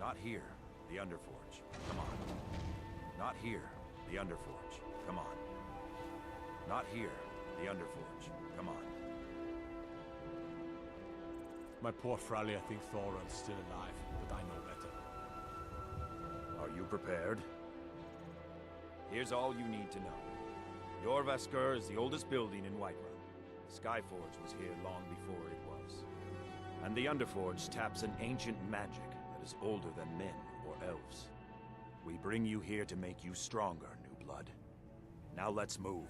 Not here, the Underforge. Come on. Not here, the Underforge. Come on. Not here, the Underforge. Come on. My poor Fralia thinks Thoron's still alive, but I know better. Are you prepared? Here's all you need to know. Jorvaskr is the oldest building in Whiterun. Skyforge was here long before it was. And the Underforge taps an ancient magic that is older than men or elves. We bring you here to make you stronger, new blood. Now let's move.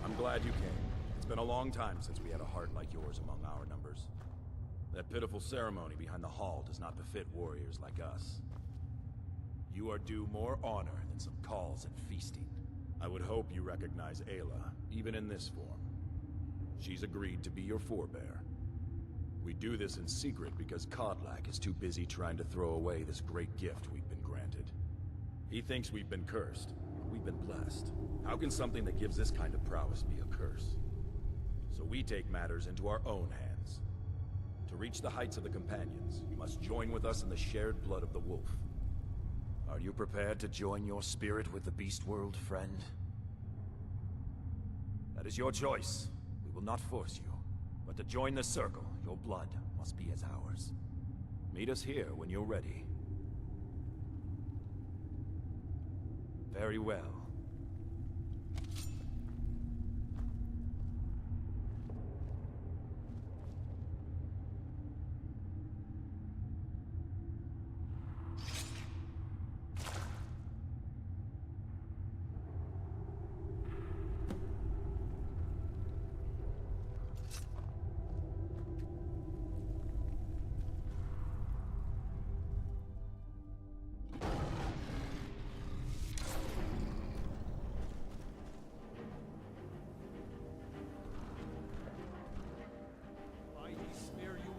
I'm glad you came. It's been a long time since we had a heart like yours among our numbers. That pitiful ceremony behind the hall does not befit warriors like us. You are due more honor than some calls and feasting. I would hope you recognize Ayla, even in this form. She's agreed to be your forebear. We do this in secret because Kodlak is too busy trying to throw away this great gift we've been granted. He thinks we've been cursed, but we've been blessed. How can something that gives this kind of prowess be a curse? So we take matters into our own hands. To reach the heights of the Companions, you must join with us in the shared blood of the Wolf. Are you prepared to join your spirit with the Beast World, friend? That is your choice. We will not force you. But to join the Circle, your blood must be as ours. Meet us here when you're ready. Very well.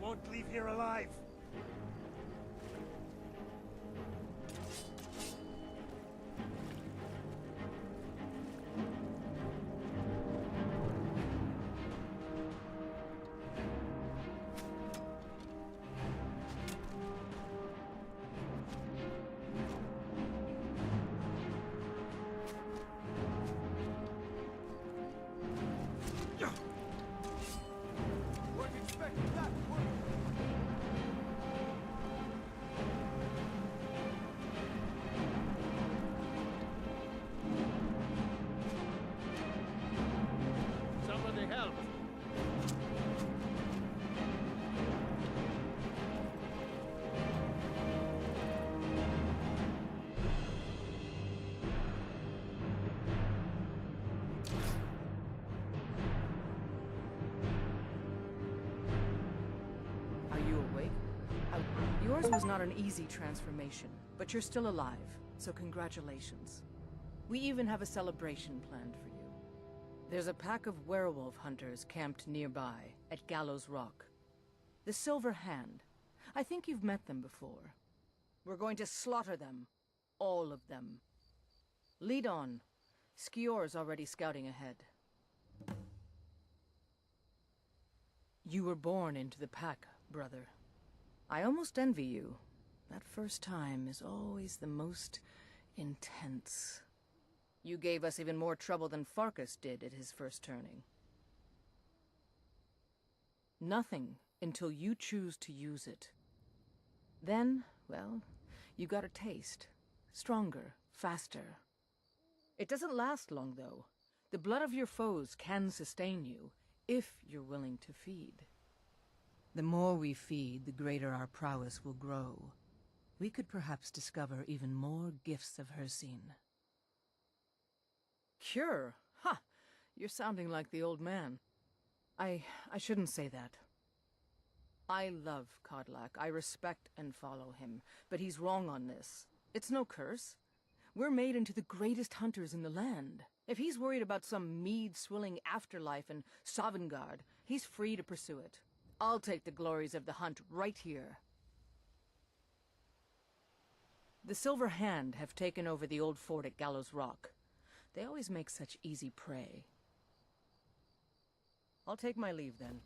Won't leave here alive. Yours was not an easy transformation, but you're still alive, so congratulations. We even have a celebration planned for you. There's a pack of werewolf hunters camped nearby, at Gallows Rock. The Silver Hand. I think you've met them before. We're going to slaughter them. All of them. Lead on. Skior's already scouting ahead. You were born into the pack, brother. I almost envy you. That first time is always the most intense. You gave us even more trouble than Farkas did at his first turning. Nothing until you choose to use it. Then, well, you got a taste. Stronger, faster. It doesn't last long, though. The blood of your foes can sustain you, if you're willing to feed. The more we feed, the greater our prowess will grow. We could perhaps discover even more gifts of Hircine. Cure? Ha! You're sounding like the old man. I shouldn't say that. I love Kodlak. I respect and follow him. But he's wrong on this. It's no curse. We're made into the greatest hunters in the land. If he's worried about some mead-swilling afterlife in Sovngarde, he's free to pursue it. I'll take the glories of the hunt right here. The Silver Hand have taken over the old fort at Gallows Rock. They always make such easy prey. I'll take my leave then.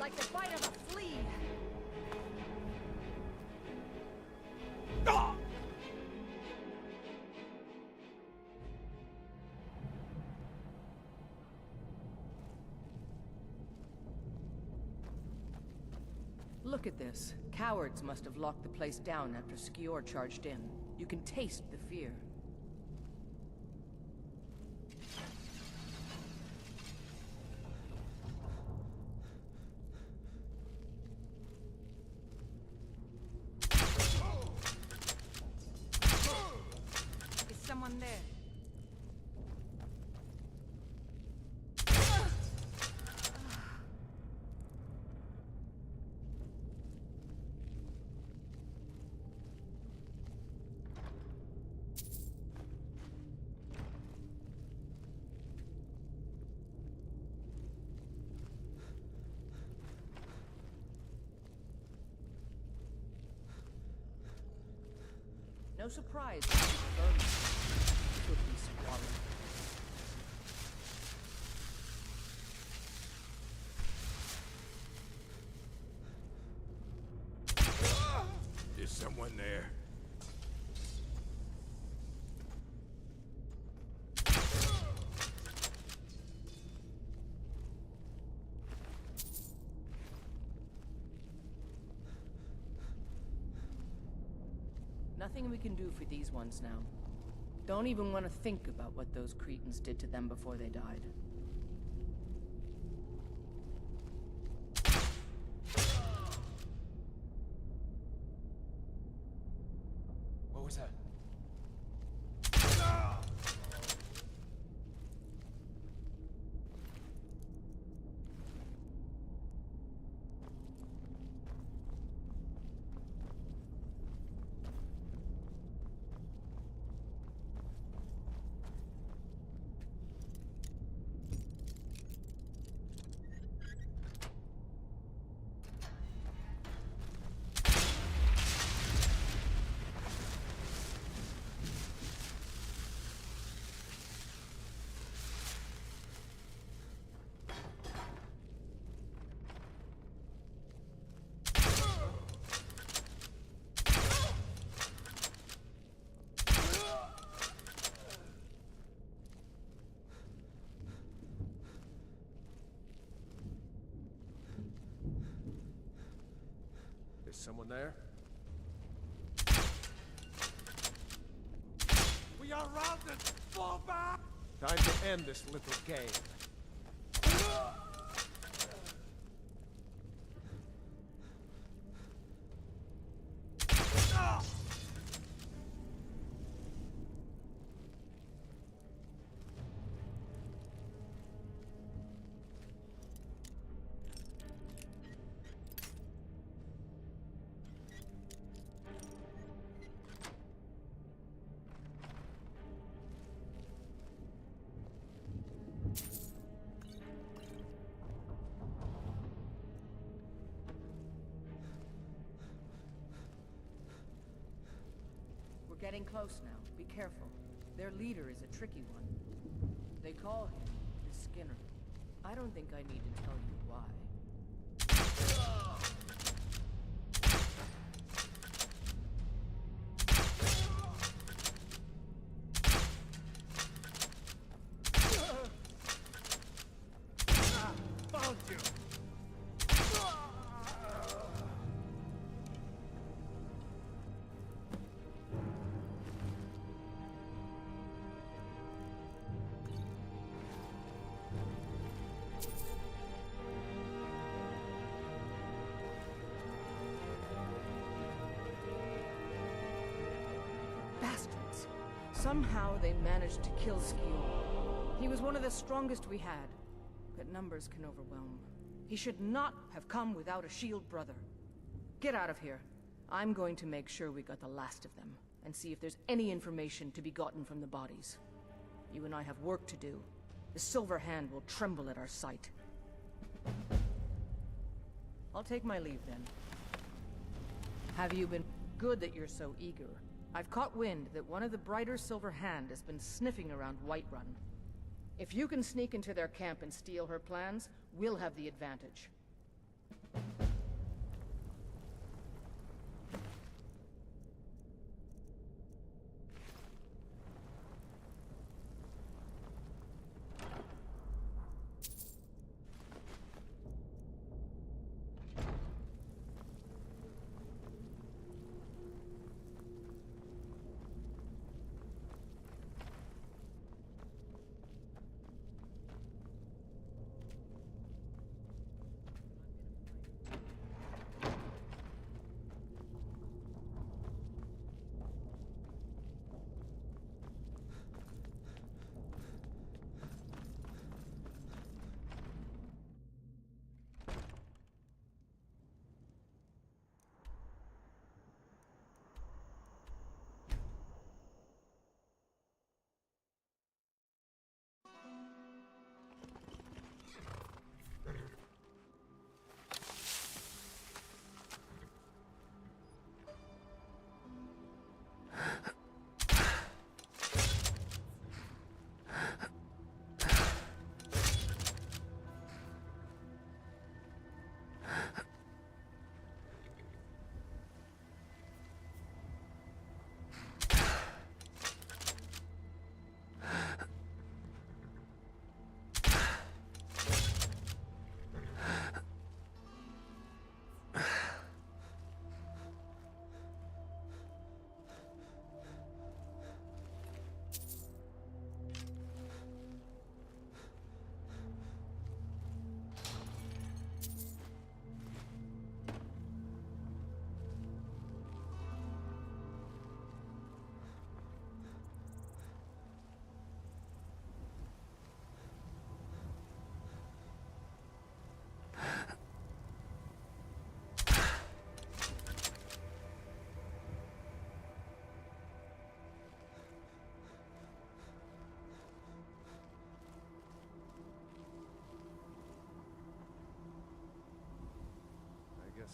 Like the bite of a flea. Look at this. Cowards must have locked the place down after Skior charged in. You can taste the fear. Is someone there? No surprise. Could be swallowed. Is someone there? Nothing we can do for these ones now. Don't even want to think about what those Cretans did to them before they died. What was that? Someone there? We are routed! Fall back! Time to end this little game. We're getting close now. Be careful. Their leader is a tricky one. They call him the Skinner. I don't think I need to tell you why. Found you! Bastards. Somehow they managed to kill Skior. He was one of the strongest we had, but numbers can overwhelm. He should not have come without a shield brother. Get out of here. I'm going to make sure we got the last of them, and see if there's any information to be gotten from the bodies. You and I have work to do. The Silver Hand will tremble at our sight. I'll take my leave then. Have you been... Good that you're so eager. I've caught wind that one of the Brighter Silver Hand has been sniffing around Whiterun. If you can sneak into their camp and steal her plans, we'll have the advantage.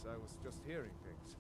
I was just hearing things.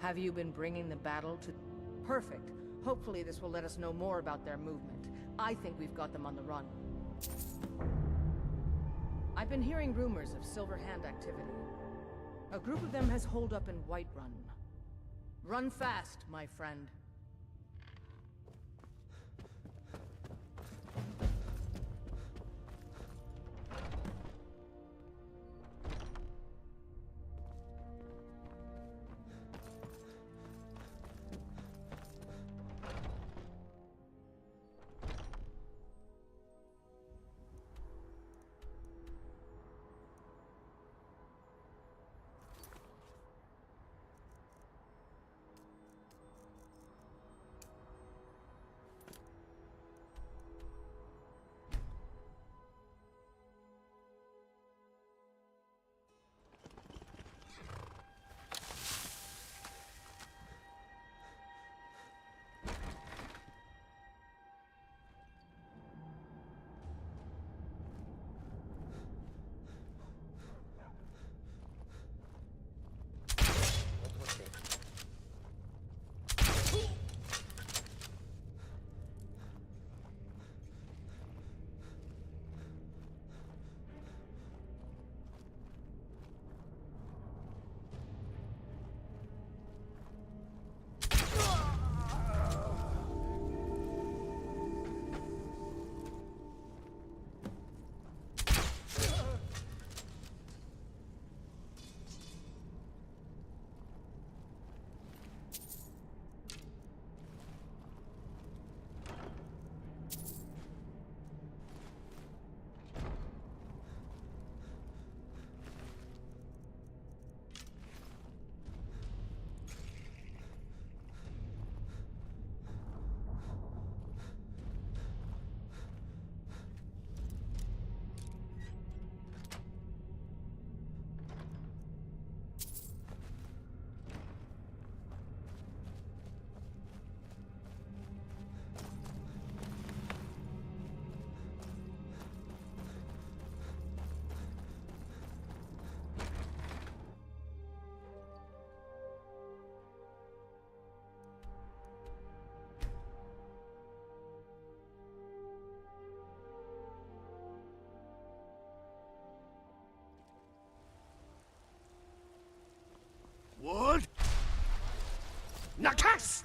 Have you been bringing the battle to... Perfect. Hopefully this will let us know more about their movement. I think we've got them on the run. I've been hearing rumors of Silver Hand activity. A group of them has holed up in Whiterun. Run fast, my friend. What? Nakast!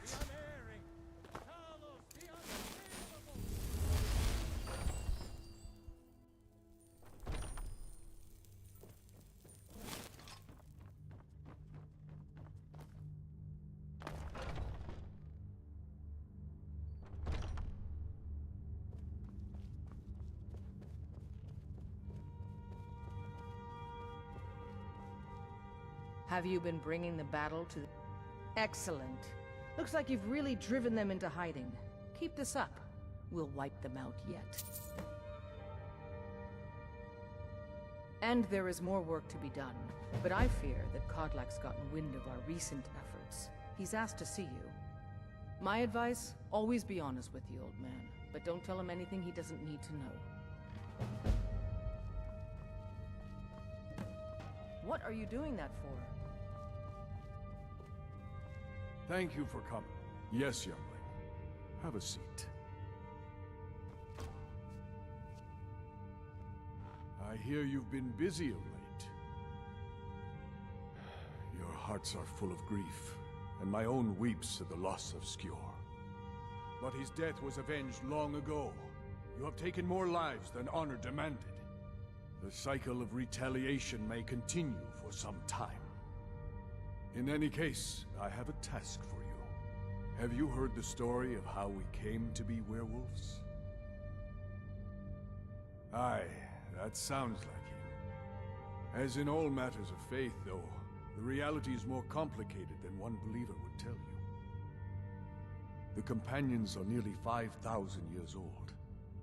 Have you been bringing the battle to... Excellent. Looks like you've really driven them into hiding. Keep this up. We'll wipe them out yet. And there is more work to be done. But I fear that Kodlak's gotten wind of our recent efforts. He's asked to see you. My advice, always be honest with the old man. But don't tell him anything he doesn't need to know. What are you doing that for? Thank you for coming. Yes, youngling. Have a seat. I hear you've been busy of late. Your hearts are full of grief, and my own weeps at the loss of Skjor. But his death was avenged long ago. You have taken more lives than honor demanded. The cycle of retaliation may continue for some time. In any case, I have a task for you. Have you heard the story of how we came to be werewolves? Aye, that sounds like him. As in all matters of faith, though, the reality is more complicated than one believer would tell you. The companions are nearly 5,000 years old.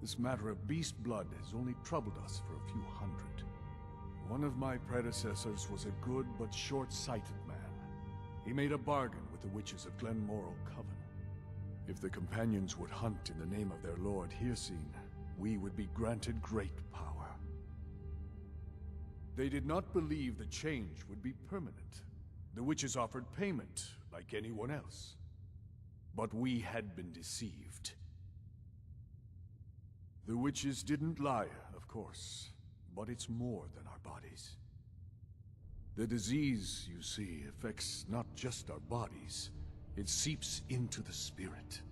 This matter of beast blood has only troubled us for a few hundred. One of my predecessors was a good but short-sighted man. He made a bargain with the witches of Glenmoral Coven. If the companions would hunt in the name of their lord Hircine, we would be granted great power. They did not believe the change would be permanent. The witches offered payment, like anyone else. But we had been deceived. The witches didn't lie, of course, but it's more than our bodies. The disease, you see, affects not just our bodies, it seeps into the spirit.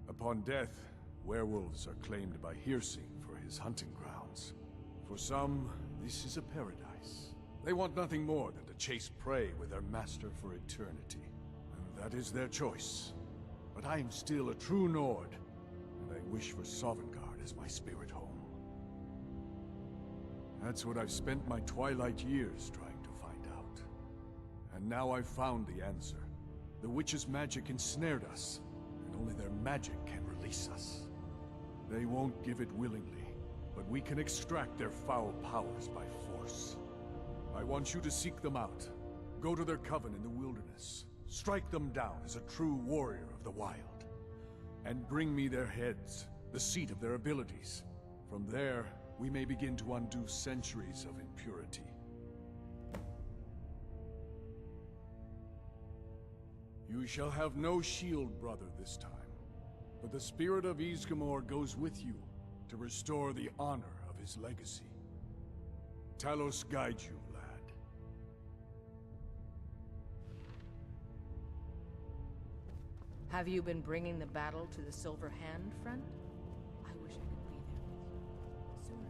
Upon death, werewolves are claimed by Hirsing for his hunting grounds. For some, this is a paradise. They want nothing more than to chase prey with their master for eternity. And that is their choice. But I am still a true Nord, and I wish for Sovngarde as my spirit home. That's what I've spent my twilight years trying to find out. And now I've found the answer. The witch's magic ensnared us, and only their magic can release us. They won't give it willingly, but we can extract their foul powers by force. I want you to seek them out. Go to their coven in the wilderness. Strike them down as a true warrior of the wild. And bring me their heads, the seat of their abilities. From there, we may begin to undo centuries of impurity. You shall have no shield, brother, this time. But the spirit of Ysgramor goes with you to restore the honor of his legacy. Talos guide you, lad. Have you been bringing the battle to the Silver Hand, friend? I wish I could be there soon enough.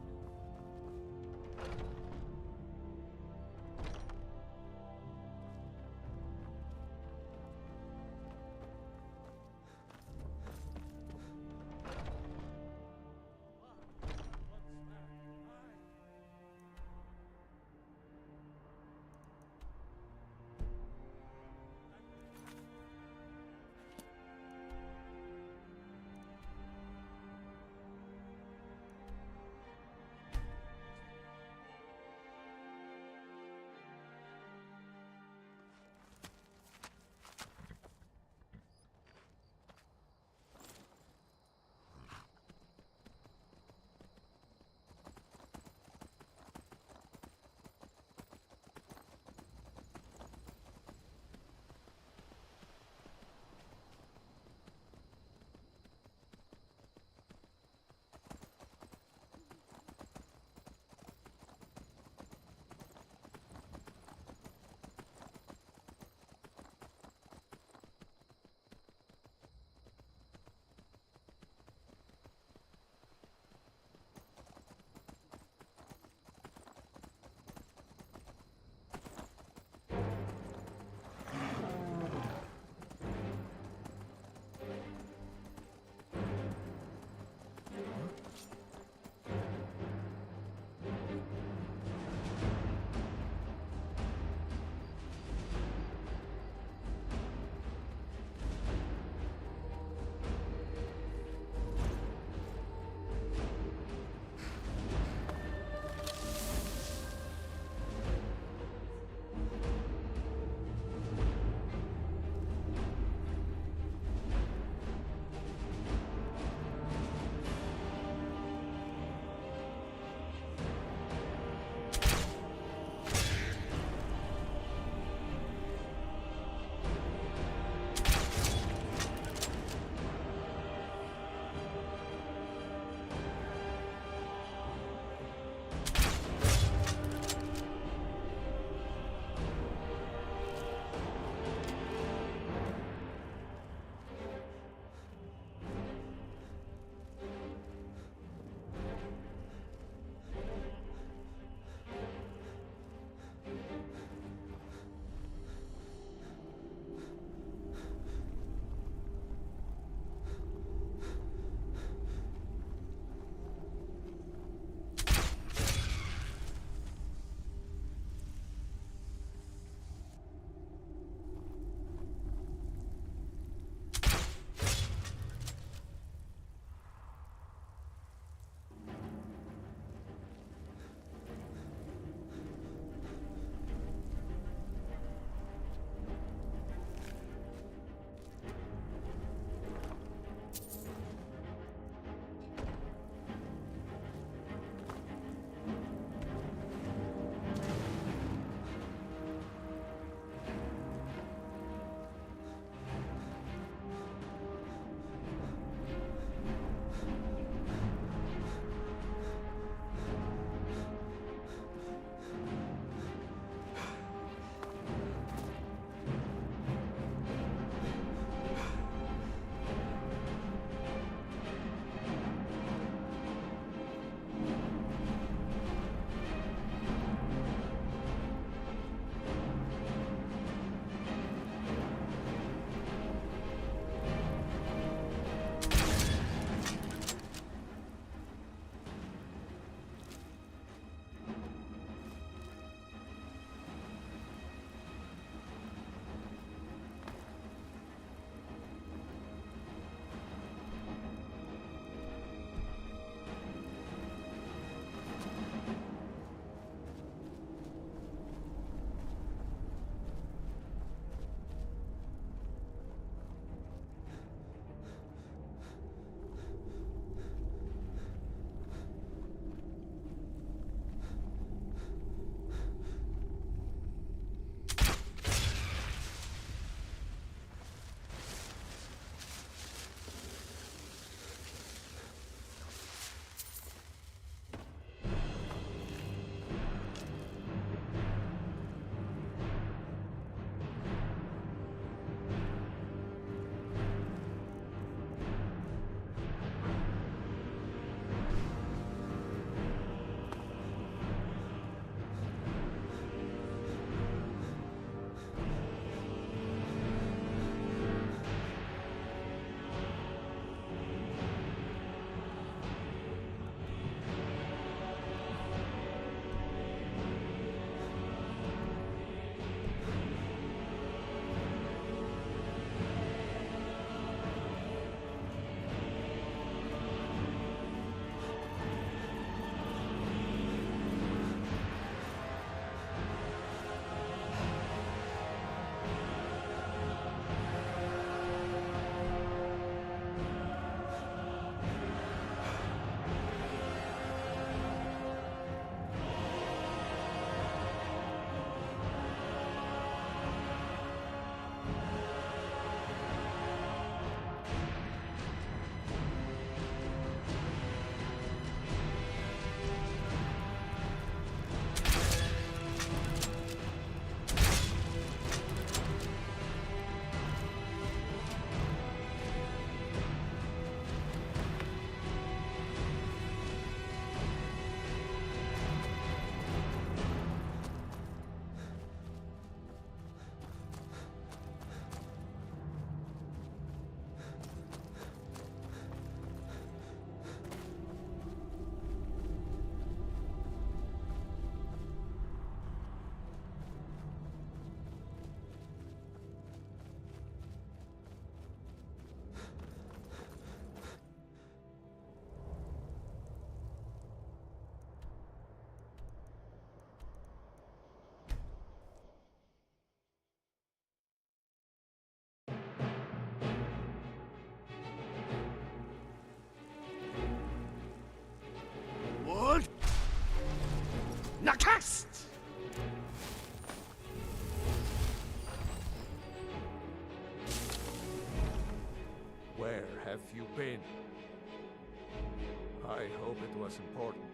I hope it was important,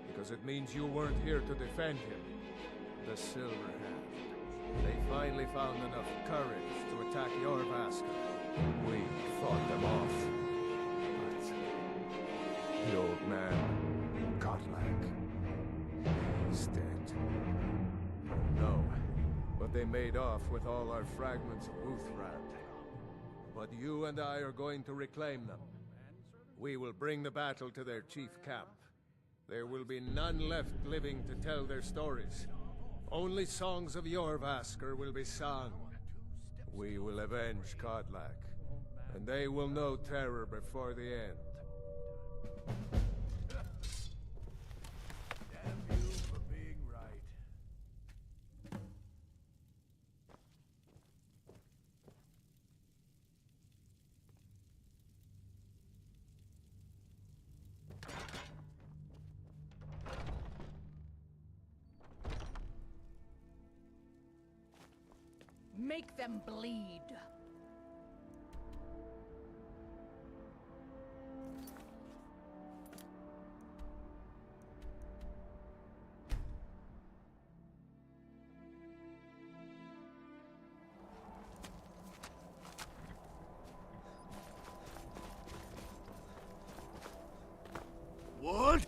because it means you weren't here to defend him. The Silver Hand. They finally found enough courage to attack Jorvaskr. We fought them off. But the old man, Godlike, is dead. No, but they made off with all our fragments of Wuuthrad. But you and I are going to reclaim them. We will bring the battle to their chief camp. There will be none left living to tell their stories. Only songs of Jorvaskr will be sung. We will avenge Kodlak, and they will know terror before the end. Damn you for being right. Make them bleed. Wood!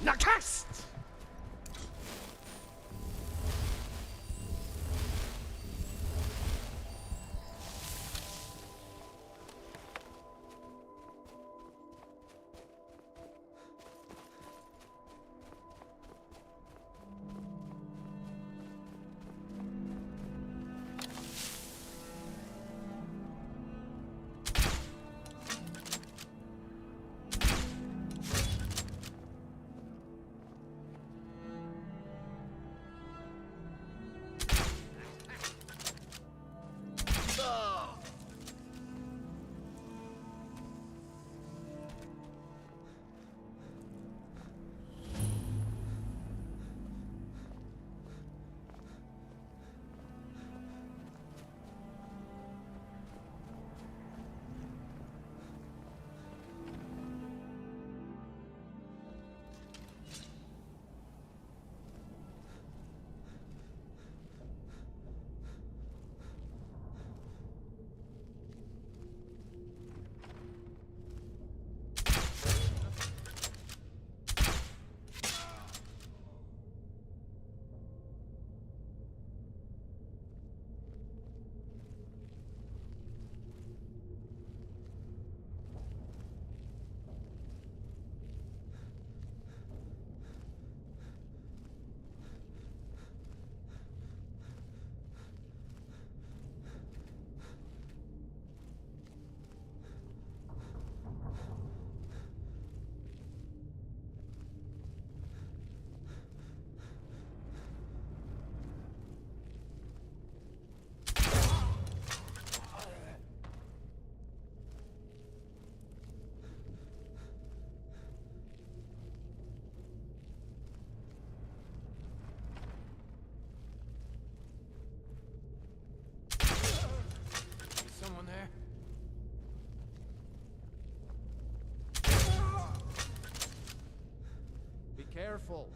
Nakast! Someone there? Be careful.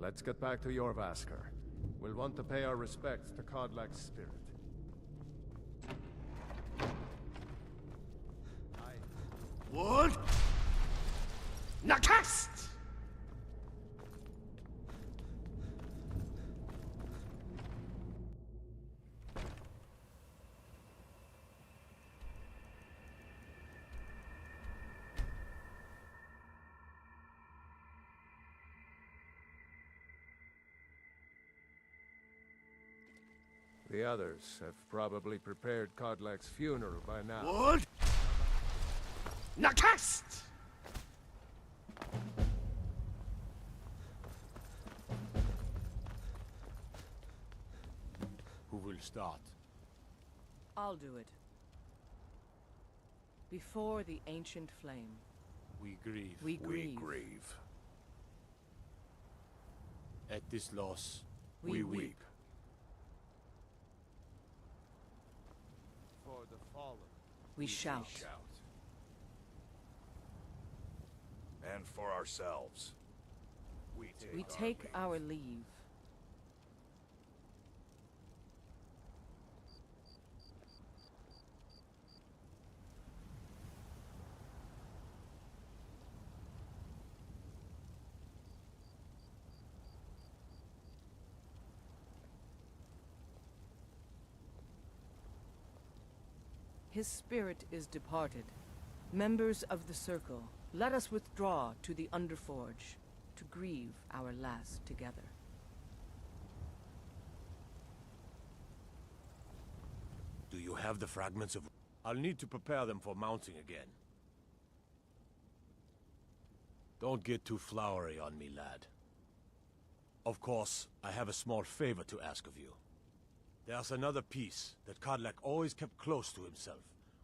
Let's get back to Jorvaskr. We'll want to pay our respects to Kodlak's spirit. Wood! Nakast! The others have probably prepared Kodlak's funeral by now. Wood! Nakast! Who will start? I'll do it. Before the ancient flame. We grieve. We grieve. At this loss, we weep. For the fallen, we shout. And for ourselves, We take our leave. His spirit is departed. Members of the Circle, let us withdraw to the Underforge to grieve our last together. Do you have the fragments of... I'll need to prepare them for mounting again. Don't get too flowery on me, lad. Of course, I have a small favor to ask of you. There's another piece that Kodlak always kept close to himself.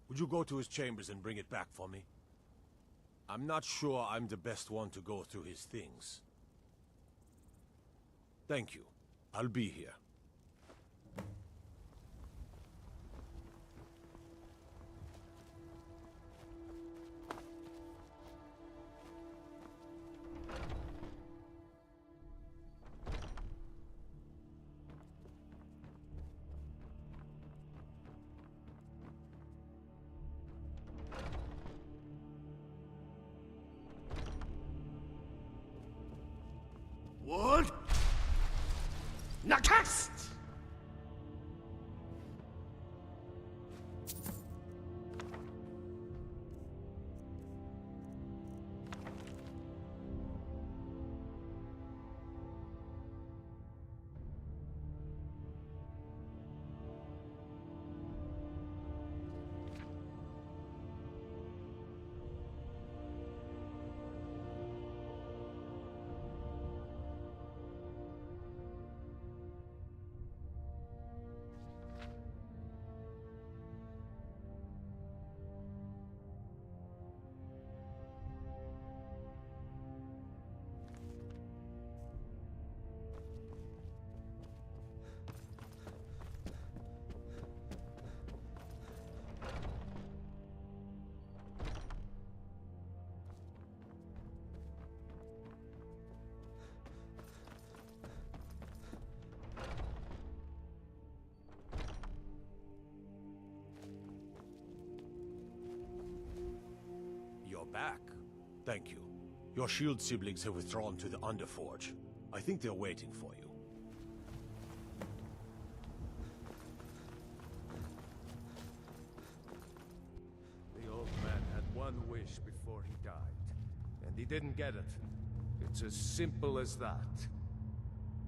Would you go to his chambers and bring it back for me? I'm not sure I'm the best one to go through his things. Thank you. I'll be here. Wood! Nakast! You're back. Thank you. Your shield siblings have withdrawn to the Underforge. I think they're waiting for you. the old man had one wish before he died, and he didn't get it. It's as simple as that.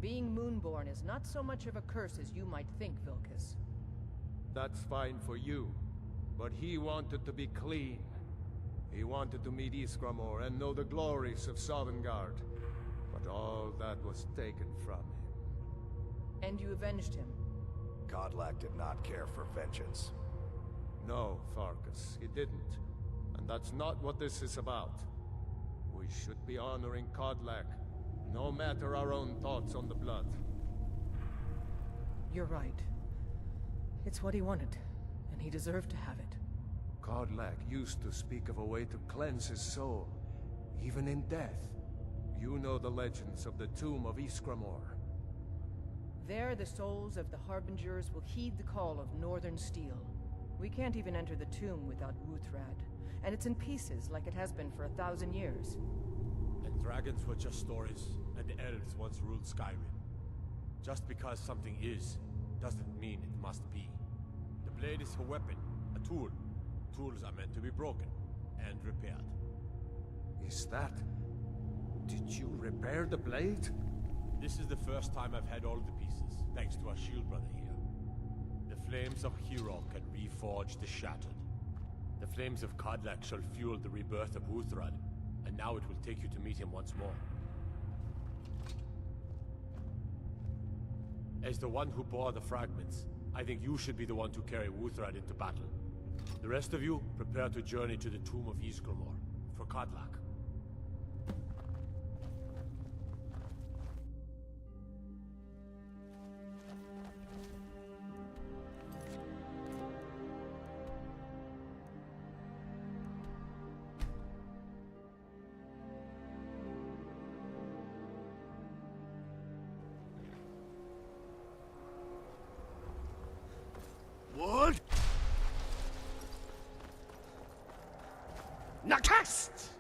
Being Moonborn is not so much of a curse as you might think, Vilkas. That's fine for you, but he wanted to be clean. He wanted to meet Ysgramor and know the glories of Sovngarde, but all that was taken from him. And you avenged him? Kodlak did not care for vengeance. No, Farkas, he didn't. And that's not what this is about. We should be honoring Kodlak, no matter our own thoughts on the blood. You're right. It's what he wanted, and he deserved to have it. Kodlak used to speak of a way to cleanse his soul, even in death. You know the legends of the tomb of Iskramor. There, the souls of the Harbingers will heed the call of Northern Steel. We can't even enter the tomb without Wuthrad, and it's in pieces like it has been for 1,000 years. And dragons were just stories, and the elves once ruled Skyrim. Just because something is, doesn't mean it must be. The blade is a weapon, a tool. Tools are meant to be broken, and repaired. Is that... Did you repair the blade? This is the first time I've had all the pieces, thanks to our shield brother here. The flames of Hero can reforge the shattered. The flames of Kodlak shall fuel the rebirth of Wuthrad, and now it will take you to meet him once more. As the one who bore the fragments, I think you should be the one to carry Wuthrad into battle. The rest of you, prepare to journey to the tomb of Ysgramor, for Kodlak. What? Nakast!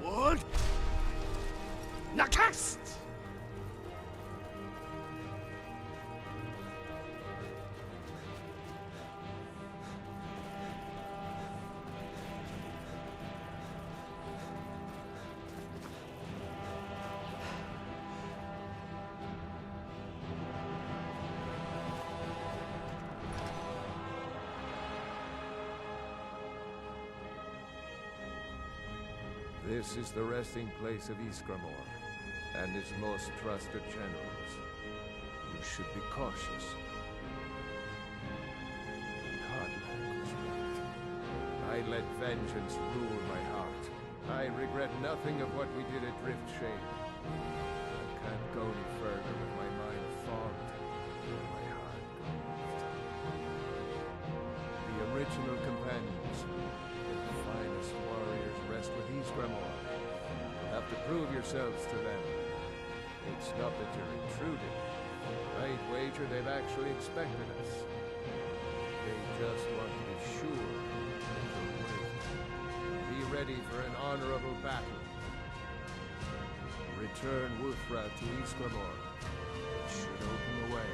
What? Nakast! This is the resting place of Ysgramor, and his most trusted generals. You should be cautious. Kodlak was right. I let vengeance rule my heart. I regret nothing of what we did at Drift Shade. I can't go any further with my mind fogged and my heart grieved. The original companions, the finest warriors, rest with Ysgramor. You'll have to prove yourselves to them. It's not that you're intruding. I'd wager they've actually expected us. They just want to be sure that you're with. Be ready for an honorable battle. Return Wuthrad to Ysgramor. It should open the way.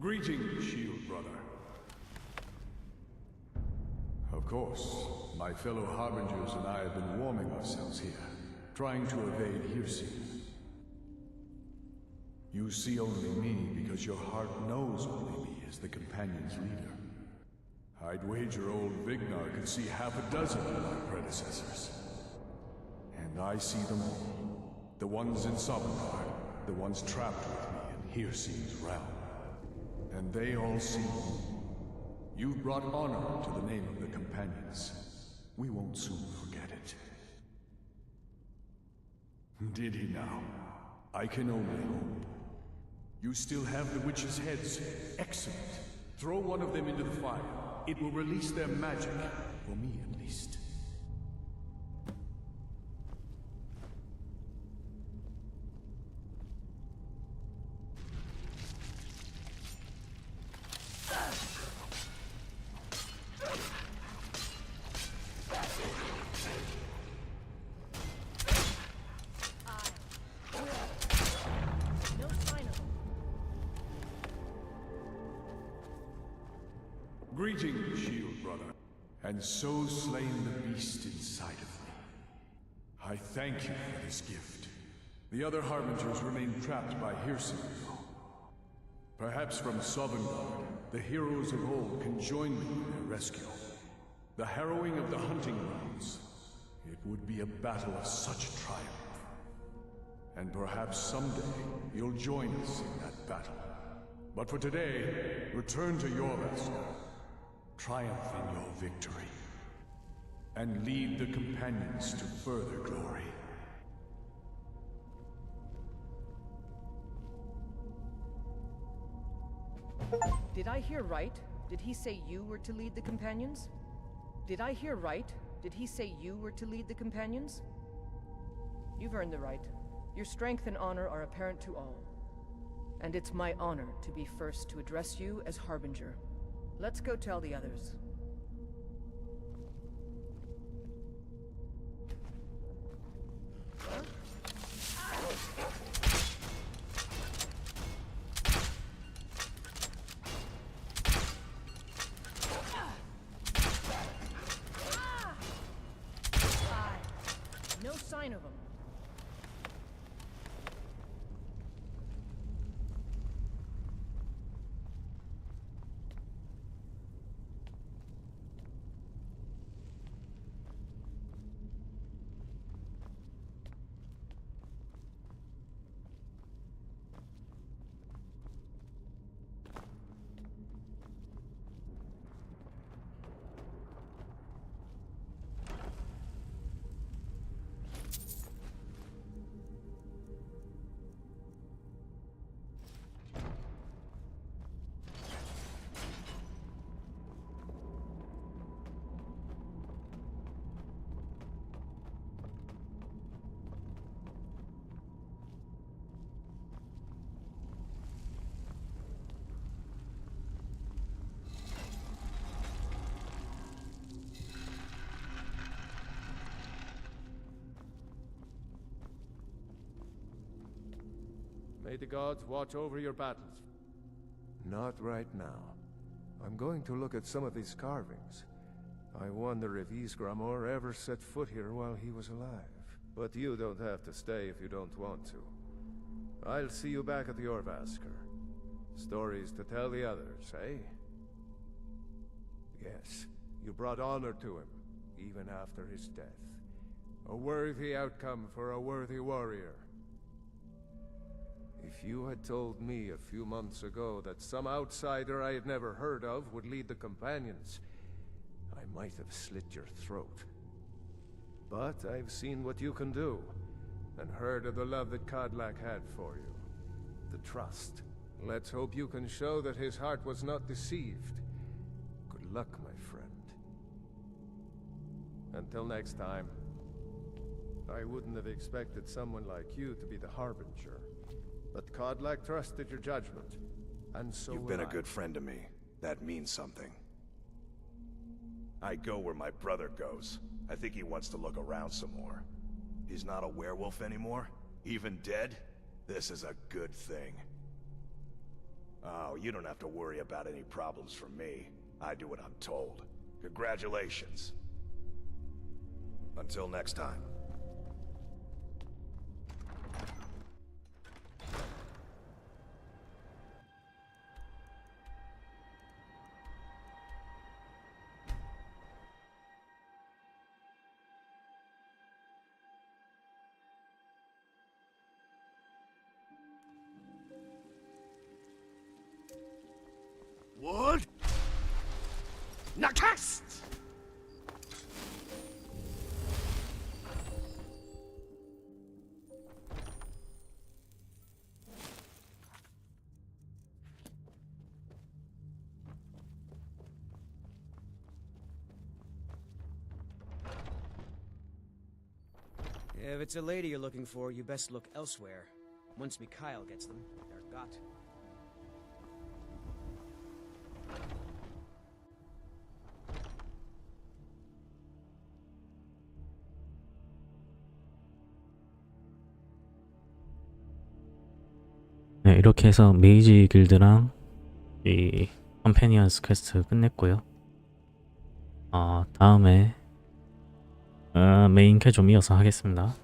Greetings, Shield Brother. Of course, my fellow Harbingers and I have been warming ourselves here, trying to evade hearsay. You see only me because your heart knows only me as the Companion's leader. I'd wager old Vignar could see half a dozen of my predecessors. And I see them all. The ones in Sovngarde, the ones trapped with me in Hersey's realm. And they all see you. You've brought honor to the name of the Companions. We won't soon forget it. Did he now? I can only hope. You still have the witches' heads. Excellent. Throw one of them into the fire. It will release their magic. For me, at least. Greetings, Shield Brother, and so slain the beast inside of me. I thank you for this gift. The other Harbingers remain trapped by hearsay. Perhaps from Sovngarde, the heroes of old can join me in their rescue. The harrowing of the hunting grounds. It would be a battle of such triumph. And perhaps someday you'll join us in that battle. But for today, return to your rest. Triumph in your victory, and lead the Companions to further glory. Did I hear right? Did he say you were to lead the Companions? Did I hear right? Did he say you were to lead the Companions? You've earned the right. Your strength and honor are apparent to all. And it's my honor to be first to address you as Harbinger. Let's go tell the others. No sign of him. May the gods watch over your battles. Not right now. I'm going to look at some of these carvings. I wonder if Ysgramor ever set foot here while he was alive. But you don't have to stay if you don't want to. I'll see you back at the Orvasker. Stories to tell the others, eh? Yes, you brought honor to him, even after his death. A worthy outcome for a worthy warrior. If you had told me a few months ago that some outsider I had never heard of would lead the Companions, I might have slit your throat. But I've seen what you can do, and heard of the love that Kodlak had for you. The trust. Let's hope you can show that his heart was not deceived. Good luck, my friend. Until next time. I wouldn't have expected someone like you to be the Harbinger. But Kodlak trusted your judgment, and so You've been a good friend to me. That means something. I go where my brother goes. I think he wants to look around some more. He's not a werewolf anymore? Even dead? This is a good thing. Oh, you don't have to worry about any problems from me. I do what I'm told. Congratulations. Until next time. What? Nakast! If it's a lady you're looking for, you best look elsewhere. Once Mikhail gets them, they're got. 네, 이렇게 해서 메이지 길드랑 이 컴패니언스 퀘스트 끝냈고요. 다음에 메인 캐 좀 이어서 하겠습니다.